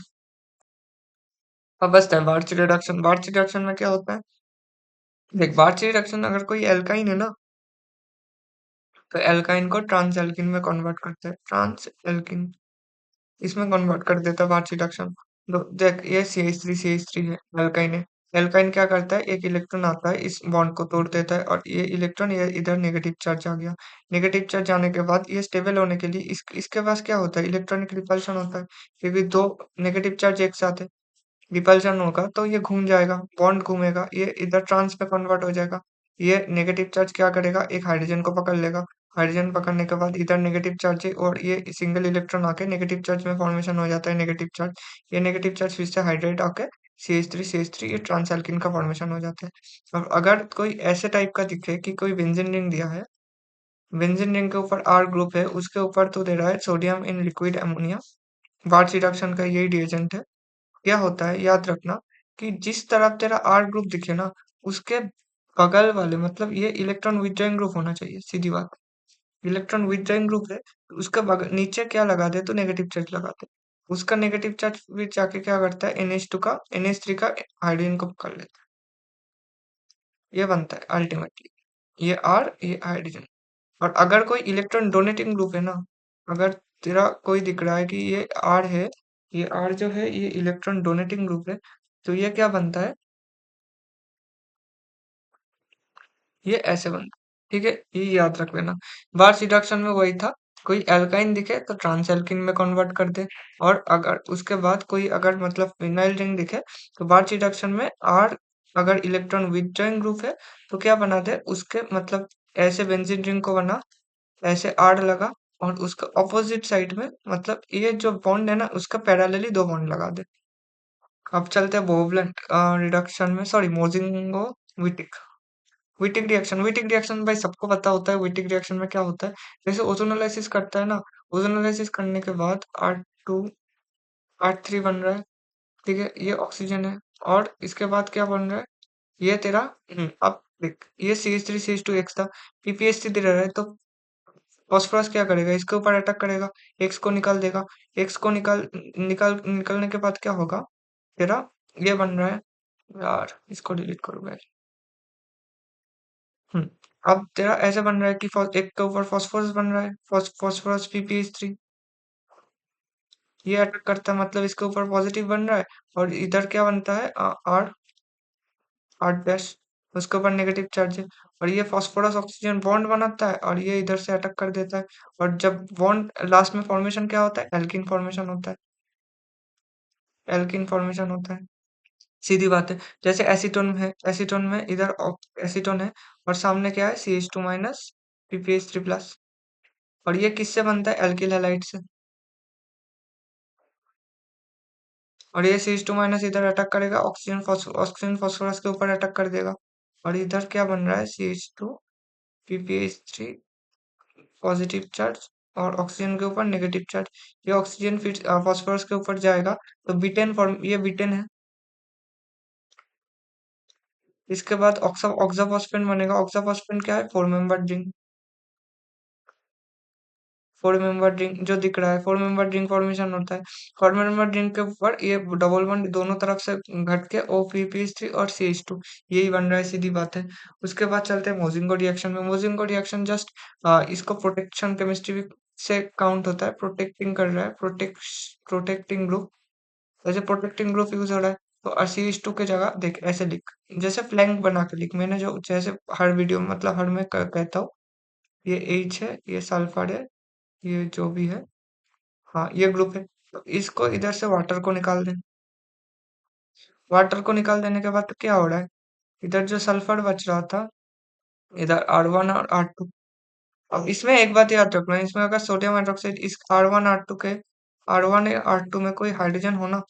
अब बचता है बार्च रिडक्शन। बार्च रिडक्शन में क्या होता है, देख बार्च रिडक्शन अगर कोई एल्काइन है ना, तो एल्काइन को ट्रांस एल्किन में कन्वर्ट करता है, ट्रांस एल्किन इसमें कन्वर्ट कर देता है बार्च रिडक्शन। तो देख ये CH3 है, एल्काइन है। एल्काइन क्या करता है, एक इलेक्ट्रॉन आता है, इस बॉन्ड को तोड़ देता है और ये इलेक्ट्रॉन ये इधर नेगेटिव चार्ज आ गया। नेगेटिव चार्ज आने के बाद ये स्टेबल होने के लिए इसके पास क्या होता है, इलेक्ट्रॉनिक रिपल्शन होता है, क्योंकि दो नेगेटिव चार्ज एक साथ है। रिपल्शन होगा तो ये घूम जाएगा, बॉन्ड घूमेगा, ये इधर ट्रांस में कन्वर्ट हो जाएगा। ये नेगेटिव चार्ज क्या करेगा, एक हाइड्रोजन को पकड़ लेगा। हाइड्रोजन पकड़ने के बाद इधर नेगेटिव चार्ज है और ये सिंगल इलेक्ट्रॉन आके नेगेटिव चार्ज में फॉर्मेशन हो जाता है, नेगेटिव चार्ज। ये नेगेटिव चार्ज फिर से हाइड्रेट आके CH3 ये ट्रांस एल्किन का फॉर्मेशन हो जाता है। और अगर कोई ऐसे टाइप का दिखे कि कोई बेंजीन रिंग दिया है, बेंजीन रिंग के ऊपर R ग्रुप है, उसके ऊपर तो दे रहा है sodium in liquid ammonia, बार्च reduction का यही रिएजेंट है। क्या होता है, याद रखना कि जिस तरफ तेरा R ग्रुप दिखे ना, उसके बगल वाले, मतलब ये इलेक्ट्रॉन विथड्रॉइंग ग्रुप होना चाहिए, सीधी बात। इलेक्ट्रॉन विथड्रॉइंग ग्रुप है तो उसका नीचे क्या लगा दे, तो नेगेटिव चार्ज लगा दे। उसका नेगेटिव चार्ज भी जाके क्या करता है, NH3 का हाइड्रोजन को पकड़ लेता है, ये बनता है अल्टीमेटली, ये R, ये हाइड्रोजन। और अगर कोई इलेक्ट्रॉन डोनेटिंग ग्रुप है ना, अगर तेरा कोई दिख रहा है कि ये R है, ये R जो है ये इलेक्ट्रॉन डोनेटिंग ग्रुप है, तो ये क्या बनता है, ये ऐसे बनता है, ठीक है। ये याद रख लेना। बार्च रिडक्शन में वही था, कोई एल्काइन दिखे तो ट्रांस एल्किन में कन्वर्ट कर दे। और अगर उसके बाद कोई अगर मतलब फिनाइल रिंग दिखे, तो बार्च रिडक्शन में R अगर इलेक्ट्रॉन विथड्रॉइंग ग्रुप है तो क्या बना दे, उसके मतलब ऐसे बेंजीन रिंग को बना, ऐसे R लगा और उसका ऑपोजिट साइड में, मतलब ये जो बॉन्ड है ना उसका पैरेलली दो बॉन्ड लगा दे। अब चलते हैं बोवलेंट रिडक्शन में, सॉरी मोजिंगो विटिक, विटिक रिएक्शन भाई सबको पता होता है। विटिक रिएक्शन में क्या होता है, जैसे ओजोनोलाइसिस करता है ना, ओजोनोलाइसिस करने के बाद R2 R3 बन रहा है, ठीक है, ये ऑक्सीजन है। और इसके बाद क्या बन रहा है, ये तेरा अब देख, ये CH3 CH2 X था, PPH3 दे रहा है तो फॉस्फोरस क्या करेगा, इसके ऊपर अटैक करेगा, एक्स को निकाल देगा। एक्स को निकलने के बाद क्या होगा, तेरा ये बन रहा है, यार इसको डिलीट करो भाई। हम्म अब तेरा ऐसे बन रहा है कि एक के ऊपर फॉस्फोरस बन रहा है, फॉस्फोरस PPH3, ये अटैक करता है, मतलब इसके ऊपर पॉजिटिव बन रहा है। और इधर क्या बनता है, आर, आर डैश, उसके ऊपर नेगेटिव चार्ज है। और ये फास्फोरस ऑक्सीजन बॉन्ड बनाता है और ये इधर से अटैक कर देता है। और जब बॉन्ड लास्ट में फॉर्मेशन क्या होता है, एल्किन फॉर्मेशन होता है, एल्किन फॉर्मेशन होता है, सीधी बात है। जैसे एसीटोन है, एसीटोन में इधर एसीटोन है और सामने क्या है, CH2 PPH3 प्लस। और ये किससे बनता है, एल्किल हैलाइड से। और ये CH2 इधर अटैक करेगा, ऑक्सीजन फास्फोरस के ऊपर अटैक कर देगा। और इधर क्या बन रहा है, CH2 PPH3 पॉजिटिव चार्ज, और ऑक्सीजन के ऊपर नेगेटिव चार्ज। ये ऑक्सीजन फिर फास्फोरस के ऊपर जाएगा तो बीटेन फॉर्म, ये बीटेन है। इसके बाद ऑक्साफॉस्फेट बनेगा। ऑक्साफॉस्फेट क्या है? 4 मेंबर रिंग। 4 मेंबर रिंग जो दिख रहा है, 4 मेंबर रिंग फॉर्मेशन होता है। 4 मेंबर रिंग के ऊपर ये डबल बॉन्ड दोनों तरफ से घट के OPP3 और CH2 यही बन रहा है, सीधी बात है। उसके बाद चलते हैं मोजिंगो रिएक्शन में। मोजिंगो रिएक्शन जस्ट इसको प्रोटेक्शन केमिस्ट्री से काउंट होता है, प्रोटेक्टिंग कर रहा है, प्रोटेक्टिंग ग्रुप। जैसे प्रोटेक्टिंग ग्रुप यूज हो रहा है तो CH2 की जगह देख ऐसे लिख, जैसे फ्लैंक बना के लिख। मैंने जो जैसे हर वीडियो मतलब हर में कहता हूँ, ये H है, ये सल्फर है, ये जो भी है, हाँ ये ग्रुप है। तो इसको इधर से वाटर को निकाल दें। वाटर को निकाल देने के बाद तो क्या हो रहा है, इधर जो सल्फर बच रहा था, इधर R1 और R2। अब इसमें एक बात याद रखना, इसमें अगर सोडियम हाइड्रोक्साइड इस R1 या R2 में कोई हाइड्रोजन होना,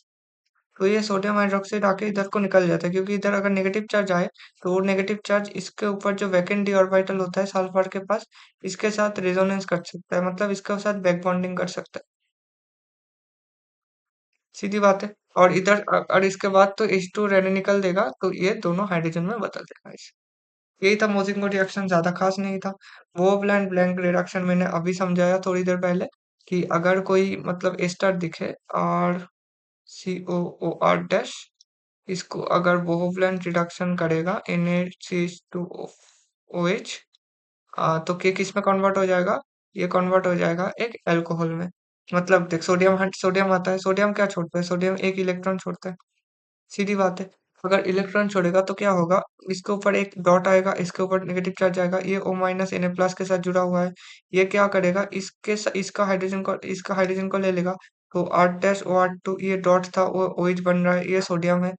तो ये सोडियम हाइड्रोक्साइड आके इधर को निकल जाता है, क्योंकि इधर अगर नेगेटिव चार्ज आए तो वो नेगेटिव चार्ज इसके ऊपर जो वैकेंट डी ऑर्बिटल होता है सल्फर के पास, इसके साथ रेजोनेंस कर सकता है, मतलब इसके साथ बैक बॉन्डिंग कर सकता है। सीधी बात है। और इधर और इसके बाद तो H2 रहने निकल देगा तो ये दोनों हाइड्रोजन में बदल देगा इसे। यही था मोजिंगो रिएक्शन, ज्यादा खास नहीं था। वो ब्लैंक ब्लैंक रिडक्शन मैंने अभी समझाया थोड़ी देर पहले, कि अगर कोई मतलब एस्टर दिखे RCOOR डैश, इसको अगर बोहोब्लैंक रिडक्शन करेगा NaCH2OH, तो के किस में कन्वर्ट हो जाएगा, ये कन्वर्ट हो जाएगा एक अल्कोहल में। मतलब देख, सोडियम आता है, सोडियम क्या छोड़ता है, सोडियम एक इलेक्ट्रॉन छोड़ता है, सीधी बात है। अगर इलेक्ट्रॉन छोड़ेगा तो क्या होगा, इसके ऊपर एक डॉट आएगा, इसके ऊपर नेगेटिव चार्ज आएगा, ये O-Na+ के साथ जुड़ा हुआ है। ये क्या करेगा, इसका हाइड्रोजन को ले लेगा, तो R-OR2 ये डॉट था वो OH बन रहा है, ये सोडियम है।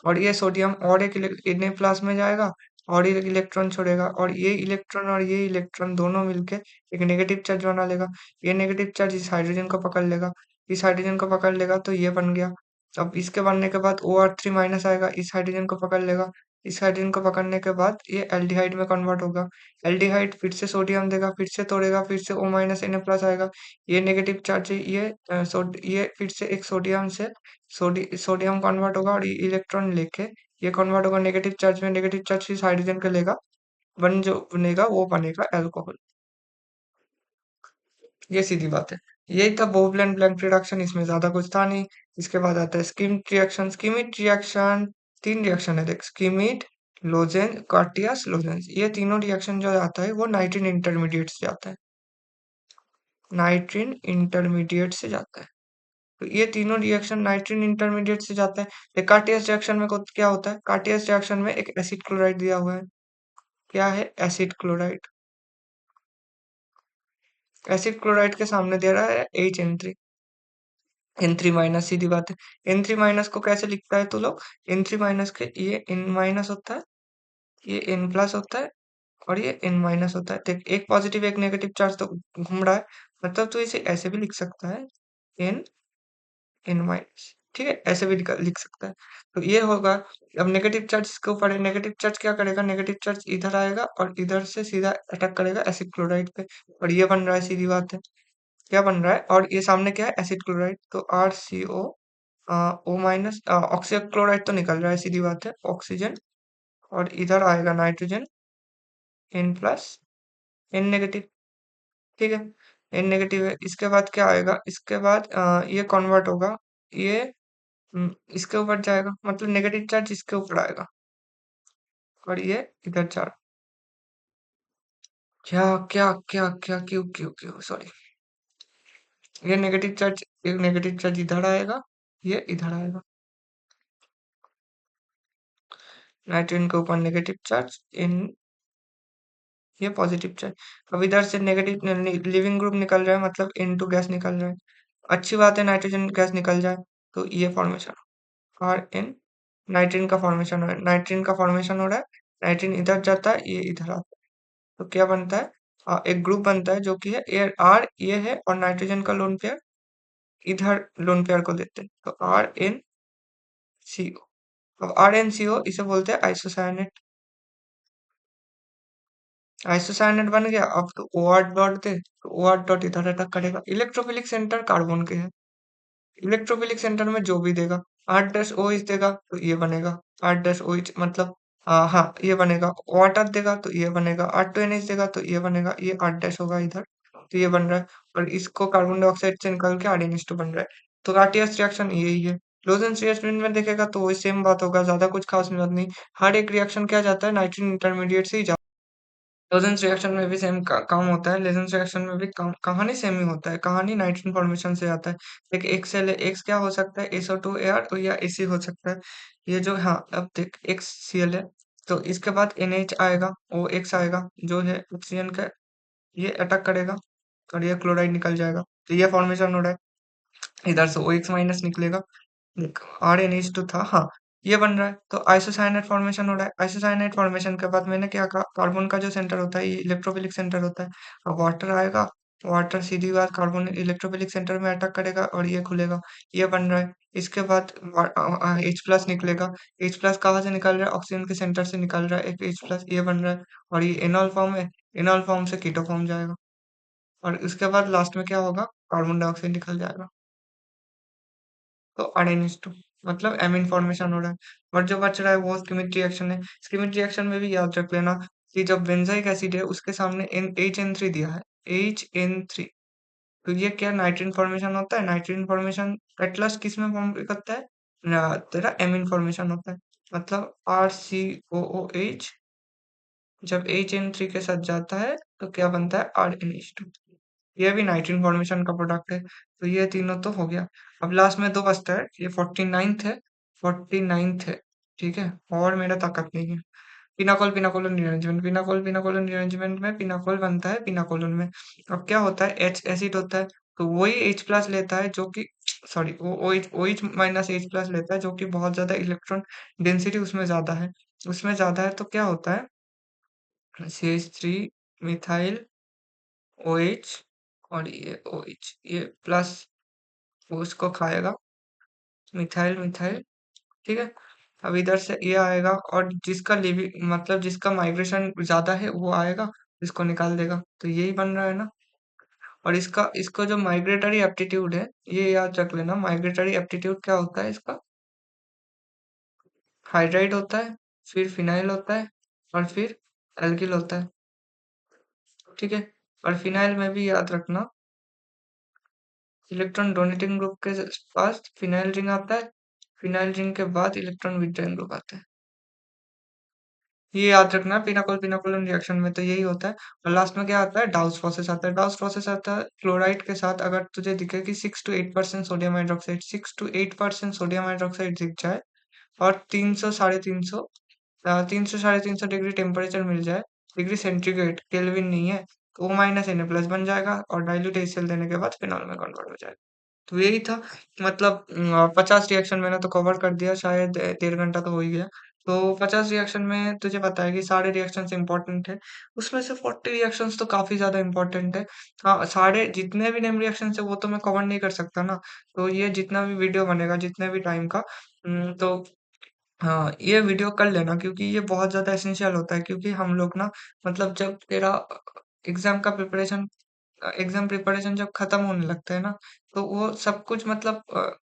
और ये सोडियम और एक Na+ में जाएगा और एक इलेक्ट्रॉन छोड़ेगा, और ये इलेक्ट्रॉन दोनों मिलके एक नेगेटिव चार्ज बना लेगा। ये नेगेटिव चार्ज इस हाइड्रोजन को पकड़ लेगा, इस हाइड्रोजन को पकड़ लेगा तो ये बन गया। अब इसके बनने के बाद OR3- आएगा, इस हाइड्रोजन को पकड़ लेगा, इस हाइड्रोजन को पकड़ने के बाद ये एल्डिहाइड में कन्वर्ट होगा। एल्डिहाइड फिर से सोडियम देगा, फिर से तोड़ेगा, फिर से O-Na+ आएगा। ये नेगेटिव चार्ज है, ये फिर से एक सोडियम से सोडियम कन्वर्ट होगा, और ये इलेक्ट्रॉन लेके ये कन्वर्ट होगा नेगेटिव चार्ज में, नेगेटिव चार्ज इस हाइड्रोजन का लेगा, जो बनेगा वो बनेगा एल्कोहल। ये सीधी बात है। यही था बोवलेंट ब्लैंक रिडक्शन, इसमें ज्यादा कुछ था नहीं। इसके बाद आता है स्कीमिट रिएक्शन। स्कीमिट रिएक्शन, तीन रिएक्शन है देख, स्कीमिट, लोजेन, कार्टियस, लोजेंस। ये तीनों रिएक्शन जो आता है वो नाइट्रीन इंटरमीडिएट से जाता है, नाइट्रीन इंटरमीडिएट से जाता है। तो ये तीनों रिएक्शन नाइट्रीन इंटरमीडिएट से जाता है। कार्टियस रिएक्शन में क्या होता है, कार्टियस रिएक्शन में एक एसिड क्लोराइड दिया हुआ है। क्या है? Acid chloride. एसिड क्लोराइड के सामने दे रहा है N3, सीधी बात है। N3- को कैसे लिखता है तो लोग, N3- के ये N- होता है, ये N+ होता है, और ये N- होता है। देख, एक पॉजिटिव एक नेगेटिव चार्ज तो घूम रहा है, मतलब तो इसे ऐसे भी लिख सकता है, N- ठीक है, ऐसे भी लिख सकता है। तो ये होगा। अब नेगेटिव चार्ज इसके ऊपर है, नेगेटिव चार्ज क्या करेगा, नेगेटिव चार्ज इधर आएगा और इधर से सीधा अटैक करेगा एसिड क्लोराइड पे, और ये बन रहा है, सीधी बात है। क्या बन रहा है, और ये सामने क्या है, एसिड क्लोराइड, तो RCO O-, ऑक्सीजन क्लोराइड तो निकल रहा है, सीधी बात है, ऑक्सीजन, और इधर आएगा नाइट्रोजन N+, N-, ठीक है, N- है। इसके बाद क्या आएगा, इसके बाद ये कन्वर्ट होगा, ये इसके ऊपर जाएगा, मतलब नेगेटिव चार्ज इसके ऊपर आएगा, और ये इधर चार्ज, क्या क्या क्या क्या, क्यों क्यों क्यों, सॉरी, ये नेगेटिव चार्ज इधर आएगा, ये इधर आएगा, नाइट्रोजन के ऊपर नेगेटिव चार्ज, इन ये पॉजिटिव चार्ज। अब इधर से नेगेटिव लिविंग ग्रुप निकल रहा है, मतलब N2 गैस निकल रहा है। अच्छी बात है, नाइट्रोजन गैस निकल जाए तो ये फॉर्मेशन, RN, नाइट्रीन का फॉर्मेशन हो रहा है, नाइट्रीन का फॉर्मेशन हो रहा है, नाइट्रीन इधर जाता है, ये इधर आता है, तो क्या बनता है, एक ग्रुप बनता है जो कि है एयर R, ये है, और नाइट्रोजन का लोन पेयर इधर लोन पेयर को देते हैं, तो RnCO। अब RnCO इसे बोलते हैं आइसोसायनेट। आइसोसाइनेट बन गया, अब तो ओ आर डॉट दे, तो ओ आर डॉट इधर अटैक करेगा। इलेक्ट्रोफिलिक सेंटर कार्बन के हैं, इलेक्ट्रोफिलिक सेंटर में जो भी देगा, 8-OH देगा तो ये बनेगा, 8-OH मतलब हाँ ये बनेगा। वाटर देगा तो ये बनेगा, 8-NH देगा तो ये बनेगा, ये 8 होगा इधर, तो ये बन रहा है। और इसको कार्बन डाइऑक्साइड से निकल के RnH2 बन रहा है। तो आरटीएस रिएक्शन यही है। लोजेंस रिएक्शन में देखेगा तो वही सेम बात होगा, ज्यादा कुछ खास बात नहीं। हर एक रिएक्शन क्या जाता है, नाइट्रोजन इंटरमीडिएट से ही जाता है। लोजेंस रिएक्शन में भी सेम काम होता है, लेजेंस रिएक्शन में भी काम, कहानी सेम ही होता है, कहानी नाइट्रोजन फॉर्मेशन से आता है। एक एक्स एल एक्स क्या हो सकता है, SO2 Ar तो या AC हो सकता है। ये जो हाँ अब देख XCl है, तो इसके बाद NH आएगा, OX आएगा जो है ऑक्सीजन का, ये अटैक करेगा और ये क्लोराइड निकल जाएगा, तो ये फॉर्मेशन हो रहा है। इधर से OX माइनस निकलेगा, RnH2 था हाँ, ये बन रहा है। तो आइसोसाइनेट फॉर्मेशन हो रहा है। आइसोसाइनेट फॉर्मेशन के बाद मैंने क्या कहा, कार्बन का जो सेंटर होता है ये इलेक्ट्रोफिलिक सेंटर होता है। अब वाटर आएगा, वाटर सीधी बात कार्बन इलेक्ट्रोफिलिक सेंटर में अटैक करेगा और ये खुलेगा, ये बन रहा है। इसके बाद H+ निकलेगा। H+ कहाँ से निकल रहा है, ऑक्सीजन के सेंटर से निकल रहा है एक H+, ये बन रहा है। और ये एनॉल फॉर्म है, एनॉल फॉर्म से कीटो फॉर्म जाएगा। और इसके बाद लास्ट में क्या होगा, कार्बन डाइऑक्साइड निकल जाएगा, तो अडेनिन मतलब एमीन फॉर्मेशन हो रहा है। और जो बच रहा है वो स्कीमिक रिएक्शन है। स्कीमिक रिएक्शन में भी याद रख लेना कि जब बेंजाइक एसिड है उसके सामने HN3 दिया है, HN3, तो ये क्या नाइट्रोजन फॉर्मेशन होता है। नाइट्रोजन फॉर्मेशन एट लास्ट किस में फॉर्म करता है, तेरा एमीन फॉर्मेशन होता है। मतलब RCOOH जब HN3 के साथ जाता है तो क्या बनता है, RnH2। ये भी नाइट्रोजन फॉर्मेशन का प्रोडक्ट है। तो ये तीनों तो हो गया। अब लास्ट में दो बचता है, ये 49th है, 49th है, ठीक है। और मेरा ताकत नहीं है। पिनाकोल पिनाकोलन रीअरेंजमेंट, पिनाकोल पिनाकोलन रीअरेंजमेंट में पिनाकोल बनता है पिनाकोलन में। अब क्या होता है, H एसिड होता है, तो वही H+ लेता है जो कि सॉरी वो OH माइनस H+ लेता है जो कि बहुत ज्यादा इलेक्ट्रॉन डेंसिटी उसमें ज्यादा है, उसमें ज्यादा है। तो क्या होता है, CH3 मिथाइल OH, और ये OH ये प्लस वो उसको खाएगा, मिथाइल मिथाइल, ठीक है। अब इधर से ये आएगा और जिसका लिविंग मतलब जिसका माइग्रेशन ज्यादा है वो आएगा, इसको निकाल देगा, तो यही बन रहा है ना। और इसका इसको जो माइग्रेटरी एप्टीट्यूड है, ये याद रख लेना, माइग्रेटरी एप्टीट्यूड क्या होता है इसका, हाइड्राइड होता है, फिर फिनाइल होता है, और फिर एल्किल होता है, ठीक है। और फिनाइल में भी याद रखना, इलेक्ट्रॉन डोनेटिंग ग्रुप के पास फिनाइल रिंग आता है, फिनाइल रिंग के बाद इलेक्ट्रॉन विथड्रॉइंग ग्रुप आता है। ये याद रखना, पिनाकोल पिनाकोलन रिएक्शन में तो यही होता है। और लास्ट में क्या आता है, डाउस प्रोसेस आता है। डाउस प्रोसेस आता है क्लोराइड के साथ, अगर तुझे दिखे कि 6 to 8% sodium hydroxide, 6 to 8% sodium hydroxide दिख जाए, और 300 350 300 350 डिग्री टेम्परेचर मिल जाए, डिग्री सेंटीग्रेड, केल्विन नहीं है, तो O-Na+ बन जाएगा और डाइल्यूट HCl देने के बाद फिनॉल में कन्वर्ट हो जाएगा। तो यही था, मतलब 50 रिएक्शन मैंने तो कवर कर दिया, शायद 1.5 घंटा तो हो ही गया। तो 50 रिएक्शन में तुझे पता है कि सारे रिएक्शंस इंपॉर्टेंट है, उसमें से 40 रिएक्शंस तो काफी ज्यादा इंपॉर्टेंट है। हाँ, सारे जितने भी नेम रिएक्शन है वो तो मैं कवर नहीं कर सकता ना, तो ये जितना भी वीडियो बनेगा जितने भी टाइम का, तो हाँ ये वीडियो कर लेना, क्योंकि ये बहुत ज्यादा एसेंशियल होता है। क्योंकि हम लोग ना, मतलब जब तेरा एग्जाम का प्रिपरेशन एग्जाम प्रिपरेशन जब खत्म होने लगता है ना, तो वो सब कुछ मतलब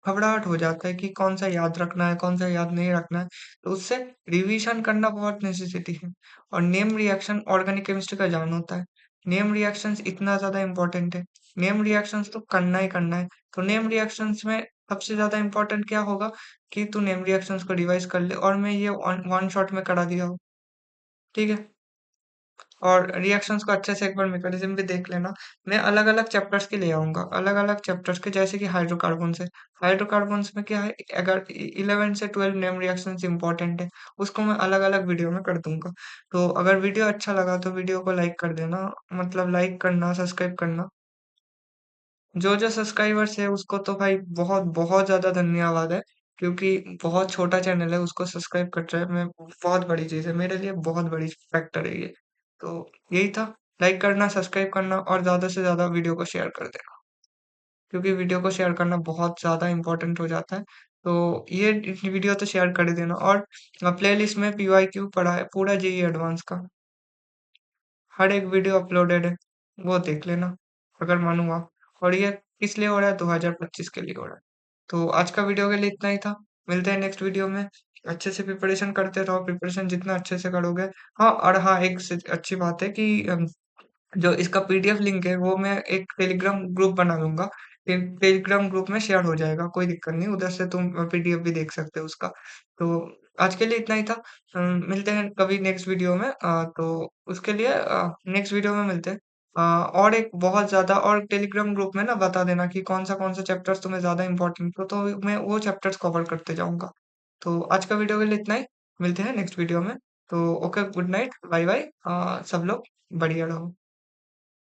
घबराहट हो जाता है कि कौन सा याद रखना है, कौन सा याद नहीं रखना है। तो उससे रिवीजन करना बहुत नेसेसिटी है। और नेम रिएक्शन ऑर्गेनिक केमिस्ट्री का जान होता है, नेम रिएक्शंस इतना ज्यादा इंपॉर्टेंट है, नेम रिएक्शंस तो करना ही करना है। तो नेम रिएक्शंस में सबसे ज्यादा इंपॉर्टेंट क्या होगा, कि तू नेम रिएक्शंस को रिवाइज कर ले, और मैं ये वन शॉट में करा दिया हूँ, ठीक है। और रिएक्शंस को अच्छे से एक बार मैकेनिज्म भी देख लेना। मैं अलग-अलग चैप्टर्स के ले आऊँगा, अलग-अलग चैप्टर्स के, जैसे कि हाइड्रोकार्बन्स है। हाइड्रोकार्बन्स में क्या है, अगर 11 से 12 नेम रिएक्शंस इंपॉर्टेंट है, उसको मैं अलग-अलग वीडियो में कर दूँगा। तो अगर वीडियो अच्छा लगा तो वीडियो को लाइक कर देना, मतलब लाइक करना, सब्सक्राइब करना। जो-जो सब्सक्राइबर्स है उसको तो भाई बहुत-बहुत ज़्यादा धन्यवाद है, क्योंकि बहुत छोटा चैनल है, उसको सब्सक्राइब कर रहा है, मैं बहुत बड़ी चीज़ है, मेरे लिए बहुत बड़ी फैक्टर है ये। तो यही था, लाइक करना, सब्सक्राइब करना और ज़्यादा से ज़्यादा वीडियो को शेयर कर देना, क्योंकि वीडियो को शेयर करना बहुत ज़्यादा इम्पोर्टेंट हो जाता है। तो ये वीडियो तो शेयर कर ही देना। और प्लेलिस्ट में PYQ पड़ा है पूरा, JEE एडवांस का। हर एक वीडियो अपलोडेड है, वो देख लेना अगर मानो आप। और ये किस लिए हो रहा है? 2025 के लिए हो रहा है। तो आज का वीडियो के लिए इतना ही था। मिलते हैं नेक्स्ट वीडियो में। अच्छे से प्रिपरेशन करते रहो, प्रिपरेशन जितना अच्छे से करोगे। हाँ, और हाँ, एक अच्छी बात है कि जो इसका पीडीएफ लिंक है वो मैं एक टेलीग्राम ग्रुप बना लूंगा। टेलीग्राम ग्रुप में शेयर हो जाएगा, कोई दिक्कत नहीं, उधर से तुम पीडीएफ भी देख सकते हो उसका। तो आज के लिए इतना ही था। मिलते हैं कभी नेक्स्ट वीडियो में। तो उसके लिए नेक्स्ट वीडियो में मिलते हैं। और एक बहुत ज्यादा, और टेलीग्राम ग्रुप में ना बता देना कि कौन सा चैप्टर्स तुम्हें ज्यादा इंपॉर्टेंट हो, तो मैं वो चैप्टर्स कवर करते जाऊंगा। तो आज का वीडियो के लिए इतना ही। मिलते हैं नेक्स्ट वीडियो में। तो okay, good night, bye bye. सब लोग बढ़िया रहो।